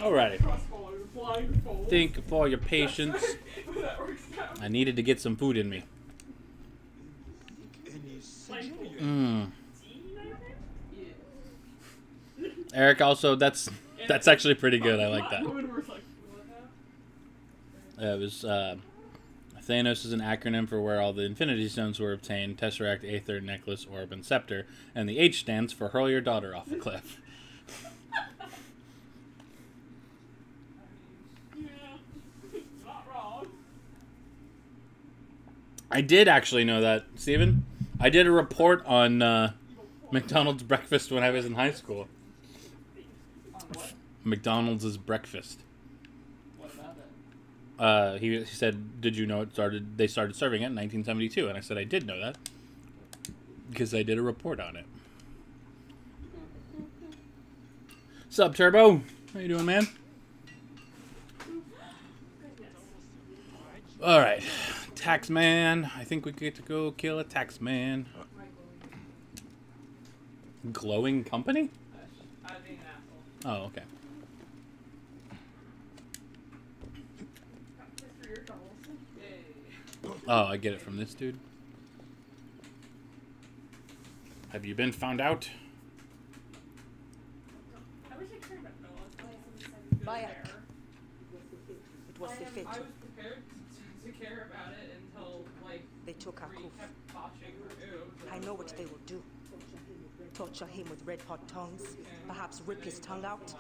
Alrighty. Thank you for your patience. I needed to get some food in me. Eric, also, that's actually pretty good. I like that. It was Thanos is an acronym for where all the Infinity Stones were obtained: Tesseract, Aether, Necklace, Orb, and Scepter. And the H stands for hurl your daughter off a cliff. I did actually know that, Steven. I did a report on McDonald's breakfast when I was in high school. McDonald's is breakfast.
What about it?
He said, "Did you know they started serving it in 1972?" And I said, "I did know that because I did a report on it." Sup, Turbo? How you doing, man? All right. Taxman. I think we get to go kill a taxman. Glowing company? Oh, okay. Oh, I get it from this dude. Have you been found out?
Bayek. It was C.H.E.E.T.A.H.
I was prepared to care about it until, like,
they took our Kuf. I know what they will do. Torture him with red-hot tongues, perhaps rip his tongue out,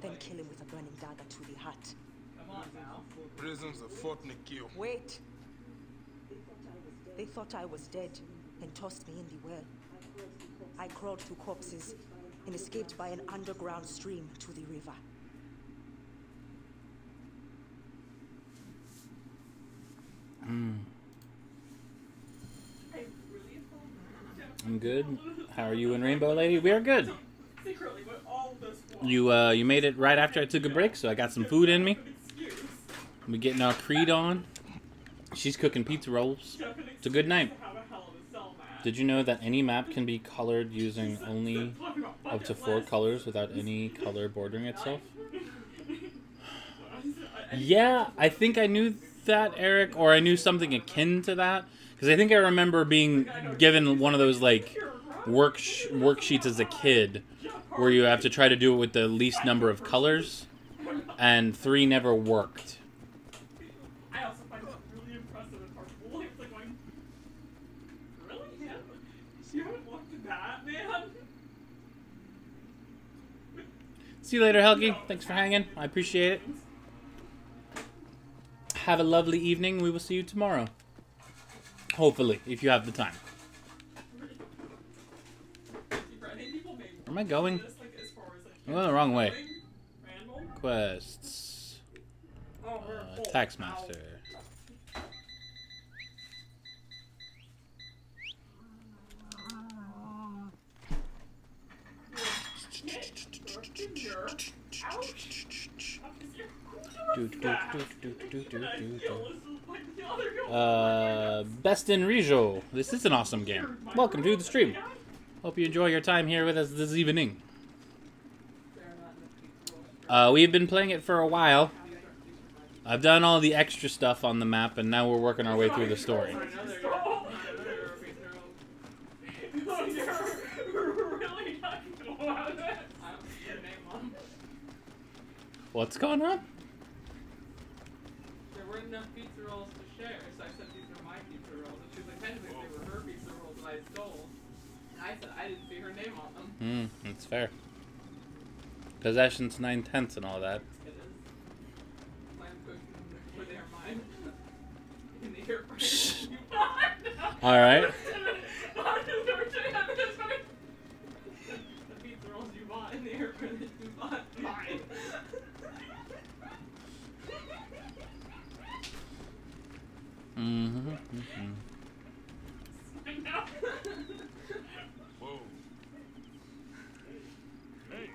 then kill him with a burning dagger to the heart.
Come on now.
Prisons of Fort Nikhil.
Wait. They thought I was dead and tossed me in the well. I crawled through corpses and escaped by an underground stream to the river.
I'm good. How are you and Rainbow Lady? We are good.
Secretly, but all this
You made it right after I took a break, so I got some food in me. We getting our Creed on. She's cooking pizza rolls. It's a good night. Did you know that any map can be colored using only up to 4 colors without any color bordering itself? Yeah, I think I knew that, Eric, or I knew something akin to that. Because I think I remember being given one of those, like, worksheets as a kid where you have to try to do it with the least number of colors, and 3 never worked.
I also find it really impressive and hard. It's like going, really? Him? You haven't looked at that, man?
See you later, Helgi. Thanks for hanging. I appreciate it. Have a lovely evening. We will see you tomorrow. Hopefully, if you have the time. Where am I going? I'm going the wrong way. Quests. Taxmaster. Best in Rijo. This is an awesome game. Welcome to the stream. Hope you enjoy your time here with us this evening. We've been playing it for a while. I've done all the extra stuff on the map, and now we're working our way through the story. What's going on?
There weren't enough pizza rolls to share, so I said these are my pizza rolls. And she was like, technically they were her pizza rolls that I stole. And I said I didn't see her name on them.
That's fair. Possessions 9/10 and all that.
It is. Mine were they are mine. In the airplane.
Alright.
The pizza rolls you bought in the airplane that you bought. Mine.
Whoa. Hey,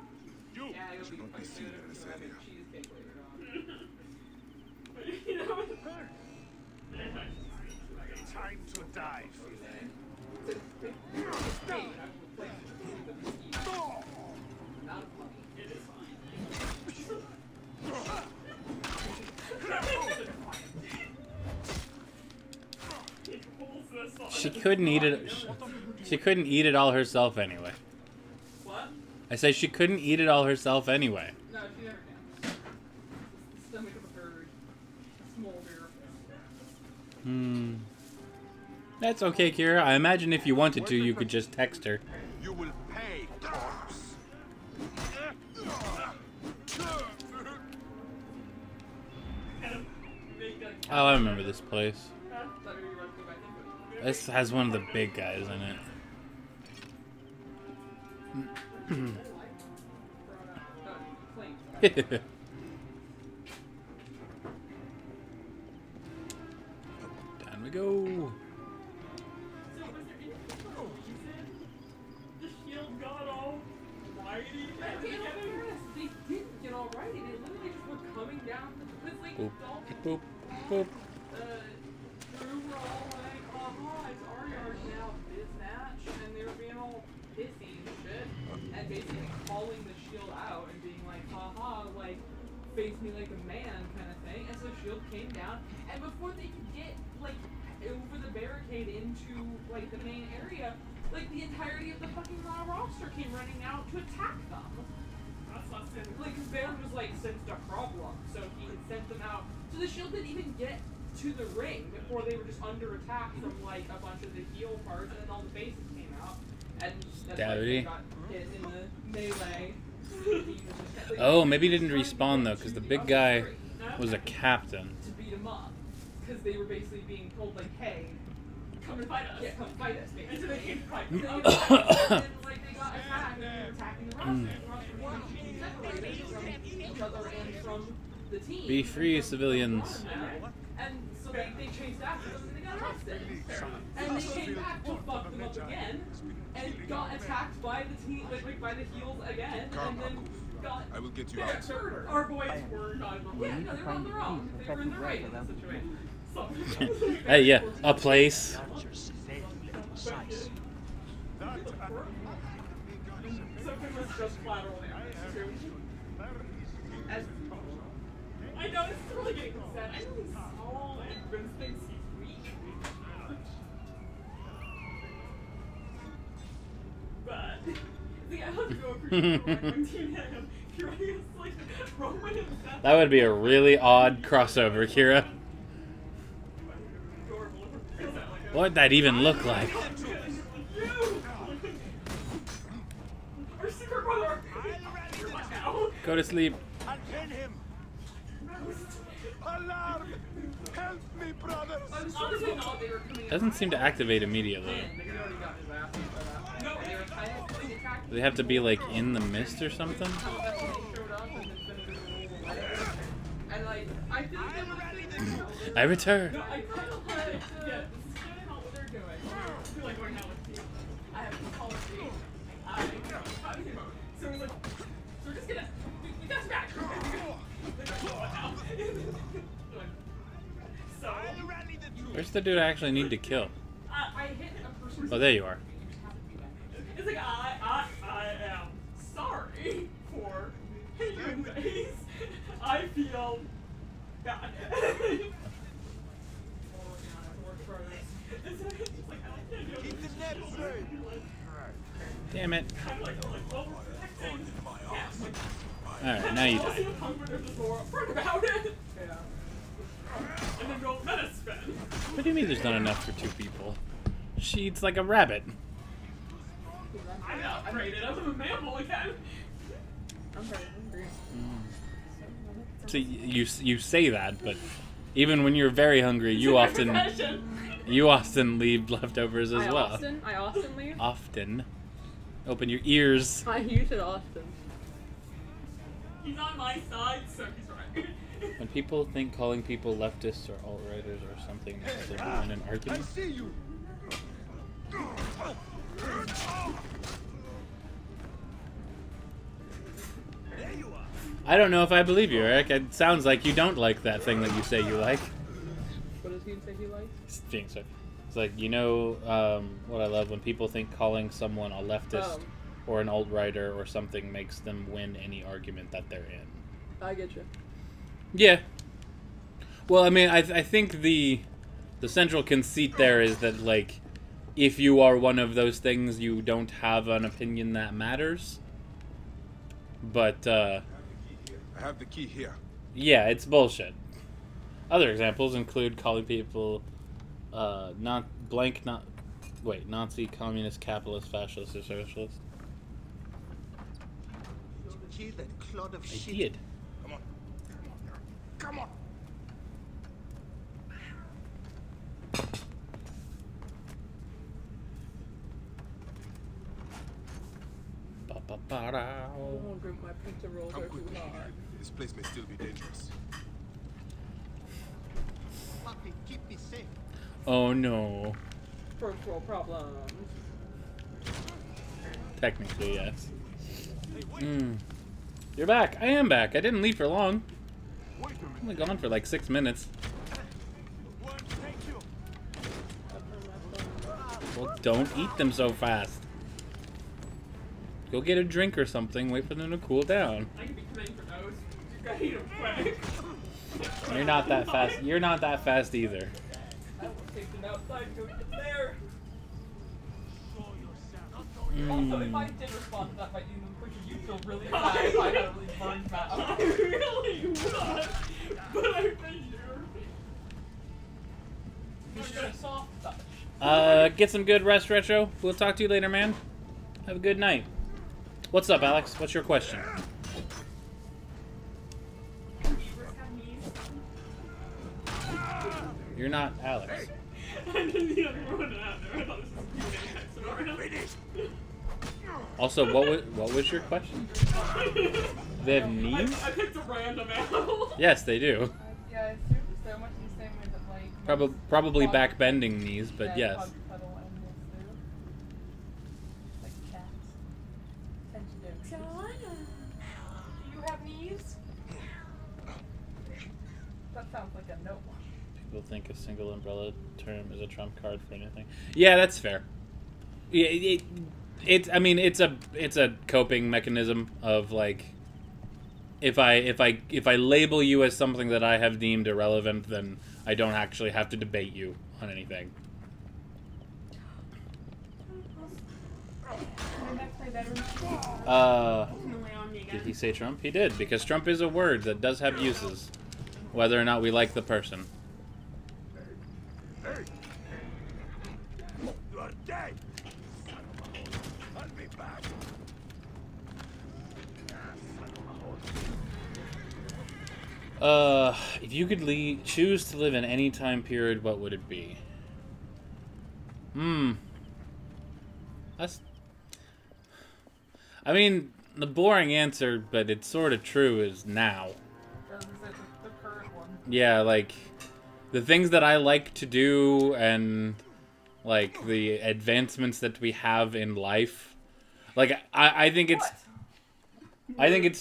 you!
Yeah,
Should not be seen in this area.
Cheesecake later on. You know,
Time to die,
She couldn't eat it. She couldn't eat it all herself anyway.
What?
I say she couldn't eat it all herself anyway.
No, she never can. The stomach of a bird. A small bear.
That's okay, Kira. I imagine if you wanted to, you could just text her.
You will pay, corpse.
Oh, I remember this place. This has one of the big guys in it. Down we go.
So, was there anything the shield got all righty? They didn't get all righty. They literally just were coming down. It was like
Boop, boop, boop.
Drew were all like, it's our yard now, biznatch, and they were being all pissy and shit, and basically calling the shield out and being like, like, face me like a man kind of thing. And so the shield came down, and before they could get, like, over the barricade into, like, the main area, like, the entirety of the fucking Raw roster came running out to attack them. That's not sense. Like, because Baron was, like, sensed a problem, so he had sent them out. So the shield didn't even get to the ring before they were just under attack from, like, a bunch of the heel parts, and then all the faces came out. And that's why they got hit in the melee.
Oh, maybe he didn't respawn though, because the big guy was a captain.
To beat him up, because they were basically being told, like, hey, come and fight us. Yeah, come fight us, basically. And so they came to fight. And then, like, they got attacked, and they were attacking the roster. The roster was separated from each other and from the team.
Be free, civilians.
And so they chased after them, and they got arrested. And they came back to fuck them up again, and got attacked by the team, like by the heels again, and then
I will get you out.
Our boys were not in the no, they're on their own. They were in the raid situation. So.
Hey, yeah, a place.
I know it's really getting sad. I know he's small and Vince thinks he's weak. But see, I have to go
That would be a really odd crossover, Kira. What would that even look like? Go to sleep. Doesn't seem to activate immediately. Do they have to be like in the mist or something? I return. Where's the dude I actually need to kill? Oh, there you are.
It's like, I am sorry for human face. I feel bad.
Damn it. Alright, now you die. What do you mean there's not enough for 2 people? She eats like a rabbit.
I'm not afraid. I'm a mammal again. I'm very hungry.
So you say that, but even when you're very hungry, you often leave leftovers as well.
I often leave.
Often. Open your ears.
I use it often. He's on my side, so he's right.
When people think calling people leftists or alt-righters or something makes them win an argument.
I see you.
I don't know if I believe you, Eric. It sounds like you don't like that thing that you say you like.
What does he say he likes?
Being so. It's like, you know, what I love when people think calling someone a leftist or an alt-righter or something makes them win any argument that they're in.
I get you.
Yeah. Well, I mean, I think the central conceit there is that, like, if you are one of those things, you don't have an opinion that matters. But,
I have the key here.
Yeah, it's bullshit. Other examples include calling people, Nazi, communist, capitalist, fascist, or socialist.
Kill that clod of shit.
I did.
Come on. Come on.
My pizza rolls
Come
are too
quickly.
hard.
This place may still be dangerous.
Puppy, keep me safe.
Oh no.
First world problems.
Technically, yes. You're back. I am back. I didn't leave for long. I'm only gone for like 6 minutes. Well, don't eat them so fast. Go get a drink or something. Wait for them to cool down.
I can be committing for those. You gotta eat them quick.
You're not that fast. You're not that fast either.
I will take them outside and go get there.
Mm.
Also, if I did respond to that by eating them quicker, you'd feel really bad if I had a really burned mouth. I really would. But I figured. You should have soft touch.
Get some good rest, Retro. We'll talk to you later, man. Have a good night. What's up, Alex? What's your question? You're not Alex.
I didn't the other one out there. I thought this was
Also, what was your question? They have knees?
I picked a random animal.
Yes, they do.
Yeah, I assume so much the same way that like
Probably back-bending knees, but
yeah,
yes.
No.
People think a single umbrella term is a trump card for anything. Yeah, that's fair. Yeah, I mean, it's a coping mechanism of like, if I label you as something that I have deemed irrelevant, then I don't actually have to debate you on anything. Did he say Trump? He did, because Trump is a word that does have uses, whether or not we like the person.
Hey! You are dead! Let me back!
If you could choose to live in any time period, what would it be? I mean, the boring answer, but it's sort of true, is now.
The current one.
Yeah, like, the things that I like to do and, like, the advancements that we have in life. Like, I think it's... I think it's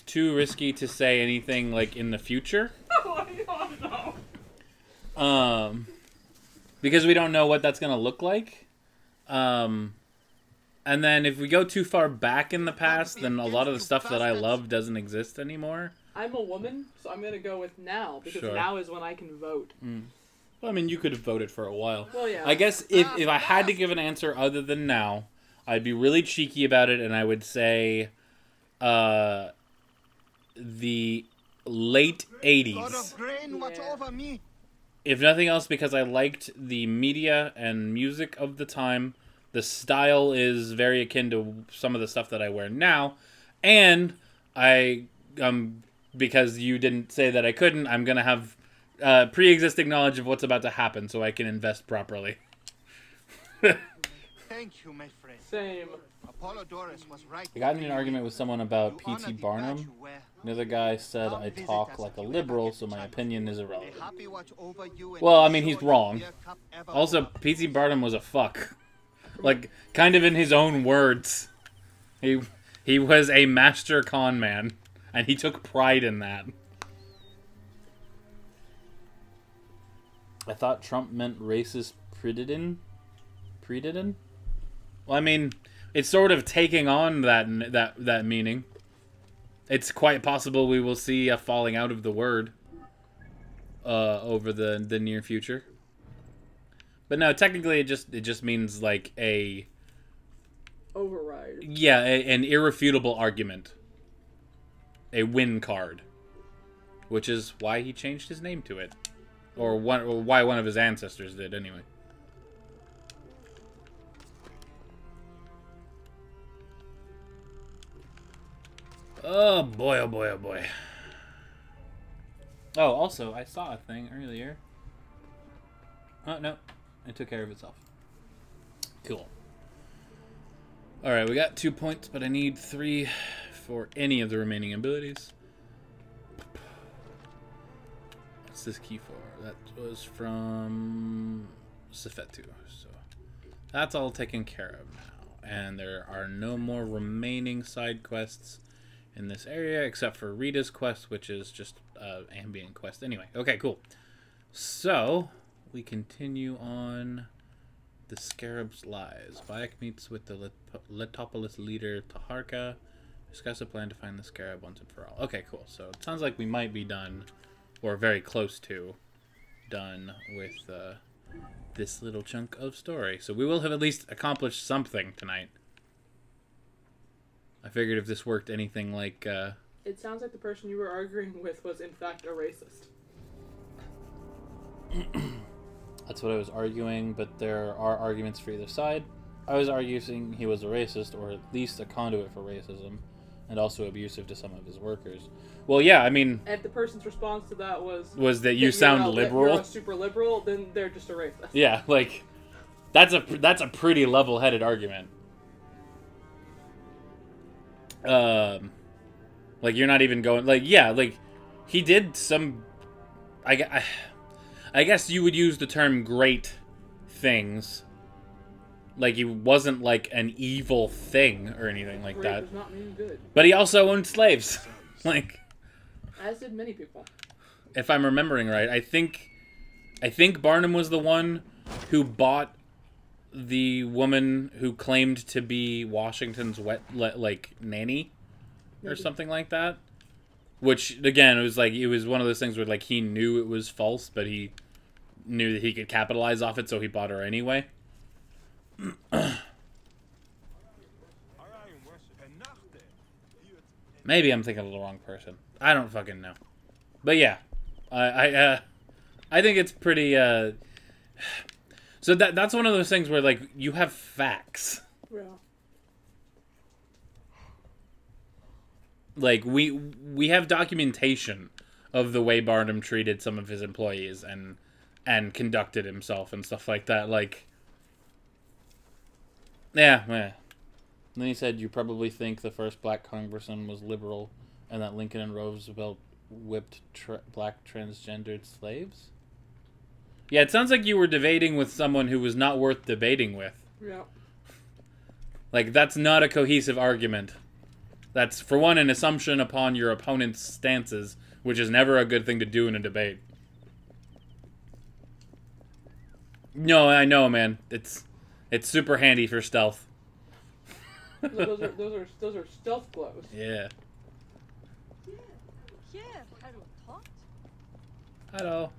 too risky to say anything, like, in the future. Because we don't know what that's going to look like. And then if we go too far back in the past, then a lot of the stuff that I love doesn't exist anymore.
I'm a woman, so I'm going to go with now, because now is when I can vote.
Well, I mean, you could have voted for a while.
Well, yeah.
I guess if I had to give an answer other than now, I'd be really cheeky about it, and I would say the late 80s. If nothing else, because I liked the media and music of the time. The style is very akin to some of the stuff that I wear now. And I, because you didn't say that I couldn't, I'm going to have pre-existing knowledge of what's about to happen so I can invest properly.
Thank you, my friend.
Same.
Apollodorus was right.
I got in an argument with someone about P.T. Barnum. Another guy said I talk like a liberal, so my opinion is irrelevant. Well, I mean, he's wrong. Also, P.T. Barnum was a fuck. Like, kind of in his own words. He was a master con man, and he took pride in that. I thought Trump meant racist predidin? Predidin? Well, I mean, it's sort of taking on that meaning. It's quite possible we will see a falling out of the word over the near future. But no, technically it just means like a
override.
Yeah, an irrefutable argument. A win card. Which is why he changed his name to it. Or why one of his ancestors did anyway. Oh boy, oh boy, oh boy. Oh, also, I saw a thing earlier. Oh, no. It took care of itself. Cool. Alright, we got 2 points, but I need 3 for any of the remaining abilities. What's this key for? That was from C.H.E.E.T.A.H, so that's all taken care of now. And there are no more remaining side quests in this area, except for Rita's quest, which is just ambient quest. Anyway, okay, cool. So we continue on the Scibsj lies. Bayek meets with the Letopolis leader Taharka. Discuss a plan to find the scarab once and for all. Okay, cool. So it sounds like we might be done, or very close to done with this little chunk of story. So we will have at least accomplished something tonight. I figured if this worked anything like...
It sounds like the person you were arguing with was in fact a racist.
That's what I was arguing, but there are arguments for either side. I was arguing he was a racist, or at least a conduit for racism, and also abusive to some of his workers. Well, yeah, I mean...
And if the person's response to that was
that you sound liberal?
You're a super liberal, then they're just a racist.
Yeah, like, that's a pretty level-headed argument. Like, you're not even going... Like, yeah, like, he did some... I guess you would use the term great things. Like, he wasn't, like, an evil thing or anything like that.
Does not mean good.
But he also owned slaves. Like...
As did many people.
if I'm remembering right, I think Barnum was the one who bought the woman who claimed to be Washington's nanny or something like that. Which again, it was one of those things where like he knew it was false, but he knew that he could capitalize off it, so he bought her anyway. Maybe I'm thinking of the wrong person. I don't fucking know. But yeah, I think it's pretty. So that's one of those things where like you have facts.
Yeah.
Like we have documentation of the way Barnum treated some of his employees and conducted himself and stuff like that. Like, yeah. And then he said, "You probably think the first black congressman was liberal, and that Lincoln and Roosevelt whipped black transgendered slaves." Yeah, it sounds like you were debating with someone who was not worth debating with.
Yeah.
Like, that's not a cohesive argument. That's, for one, an assumption upon your opponent's stances, which is never a good thing to do in a debate. No, I know, man. It's super handy for stealth.
those are stealth gloves.
Yeah.
Yeah, hello.
Hello.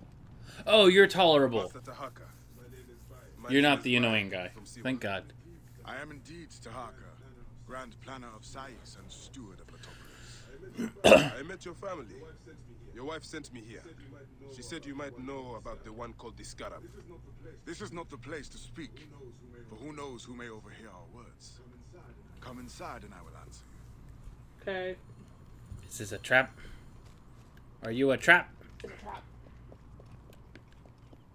Oh, you're tolerable. You're not the annoying guy. Thank God.
I am indeed Tahaka, Grand Planner of C.H.E.E.T.A.H and Steward of Metropolis. I met your family. Your wife sent me here. She said you might know about the one called the Scarab. This is not the place to speak, for who knows who may overhear our words. Come inside and I will answer you.
Okay.
Is this a trap? Are you a trap?
It's a trap.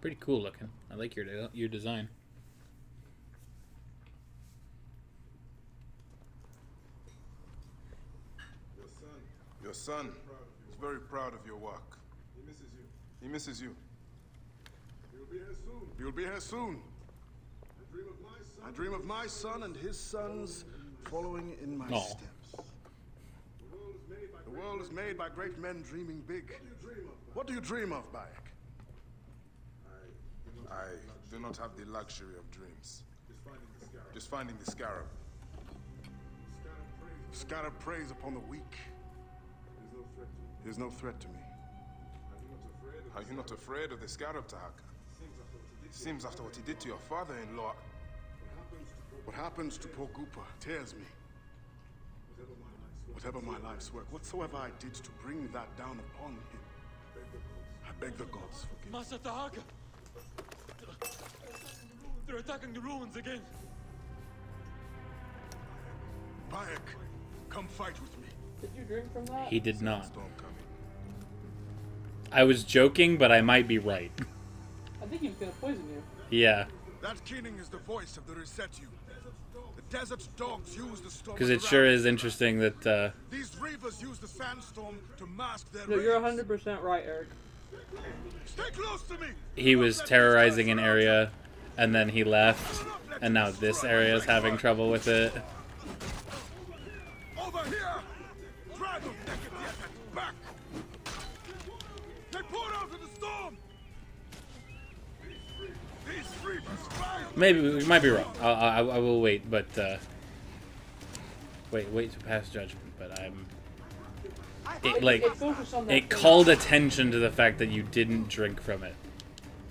Pretty cool looking. I like your design.
Your son is very proud of your work. He misses you. He misses you. You'll be here soon. You'll be here soon. I dream of my son and his sons following in my steps. The world is made by great men dreaming big. What do you dream of, Bayek? I do not have the luxury of dreams. Just finding the Scarab. Scarab preys upon the weak. He is no threat to me. Are you not afraid of the Scarab, Tahaka? Seems after what he did to your father-in-law. What happens to poor Gooper tears me. Whatever my life's work, whatsoever I did to bring that down upon him, I beg the gods forgive.
Master Tahaka! They're attacking the ruins again.
Bayek, come fight with me.
Did you drink from that?
He did not. I was joking, but I might be right.
I think he was gonna poison you.
Yeah.
That Keening is the voice of the Resetu. The desert dogs use the storm.
Because it sure is interesting that.
These reavers use the sandstorm to mask their.
No, you're 100% right, Eric.
Stay close to me.
He was terrorizing an area, and then he left, and now this area is having trouble with it.
Over here. Drive them back. They poured out of the storm. These reavers fire. Maybe
we might be wrong. I will wait, but wait to pass judgment. But it called attention to the fact that you didn't drink from it.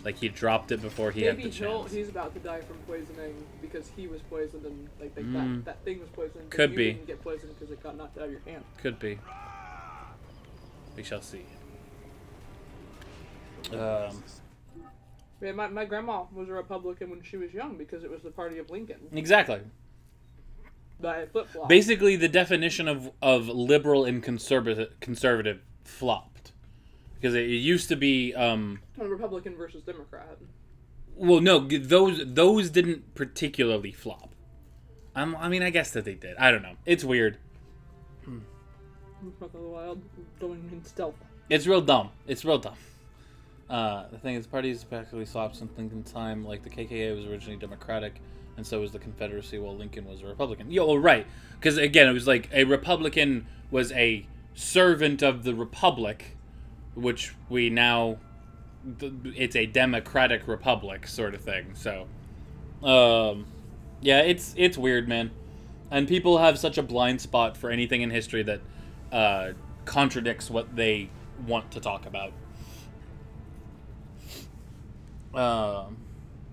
Like he dropped it before he had the chance.
He's about to die from poisoning because he was poisoned and that thing was poisoned.
Could
you
be.
Didn't get poisoned because it got knocked out of your hand.
Could be. We shall see.
Yeah, my grandma was a Republican when she was young because it was the party of Lincoln.
Exactly.
But flip-flop.
Basically, the definition of liberal and conservative flopped. Because it used to be...
Republican versus Democrat.
Well, no, those didn't particularly flop. I mean, I guess that they did. I don't know. It's weird.
Breath of the Wild going in stealth.
It's real dumb. The thing is, parties practically swapped since Lincoln's time. Like, the KKK was originally Democratic, and so was the Confederacy, while Lincoln was a Republican. Yeah, well, right. Because, again, it was like a Republican was a servant of the Republic, which we now, it's a democratic republic sort of thing. So, yeah, it's weird, man. And people have such a blind spot for anything in history that contradicts what they want to talk about.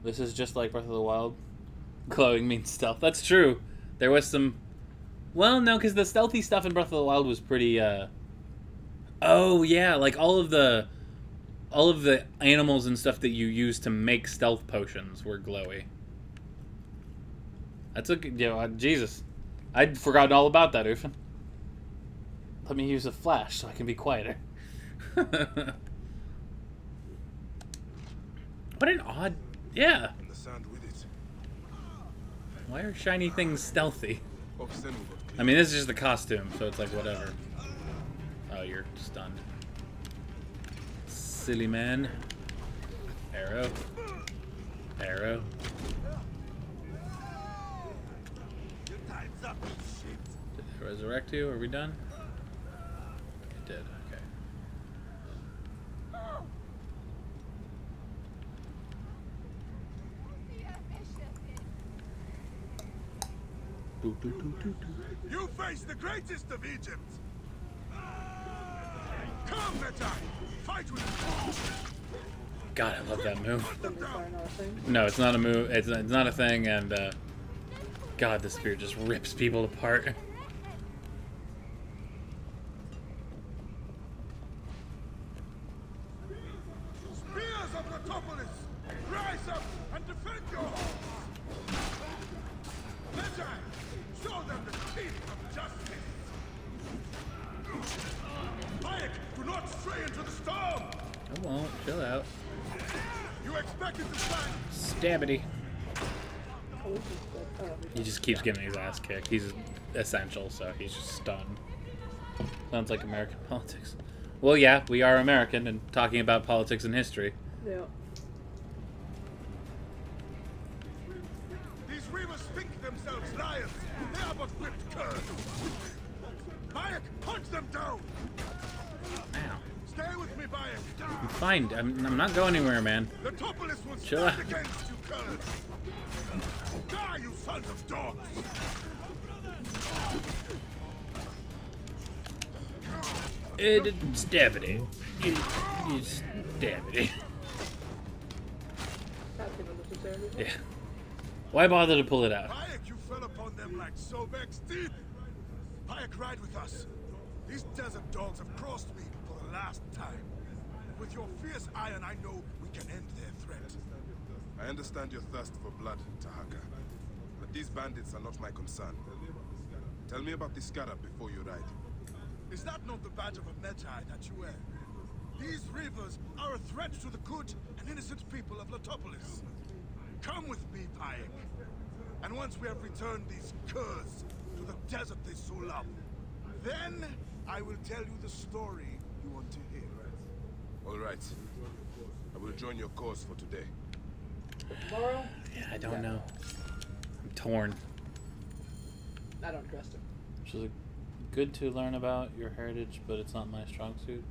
This is just like Breath of the Wild. Glowing means stealth. That's true. There was some... Well, no, because the stealthy stuff in Breath of the Wild was pretty, Oh, yeah, like all of the animals and stuff that you use to make stealth potions were glowy. That's a good... Jesus. I'd forgotten all about that, Ufin. Let me use a flash so I can be quieter. What an odd... Yeah. Why are shiny things stealthy? I mean, this is just the costume, so it's like whatever. Oh, you're stunned. Silly man. Arrow. Arrow. Did I resurrect you? Are we done? It did, okay.
You face the greatest of Egypt. Come, Magi, fight with me.
God, I love that move. No, it's not a move. It's not a thing, and God, the spear just rips people apart.
Spears of Letopolis, rise up and defend your homes. Magi, show them the teeth of justice. Bayek, do not stray into the storm.
I won't. Chill out.
You expected to find
Stabbity. He just keeps getting his ass kicked. He's essential, so he's just stunned. Sounds like American politics. Well, yeah, we are American and talking about politics and history.
Yeah.
These reavers think themselves lions. They are but whipped curs. Bayek, punch them down.
Ow.
Stay with me, Bayek.
I'm fine. I'm not going anywhere, man.
Letopolis will
Chill out.
stand against you, curs. Die, you sons of dogs.
Stabbity. Stabbity. Yeah. Why bother to pull it out?
Bayek, you fell upon them like Sobek's teeth. Bayek, ride with us. These desert dogs have crossed me for the last time. With your fierce iron, I know we can end their threat. I understand your thirst for blood, Tahaka. But these bandits are not my concern. Tell me about the scarab before you ride. Is that not the badge of a Magi that you wear? These reavers are a threat to the good and innocent people of Letopolis. Come with me, Bayek. And once we have returned these curs to the desert they so love, then I will tell you the story you want to hear. All right. I will join your cause for today.
Tomorrow?
Yeah, I don't know. I'm torn.
I don't trust him.
Which is good to learn about your heritage, but it's not my strong suit.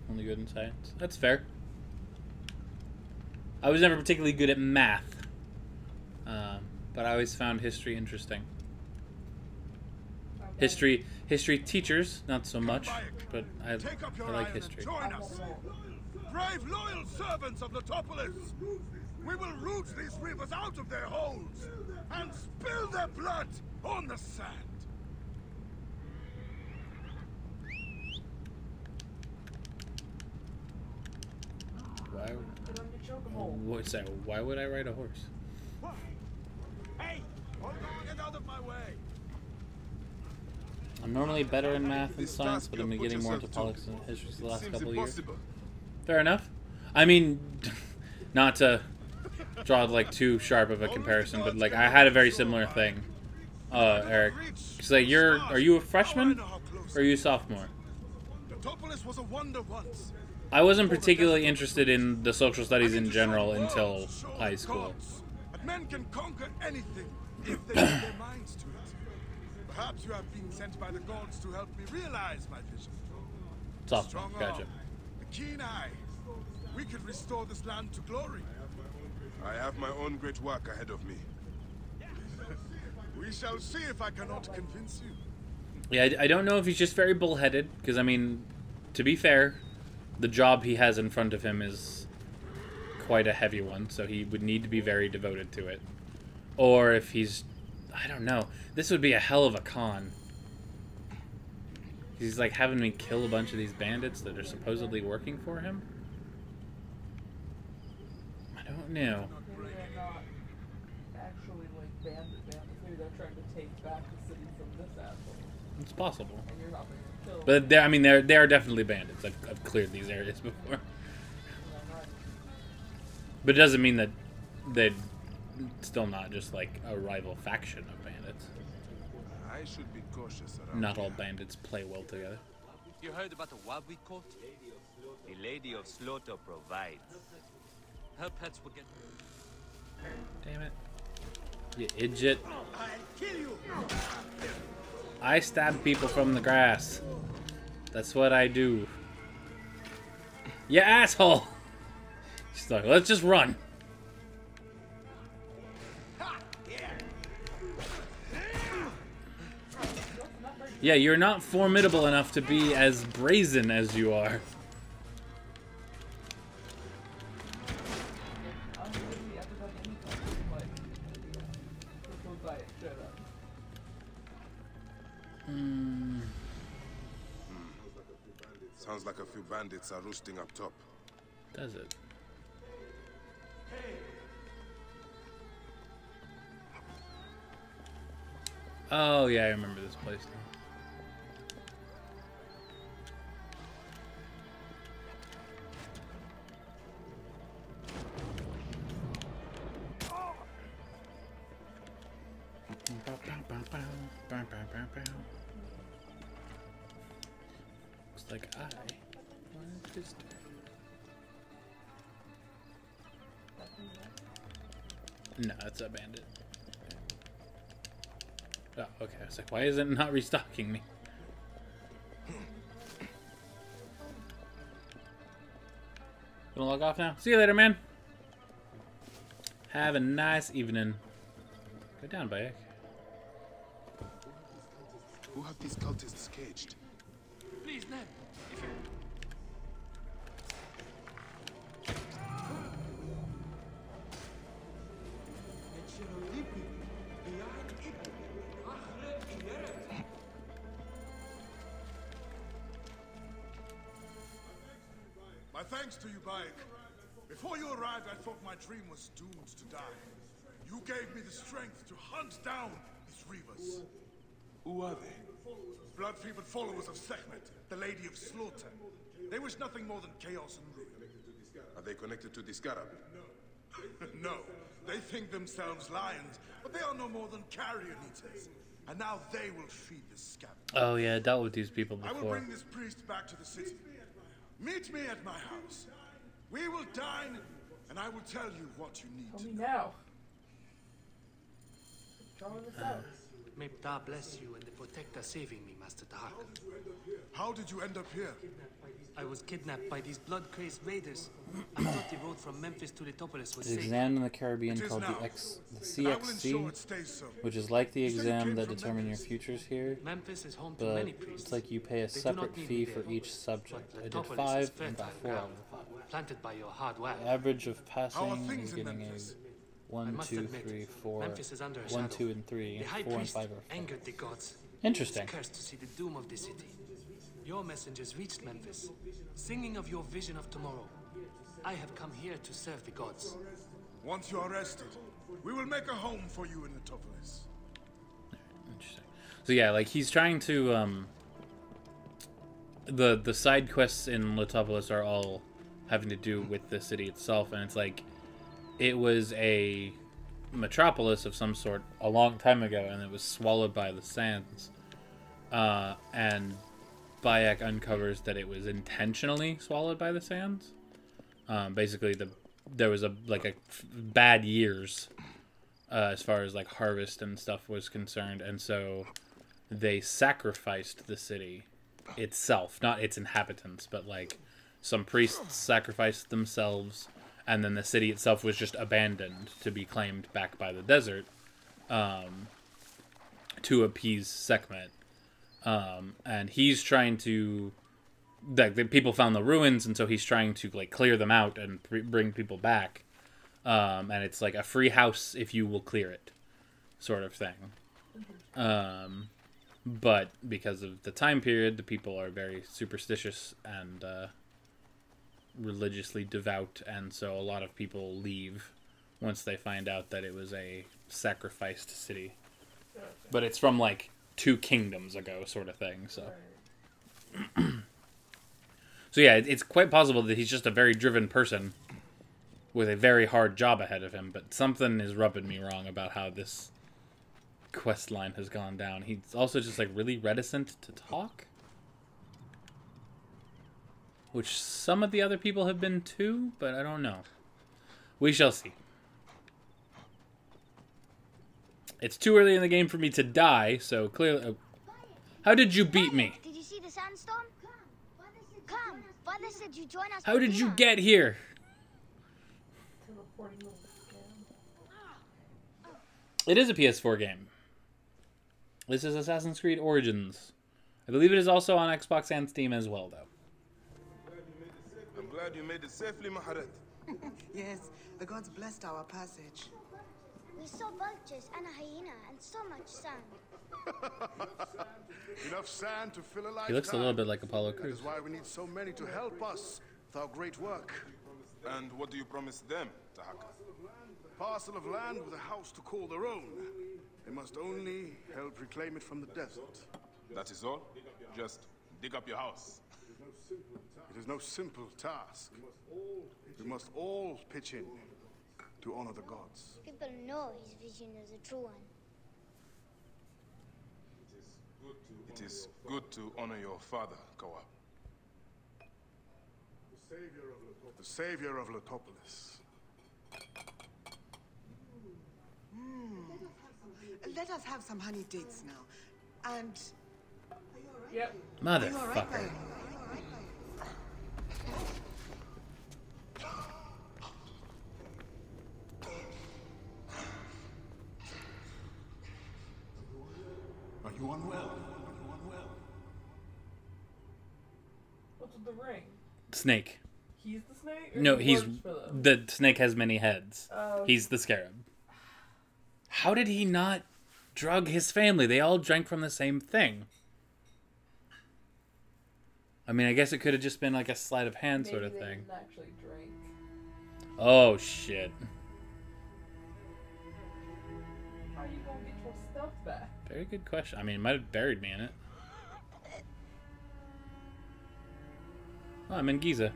Only good in science. That's fair. I was never particularly good at math, but I always found history interesting. History teachers, not so much, but I like history.
Join us. Brave, loyal servants of Letopolis. We will root these reavers out of their holes and spill their blood on the sand.
Why would I ride a horse?
Hey, hold on, get out of my way.
I'm normally better in math and science, but I've been getting more into politics and history the last couple of years. Fair enough. I mean, not to draw like too sharp of a comparison, but like I had a very similar thing, Eric. Cause like are you a freshman or are you a sophomore?
Letopolis was a wonder once.
I wasn't particularly interested in the social studies in general until high school.
But men can conquer anything if they put their minds to it. Perhaps you have been sent by the gods to help me realize my vision.
Sophomore, gotcha.
The keen eye. We could restore this land to glory. I have my own great work ahead of me. We shall see if I cannot convince you.
Yeah, I don't know if he's just very bullheaded, because, I mean, to be fair, the job he has in front of him is quite a heavy one, so he would need to be very devoted to it. Or if he's... I don't know. This would be a hell of a con. He's, like, having me kill a bunch of these bandits that are supposedly working for him? I don't know.
Maybe they're not actually, like, bandits. Maybe they're trying to take back the city from this asshole.
It's possible.
And you're helping them kill
But, I mean, they are definitely bandits. I've cleared these areas before. But it doesn't mean that they're still not just, like, a rival faction of bandits.
I should be cautious around
Not all bandits play well together.
You heard about the wild we caught?
The Lady of Slaughter provides.
Her pets will get...
Damn it. You idiot.
I'll kill you.
I stab people from the grass. That's what I do. You asshole! She's like, let's just run. Yeah, you're not formidable enough to be as brazen as you are.
Sounds like a few bandits are roosting up top.
Does it? Oh yeah, I remember this place now. Looks like I wanted to stay. No, it's a bandit. Oh, okay. I was like, why is it not restocking me? Gonna log off now? See you later, man. Have a nice evening. Go down, Bayek.
Who have these cultists caged?
Please, Ned.
My thanks to you, Bayek. Before you arrived, I thought my dream was doomed to die. You gave me the strength to hunt down these reavers. Who are they? Blood-fevered followers of C.H.E.E.T.A.H, the Lady of Slaughter. They wish nothing more than chaos and ruin. Are they connected to the Scarab? No. No. They think themselves lions, but they are no more than carrion eaters. And now they will feed the scab.
Oh yeah, I dealt with these people
I will
before.
bring this priest back to the city. Meet me at my house. We will dine, and I will tell you what you need.
Tell me now. Drawing this out.
May Ptah bless you and the protector saving me, Master Dark.
How did you end up here?
I was kidnapped by these blood-crazed raiders. I thought the road from Memphis to Letopolis was
There's an
safe.
exam in the Caribbean called the C.H.E.E.T.A.H, which is like the exam that determine your futures here,
Memphis is home to
but
many priests.
it's like you pay a
They do
separate
not need
fee
me
for
there.
each subject. I did
Letopolis
5
is
and got
fertile
4 out
ground,
of 5.
planted by your hard work.
The average of
How are
passing
things
is
in
getting
Memphis?
a 1,
must
2,
admit,
3, 4,
Memphis is under a
1,
shadow.
2, and 3,
The
and
high
4 and
priest
5 are 5.
angered the gods.
Interesting.
He was cursed to see the doom of the city. Your messengers reached Memphis, singing of your vision of tomorrow. I have come here to serve the gods.
Once you are rested, we will make a home for you in Letopolis.
Interesting. So yeah, like he's trying to the side quests in Letopolis are all having to do with the city itself, and it's like it was a metropolis of some sort a long time ago, and it was swallowed by the sands. And Bayek uncovers that it was intentionally swallowed by the sands. Basically, there was bad years as far as like harvest and stuff was concerned, and so they sacrificed the city itself, not its inhabitants, but like some priests sacrificed themselves, and then the city itself was just abandoned to be claimed back by the desert, to appease Sekhmet. And he's trying to... the people found the ruins, and so he's trying to like clear them out and bring people back. And it's like a free house if you will clear it, sort of thing. But because of the time period, the people are very superstitious and religiously devout, and so a lot of people leave once they find out that it was a sacrificed city. But it's from like 2 kingdoms ago, sort of thing. So, so yeah, it's quite possible that he's just a very driven person with a very hard job ahead of him. But something is rubbing me wrong about how this quest line has gone down. He's also just like really reticent to talk, which some of the other people have been too, but I don't know. We shall see. It's too early in the game for me to die, so clearly... How did you beat me?
Did you see the sandstorm? Come. Father said you join us.
How did you get here? It is a PS4 game. This is Assassin's Creed Origins. I believe it is also on Xbox and Steam as well, though.
I'm glad you made it safely, Maharet.
Yes, the gods blessed our passage.
We saw vultures and a hyena and so much sand.
Enough sand to fill a life.
He looks a little bit like Apollo Crews.
That is why we need so many to help us with our great work. And what do you promise them, Tahaka? A parcel of land with a house to call their own. They must only help reclaim it from the desert. That is all? Just dig up your house. It is no simple task. We must all pitch in to honor the gods.
People know his vision is a true one.
It is good to honor your father, Kawa. The savior of Letopolis.
Let us have some honey dates now. And...
Yep.
Motherfucker.
Are you unwell?
What's with the ring?
Snake.
He's the snake? Or
No,
he
he's...
works for them?
The snake has many heads.
Oh.
He's the scarab. How did he not drug his family? They all drank from the same thing. I mean, I guess it could have just been like a sleight of hand sort of
Maybe they
thing.
didn't actually drink.
Oh, shit.
How are you gonna get your stuff back?
Very good question. I mean, it might have buried me in it. Oh, I'm in Giza.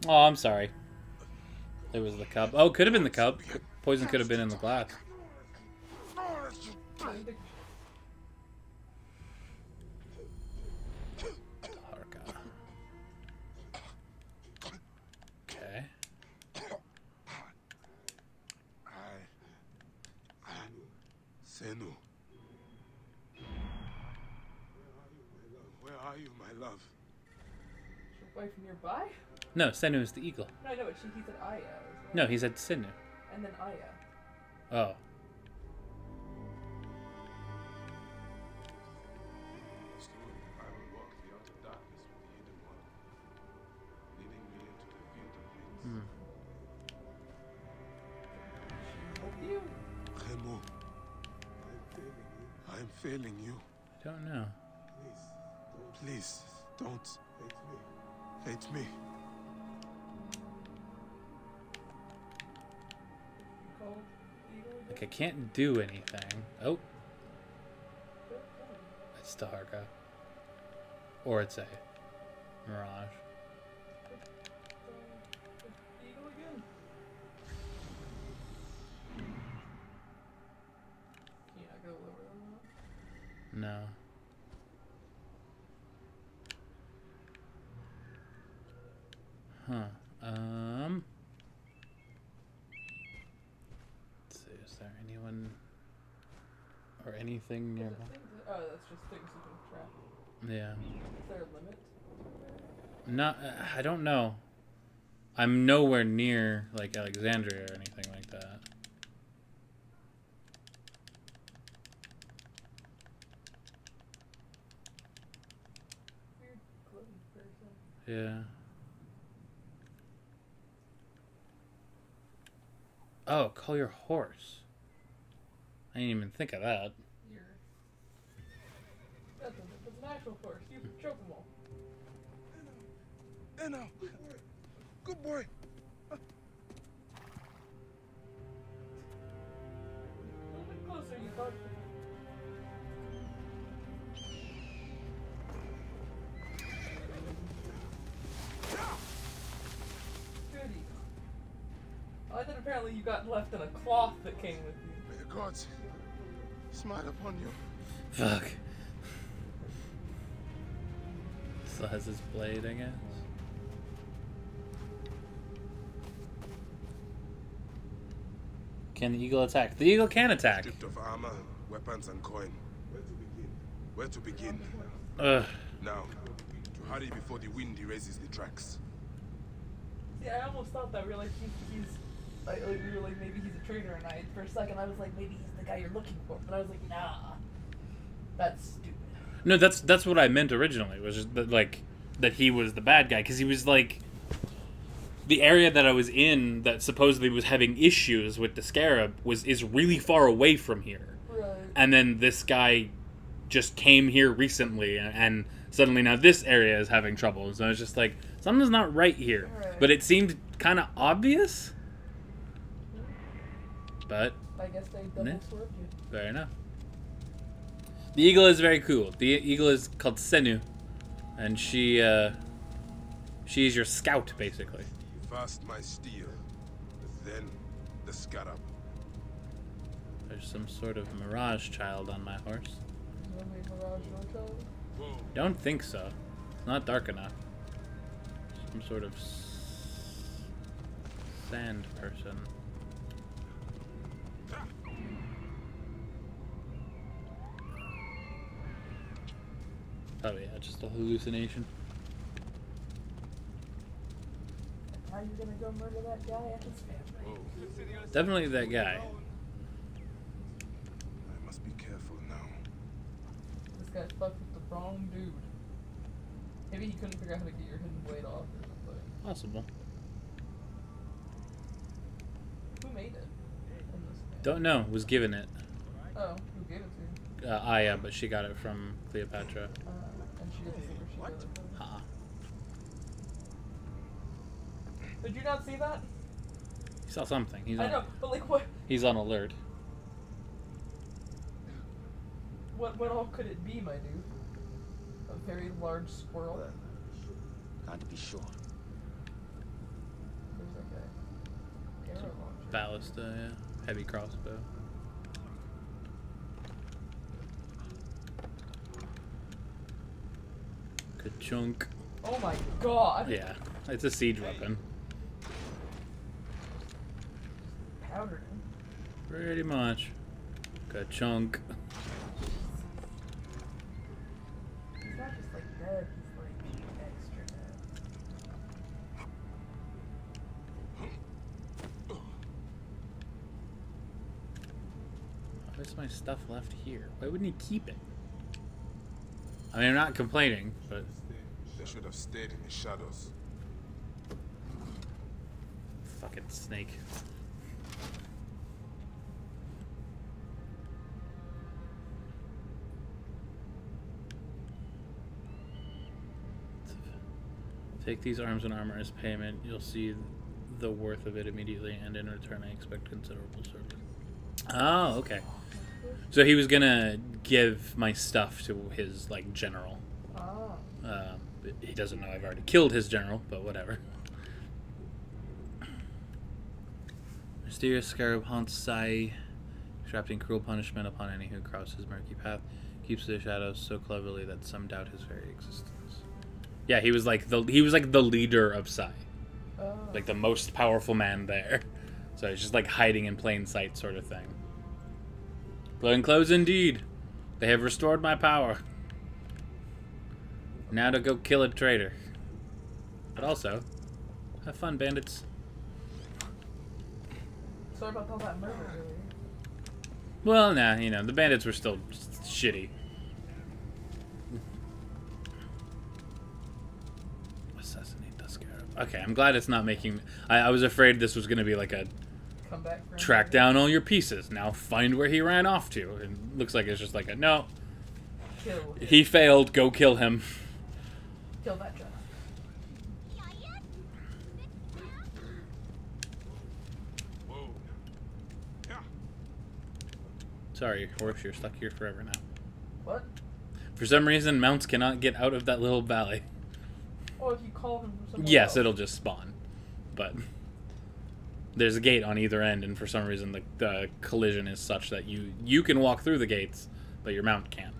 Oh, I'm sorry. It was the cup. Oh, could have been the cup. Poison could have been in the glass. Okay.
Senu. Where are you, my love?
Is your wife nearby?
No, Senu is the eagle.
No, I know, but he said Aya.
No, he said Senu.
And then Aya.
Oh.
Remo, I'm failing you.
I don't know.
Please, don't hate me.
Like, I can't do anything. Oh. It's Taharka. Or it's a Mirage. No. Huh. Let's see, is there anyone or anything nearby?
Oh, that's just things you can trap.
Yeah.
Is there a limit?
Not, I don't know. I'm nowhere near, like, Alexandria or anything like that. Yeah. Oh, call your horse. I didn't even think of that.
That's an actual horse. You choke them all.
Enno! Good boy!
A little bit closer, you thought. Goody. I thought apparently you got left in a cloth that came with you.
May the gods smile upon you.
Fuck. Still has his blade, I guess. Can the eagle attack? The eagle can attack.
Stripped of armor, weapons, and coin. Where to begin?
Ugh.
Now, to hurry before the wind erases the tracks.
See, I almost thought that we were like, we were like, maybe he's a traitor, and for a second I was like, maybe he's the guy you're looking for, but I was like, nah, that's stupid.
No, that's what I meant originally. Was just that he was the bad guy, because he was like the area that I was in that supposedly was having issues with the Scarab is really far away from here,
right.
And then this guy just came here recently, and suddenly now this area is having trouble. So it's just like something's not right here,
right.
But it seemed kind of obvious. But
I guess they double swerved you.
Fair enough. The eagle is very cool. The eagle is called Senu, and she's your scout, basically.
First my steel, then the scarab.
There's some sort of mirage child on my horse.
Mirage no child?
Don't think so. It's not dark enough. Some sort of sand person. Oh yeah, just a hallucination.
How are you gonna go murder that guy and his family?
Definitely that guy.
I must be careful now.
This guy fucked with the wrong dude. Maybe he couldn't figure out how to get your hidden blade off or something.
Possible.
Who made it?
Don't know. Was given it.
Oh, who gave it to you?
Aya, but she got it from Cleopatra.
And she didn't see where she got it from. Did you not see that?
He saw something. He's
I
on,
know, but like what?
He's on alert.
What all could it be, my dude? A very large squirrel?
Can't be sure.
There's like a arrow launcher.
Ballista, yeah. Heavy crossbow. Good chunk.
Oh my god!
Yeah, it's a siege weapon.
Powdered him.
Pretty much. Good chunk.
He's not just like dead, he's like extra dead.
Why's my stuff left here? Why wouldn't he keep it? I mean, I'm not complaining, but...
They should have stayed in the shadows.
Fucking snake. Take these arms and armor as payment. You'll see the worth of it immediately, and in return I expect considerable service. Oh, okay. So he was gonna give my stuff to his, like, general.
Oh.
He doesn't know I've already killed his general, but whatever. Mysterious scarab haunts Sai, extracting cruel punishment upon any who cross his murky path. Keeps the shadows so cleverly that some doubt his very existence. Yeah, he was like the leader of Sai.
Oh.
Like the most powerful man there. So it's just like hiding in plain sight sort of thing. Glowing clothes indeed. They have restored my power. Now to go kill a traitor. But also, have fun, bandits.
Sorry about all that murder earlier.
Well, nah, you know, the bandits were still just shitty. Assassinate the scarab. Okay, I'm glad it's not making... I was afraid this was going to be like a...
Come back for
track down all your pieces. Now find where he ran off to. It looks like it's just like a... No.
Kill him.
He failed. Go kill him.
Kill that Jedi.
Sorry, horse, you're stuck here forever now.
What?
For some reason, mounts cannot get out of that little valley.
Oh, if you call him from somewhere
Yes,
else.
it'll just spawn. But there's a gate on either end, and for some reason the collision is such that you can walk through the gates, but your mount can't.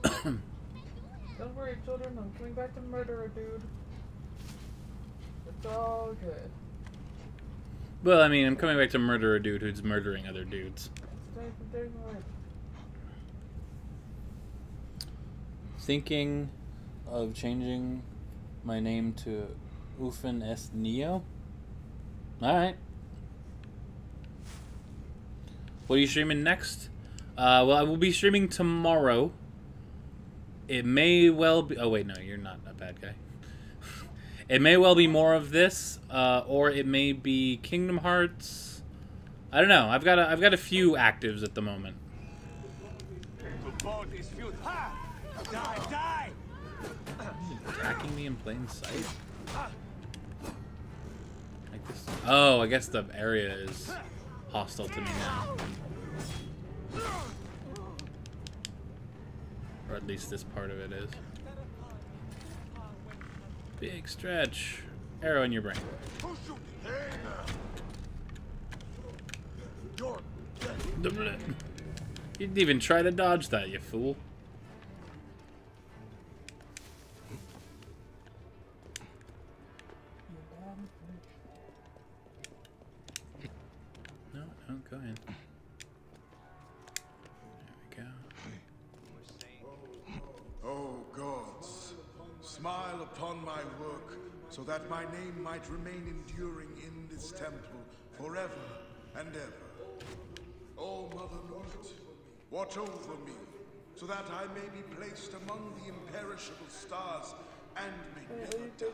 Don't worry, children. I'm coming back to murder a dude. It's all good.
Well, I mean, I'm coming back to murder a dude who's murdering other dudes. Thinking of changing my name to Ufen S. Neo? Alright. What are you streaming next? Well, I will be streaming tomorrow. It may well be... Oh, wait, no, you're not a bad guy. It may well be more of this, or it may be Kingdom Hearts. I don't know. I've got a few actives at the moment. Attacking me in plain sight? Like this? Oh, I guess the area is hostile to me now. Or at least this part of it is. Big stretch. Arrow in your brain. You didn't even try to dodge that, you fool. No, go in. There we go.
Oh gods, smile upon my work, so that my name might remain enduring in this temple forever and ever. Oh Mother Nut, watch over me, so that I may be placed among the imperishable stars and may never die.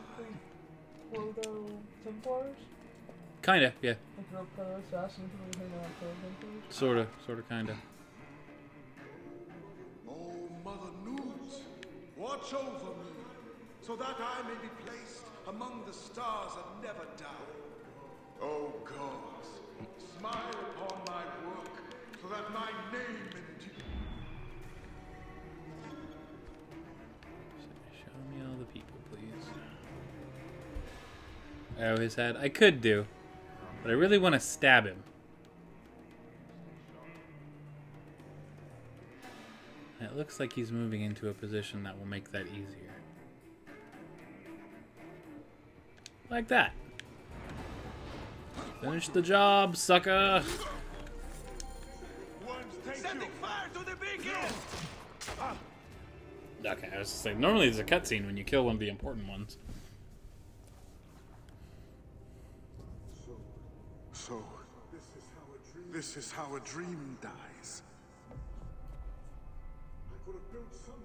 Kinda, yeah.
Sorta,
kinda.
Oh Mother Nut, watch over me, so that I may be placed among the stars and never die. Oh gods, smile upon my work, so that my name endure.
Show me all the people, please. Arrow his head. I could do, but I really want to stab him. It looks like he's moving into a position that will make that easier. Like that. Finish the job, sucker!
Setting fire to the beacon!
Okay, I was just saying, normally there's a cutscene when you kill one of the important ones.
So, this is how a dream dies.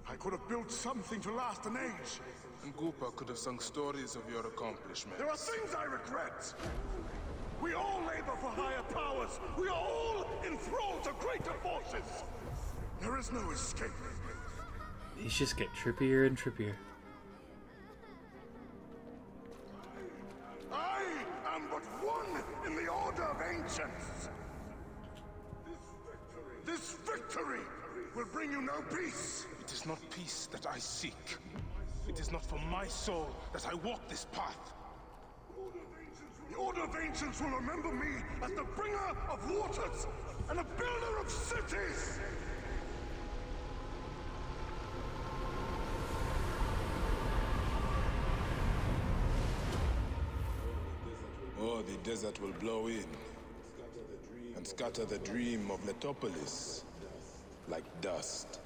I could have built something to last an age.
And Goopa could have sung stories of your accomplishments.
There are things I regret. We all labor for higher powers. We are all enthralled to greater forces. There is no escape.
These just get trippier and trippier.
I am but one in the Order of Ancients. This victory will bring you no peace.
It is not peace that I seek. It is not for my soul that I walk this path.
The Order of Ancients will remember me as the bringer of waters and the builder of cities.
Or the desert will blow in and scatter the dream of Letopolis like dust.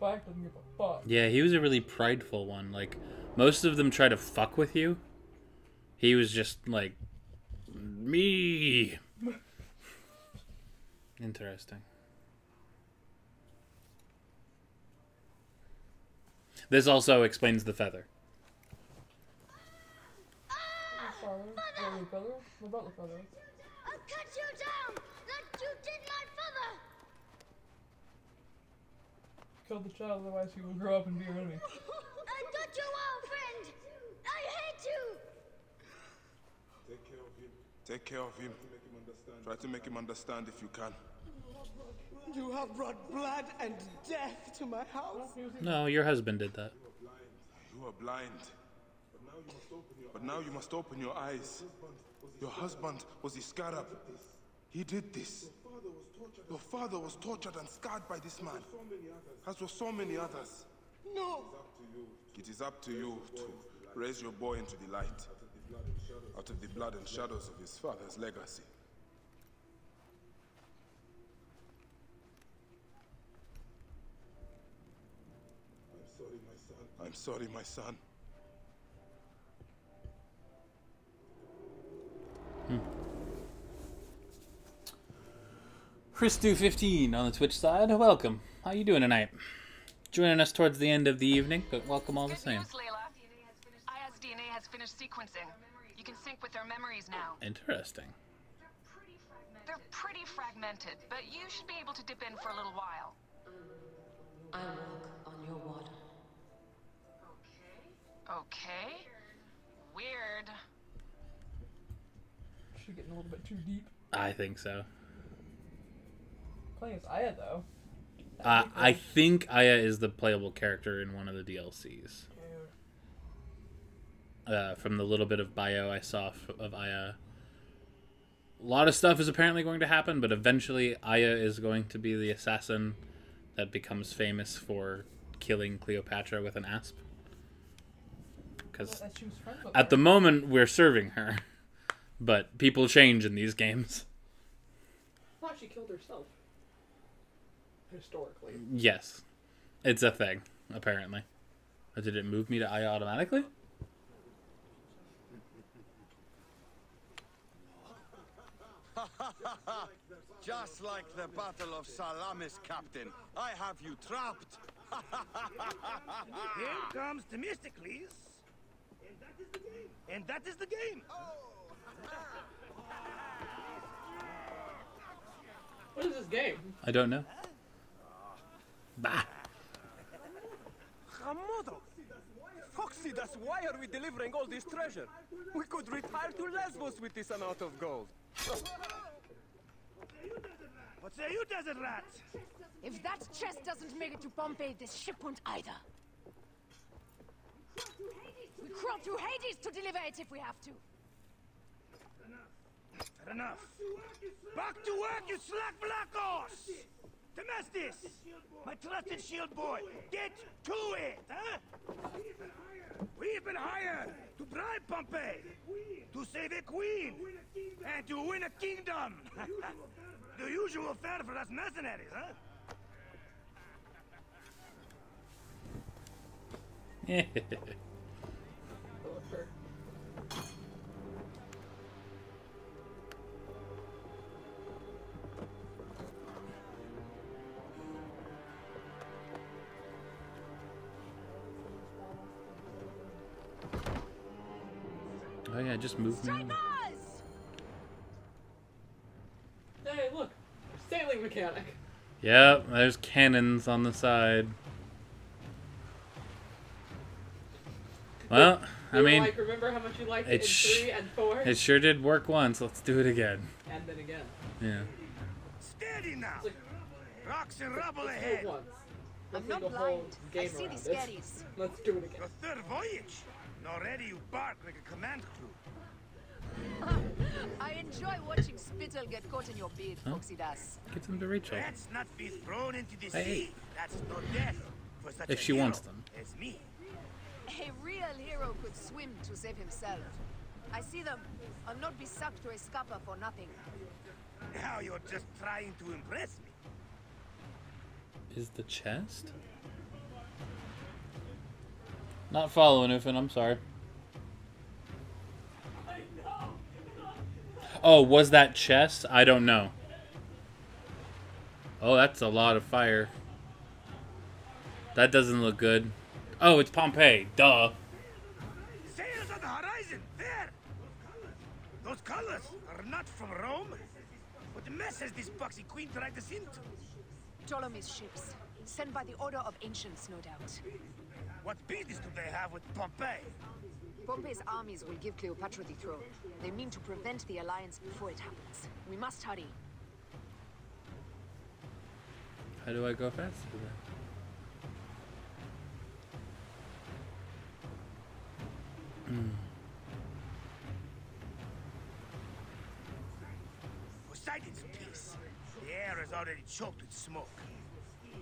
Bayek doesn't give a fuck.
Yeah, he was a really prideful one. Like, most of them try to fuck with you. He was just like, me. Interesting. This also explains the feather.
Father? What about the feather?
I'll cut you down like you did my father!
Kill the child, otherwise he will grow up and be your enemy.
I got you all, friend! I hate you!
Take care of him. Take care of him. Try to make him understand if you can.
You have brought blood and death to my house.
No, your husband did that.
You are blind. But now you must open your eyes. Your husband was a scarab. He did this. Your father was tortured and scarred by this man, as were so many others.
No!
It is up to you to raise your boy into the light, out of the blood and shadows of his father's legacy. I'm sorry, my son.
Christu15 on the Twitch side, welcome. How you doing tonight? Joining us towards the end of the evening, but welcome all the same.
Aya's DNA has finished sequencing. You can sync with their memories now.
Interesting.
They're pretty fragmented, but you should be able to dip in for a little while.
I walk on your water.
Okay. Weird.
She getting a little bit too deep.
I think so.
Playing as Aya though.
I think Aya is the playable character in one of the DLCs. From the little bit of bio I saw of Aya. A lot of stuff is apparently going to happen, but eventually Aya is going to be the assassin that becomes famous for killing Cleopatra with an asp. Because at the moment we're serving her, but people change in these games.
I thought she killed herself. Historically.
Yes, it's a thing apparently. Did it move me to Aya automatically?
Just like the Battle of Salamis, Captain. I have you trapped.
Here comes Themistocles. And that is the game.
What is this game?
I don't know. Bah.
Hamodo! Foxy, that's why are we delivering all this treasure? We could retire to Lesbos with this amount of gold.
What say you, desert rats?
If that chest doesn't make it to Pompeii, this ship won't either. We crawl through Hades to deliver it if we have to.
Fair enough. Back to work, you slack black horse! Temestis! My trusted shield boy, get to it, huh? We've been hired to bribe Pompeii, to save a queen, and to win a kingdom. The usual fare for us mercenaries, huh?
Oh yeah, just move me.
Hey, look! Sailing mechanic!
Yep, there's cannons on the side. Well, I mean,
like, remember how much you liked it in 3 and 4?
It sure did work once. Let's do it again.
And then again.
Yeah.
Steady now!
Like,
rocks and rubble ahead!
I'm not blind. I see the scaries.
Let's do it again.
Your third voyage! Already you bark like a command crew.
I enjoy watching spittle get caught in your beard, Foxy Das.
Get them to Rachel.
Let's not be thrown into the
Hey.
sea. That's no death for such
If
a
she
hero
wants them.
as me.
A real hero could swim to save himself. I see them. I'll not be sucked to a scupper for nothing.
Now you're just trying to impress me.
Is the chest? Not following, Ufin, I'm sorry. Oh, was that chest? I don't know. Oh, that's a lot of fire. That doesn't look good. Oh, it's Pompeii. Duh.
Sails on the horizon! There! Those colors are not from Rome. What mess has this boxy queen dragged us into?
Ptolemy's ships. Sent by the Order of Ancients, no doubt.
What business do they have with Pompeii?
Pompey's armies will give Cleopatra the throne. They mean to prevent the alliance before it happens. We must hurry.
How do I go faster then?
Poseidon's peace. The air is already choked with smoke.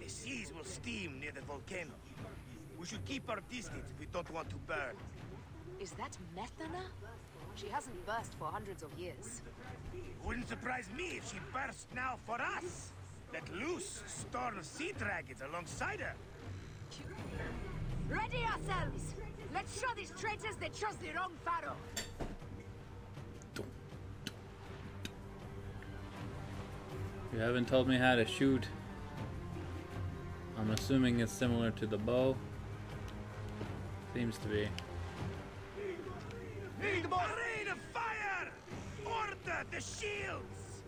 The seas will steam near the volcano. We should keep our distance if we don't want to burn.
Is that Methana? She hasn't burst for hundreds of years.
Wouldn't surprise me if she bursts now for us. Let loose storm sea dragons alongside her.
Ready ourselves! Let's show these traitors they chose the wrong pharaoh!
You haven't told me how to shoot. I'm assuming it's similar to the bow. Seems to be.
Need more rain of fire! Order the shields!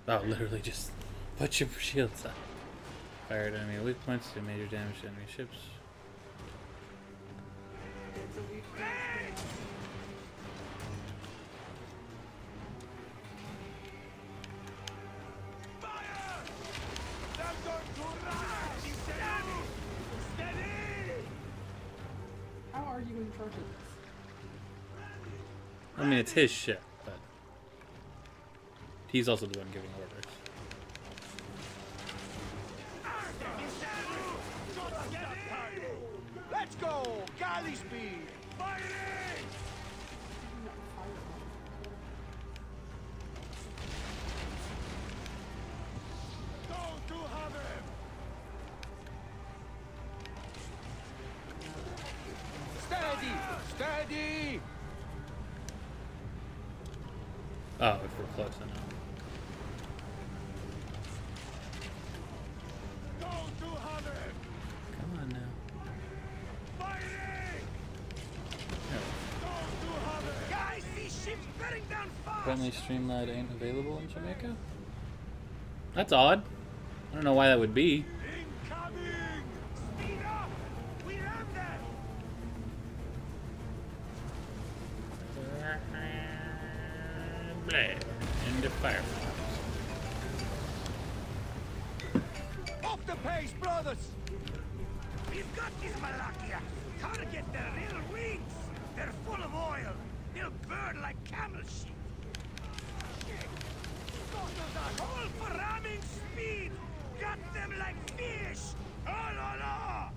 Oh, literally just put your shields up. Fired enemy weak points, do major damage to enemy ships.
How are you in charge of this?
I mean, it's his ship, but he's also the one giving orders.
Let's go! Galley speed! Fighting! Go to have him! Steady! Steady!
Oh, if we're close enough.
Go to have him!
Come on now.
Guys, these ships bearing down fast!
Friendly Streamlab ain't available in Jamaica? That's odd. I don't know why that would be.
Incoming! Speed up! We have them!
Into fire.
Up the pace, brothers! We've got these Malakia! Target their real wings! They're full of oil! They'll burn like camel shit! All for ramming speed! Got them like fish! Oh la la!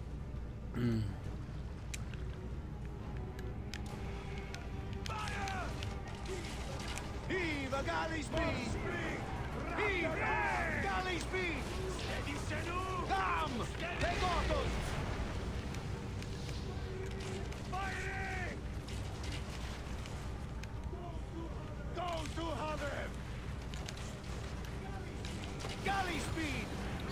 Fire! Heave a galley speed! Heave! Galley speed! Come! Take autos! Firing! Go to have him! Galley speed!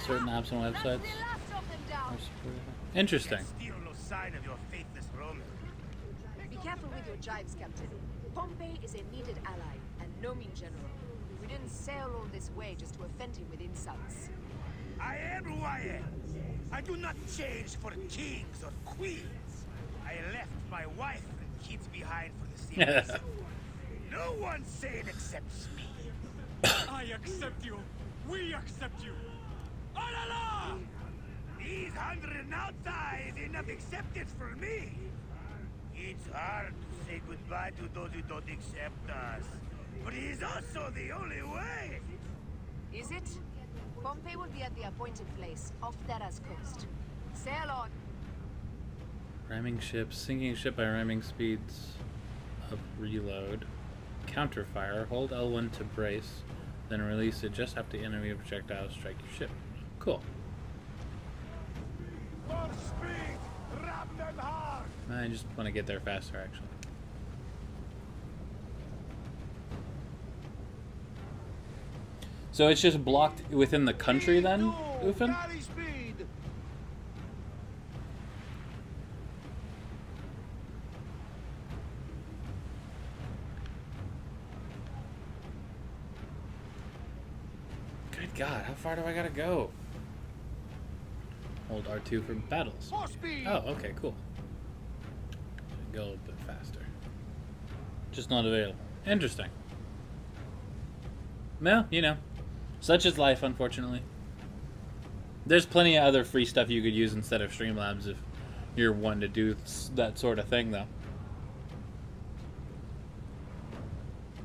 Certain apps and websites are supported. Interesting.
Still no sign of your faithless Roman.
Be careful with your jibes, Captain. Pompey is a needed ally, and no mean general. We didn't sail all this way just to offend him with insults.
I am who I am. I do not change for kings or queens. I left my wife and kids behind for the seas. No one sane accepts me.
I accept you. We accept you. Oh la la!
These 100 nauta is enough acceptance for me. It's hard to say goodbye to those who don't accept us. But it is also the only way.
Is it? Pompey will be at the appointed place, off Terra's coast. Sail on.
Ramming ships. Sinking ship by ramming speeds up reload. Counterfire. Hold L1 to brace, then release it just after enemy projectiles strike your ship. Cool.
For speed! Ram them
I just want to get there faster, actually. So it's just blocked within the country then, Ufin? Good God, how far do I gotta go? Hold R2 for battles. Oh, okay, cool. Go a little bit faster. Just not available. Interesting. Well, you know. Such is life, unfortunately. There's plenty of other free stuff you could use instead of Streamlabs if you're one to do that sort of thing, though.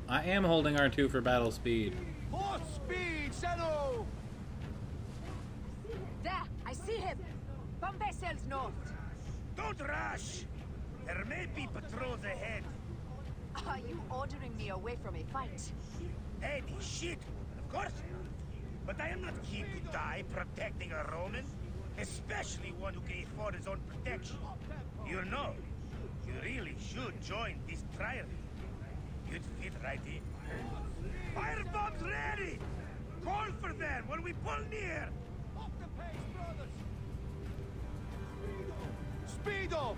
I am holding R2 for battle speed.
Horse speed, Zeno!
There, I see him. Bombay sails north.
Don't rush. There may be patrols ahead.
Are you ordering me away from a fight?
Any shit, of course not. But I am not keen to die protecting a Roman, especially one who can afford his own protection. You know, you really should join this trial. You'd fit right in. Firebombs ready! Call for them when we pull near! Up the pace, brothers! Speedo!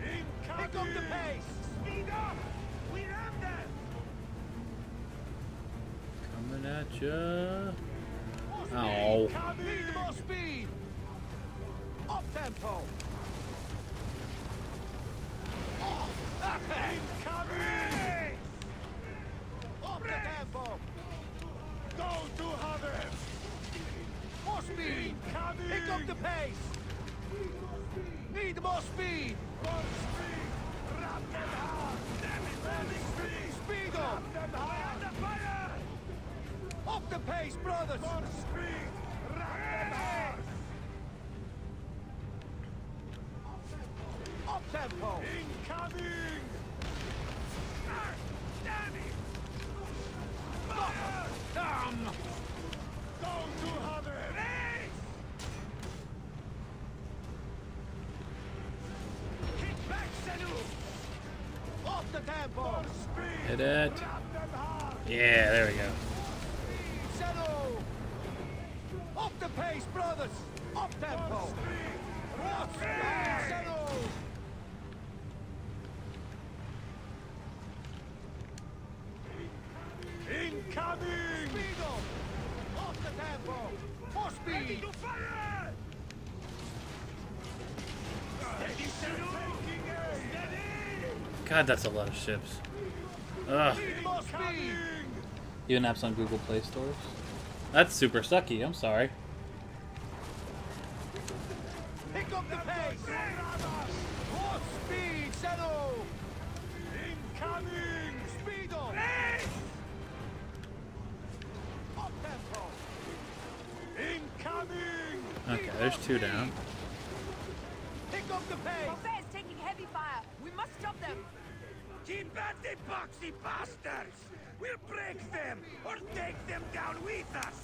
Pick up the pace! Speed up! We have them!
Coming at ya. Ow.
Need more speed! Up tempo! Incoming! Up the tempo! Go to Haven! More speed! Pick up the pace! Need more speed! More speed! Raptor hard! Speed up! Fire! Up the pace, brothers! More speed! Raptor hard! Up tempo! Incoming! Damn it! Fire! Damn! Go to Haven! Kick back, Senu! Off the tempo!
Hit it. Yeah, there we go.
Senu! Up the pace, brothers! Up tempo! Up Senu! Incoming! Speedo! Off the tempo! More speed! Ready to fire! Steady, Steady!
God, that's a lot of ships. Ugh.
More speed!
Even apps on Google Play stores. That's super sucky. I'm sorry.
Pick up the pace! More speed, Zeno! Incoming! Speedo! Up tempo! Incoming!
Okay, there's two down.
Pick up the pace!
Bouquet is taking heavy fire. We must stop them.
Keep at the boxy bastards! We'll break them or take them down with us!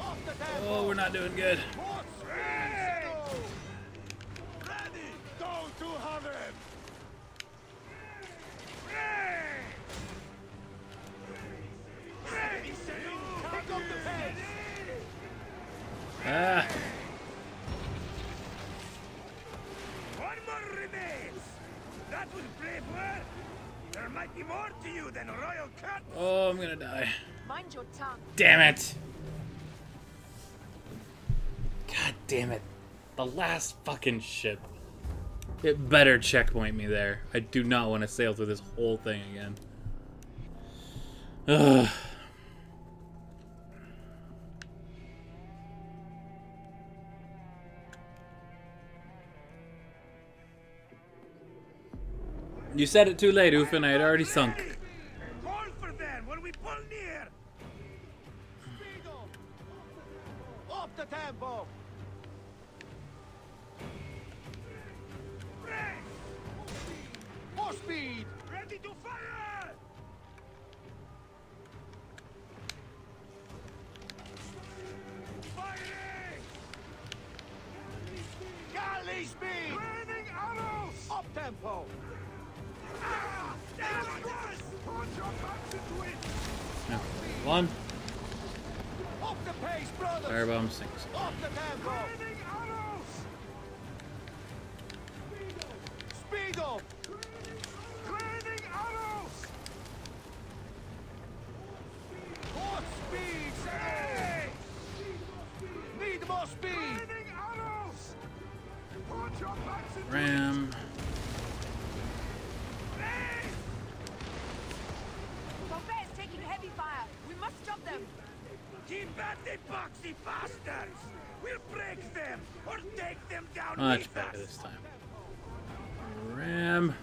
Off the tempo!
Oh, we're not doing good.
Ready! Go to Haven! Ready! Pick up the pace!
Ah.
One more remains! That was brave work! There might be more to you than royal cut!
Oh, I'm gonna die.
Mind your tongue.
Damn it. God damn it. The last fucking ship. It better checkpoint me there. I do not want to sail through this whole thing again. Ugh. You said it too late, Ufin. I had already sunk.
Call for them when we pull near! Speedo! Up the tempo! More speed! Ready to fire! Firing! Galley speed! Raining arrows! Up tempo!
No. One.
Up the pace, brothers!
Firebomb sinks.
Up the tempo! Raining arrows! Speed up! Raining arrows! More speed! Hey! Need more speed! Raining arrows! Put your backs into
Ram.
Bouquet is taking heavy fire. We must stop them.
Keep at the boxy bastards! We'll break them or take them down
Much
with
better
us.
this time. Ram.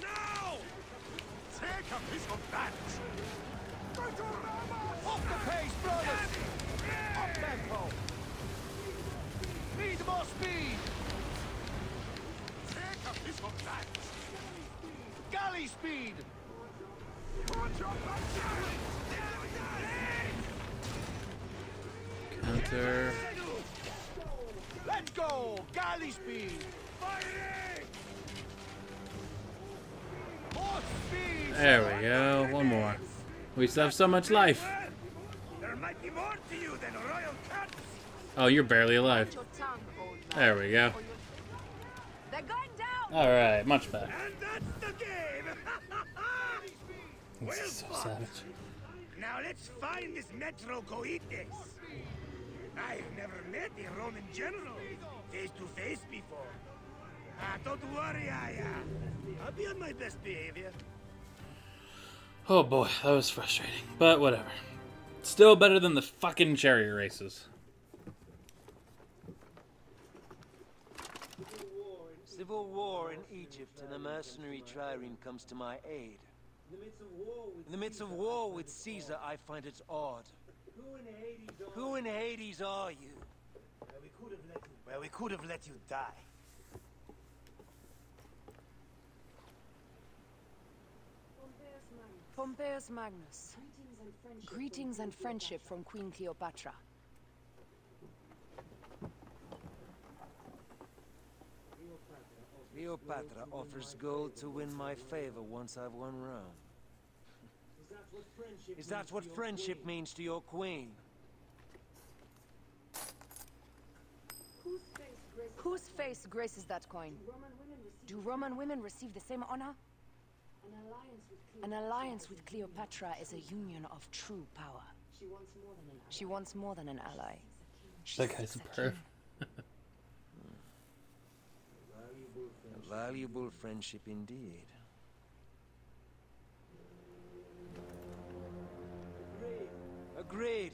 Now! Take a piece of that! Off the pace, brothers! Up tempo! Need more speed! Take a piece of that! Galley speed!
Counter.
Let's go! Galley speed! Firing! More speed!
There we go. One more. We still have so much life.
There might be more to you than royal cuts!
Oh, you're barely alive.
Your tongue, old man.
There we go.
They're going down.
All right, much better.
And that's the game!
This is so savage.
Now let's find this Metro C.H.E.E.T.A.H. I've never met a Roman general face to face before. Don't worry, Aya. I'll be on my best behavior.
Oh boy, that was frustrating, but whatever. Still better than the fucking chariot races.
Civil war in Egypt, and a mercenary trireme comes to my aid. In the midst of war with Caesar, I find it odd. Who in Hades are you?
Well, we could have let you die.
Pompeius Magnus. Greetings and friendship from Queen Cleopatra.
Cleopatra offers gold to win my favor once I've won Rome. Is that what friendship means to your queen?
Whose face graces that coin? Do Roman women receive the same honor? An alliance with Cleopatra is a union of true power. She wants more than an ally.
That guy's a perv.
A valuable friendship indeed. Agreed.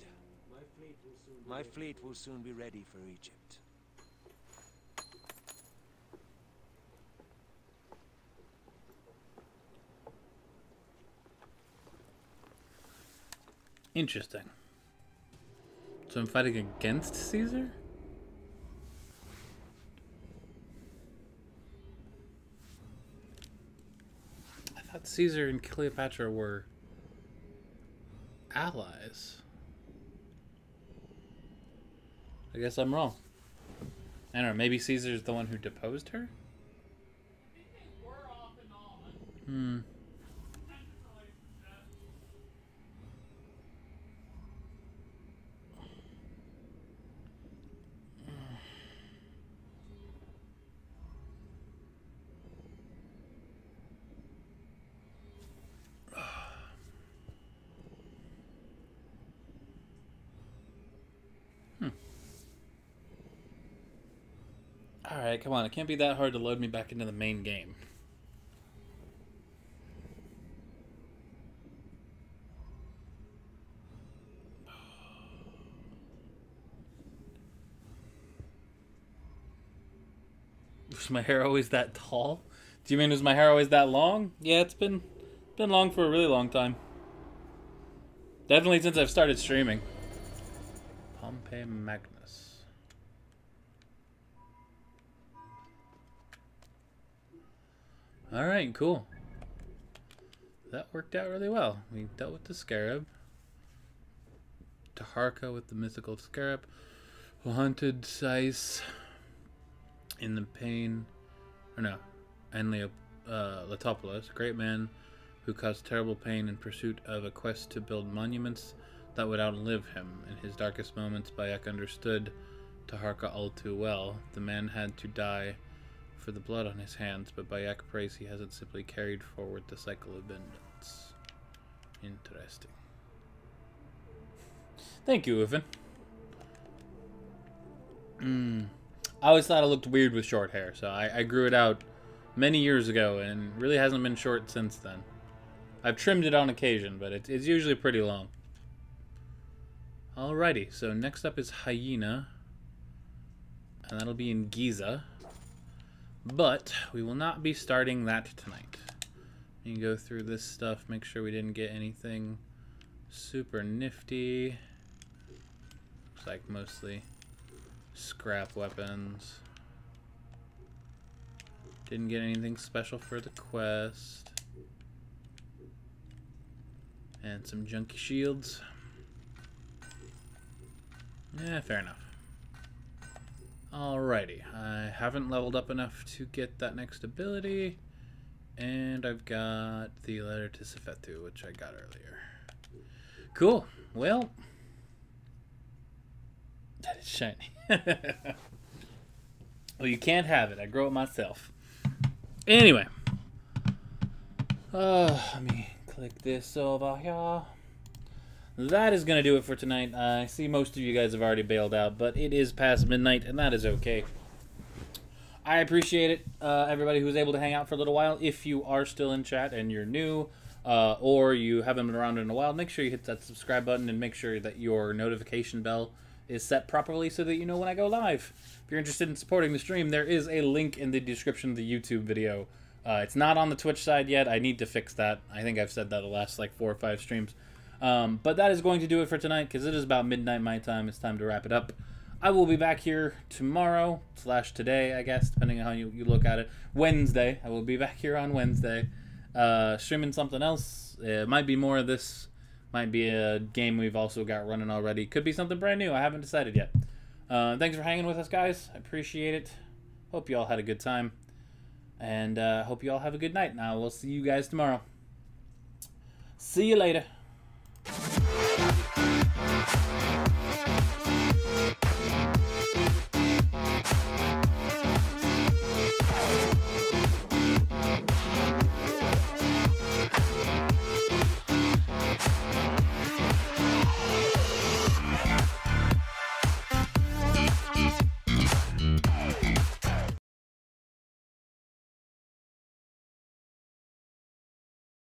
My fleet will soon be ready for Egypt.
Interesting. So I'm fighting against Caesar? I thought Caesar and Cleopatra were allies. I guess I'm wrong. I don't know, maybe Caesar's the one who deposed her? Hmm. Alright, come on. It can't be that hard to load me back into the main game. Was my hair always that tall? Do you mean was my hair always that long? Yeah, it's been long for a really long time. Definitely since I've started streaming. Pompey Magnus. Alright, cool. That worked out really well. We dealt with the scarab. Taharka with the mythical scarab, who hunted Sais in the pain, or no, and Letopolis, a great man who caused terrible pain in pursuit of a quest to build monuments that would outlive him. In his darkest moments, Bayek understood Taharka all too well. The man had to die for the blood on his hands, but Bayek prays he hasn't simply carried forward the cycle of vengeance. Interesting. Thank you, Ivan. I always thought it looked weird with short hair, so I grew it out many years ago, and really hasn't been short since then. I've trimmed it on occasion, but it's usually pretty long. Alrighty, so next up is Hyena, and that'll be in Giza. But we will not be starting that tonight. You can go through this stuff, make sure we didn't get anything super nifty. Looks like mostly scrap weapons. Didn't get anything special for the quest. And some junky shields. Yeah, fair enough. Alrighty, I haven't leveled up enough to get that next ability, and I've got the letter to C.H.E.E.T.A.H, which I got earlier. Cool. Well, that is shiny. Well, you can't have it. I grow it myself. Anyway, let me click this over here. That is going to do it for tonight. I see most of you guys have already bailed out, but it is past midnight, and that is okay. I appreciate it, everybody who was able to hang out for a little while. If you are still in chat and you're new, or you haven't been around in a while, make sure you hit that subscribe button and make sure that your notification bell is set properly so that you know when I go live. If you're interested in supporting the stream, there is a link in the description of the YouTube video. It's not on the Twitch side yet. I need to fix that. I think I've said that the last like 4 or 5 streams. But that is going to do it for tonight, because it is about midnight my time. It's time to wrap it up. I will be back here tomorrow, / today, I guess, depending on how you look at it. Wednesday. I will be back here on Wednesday. Streaming something else. It might be more of this. Might be a game we've also got running already. Could be something brand new. I haven't decided yet. Thanks for hanging with us, guys. I appreciate it. Hope you all had a good time. And hope you all have a good night. Now, we'll see you guys tomorrow. See you later.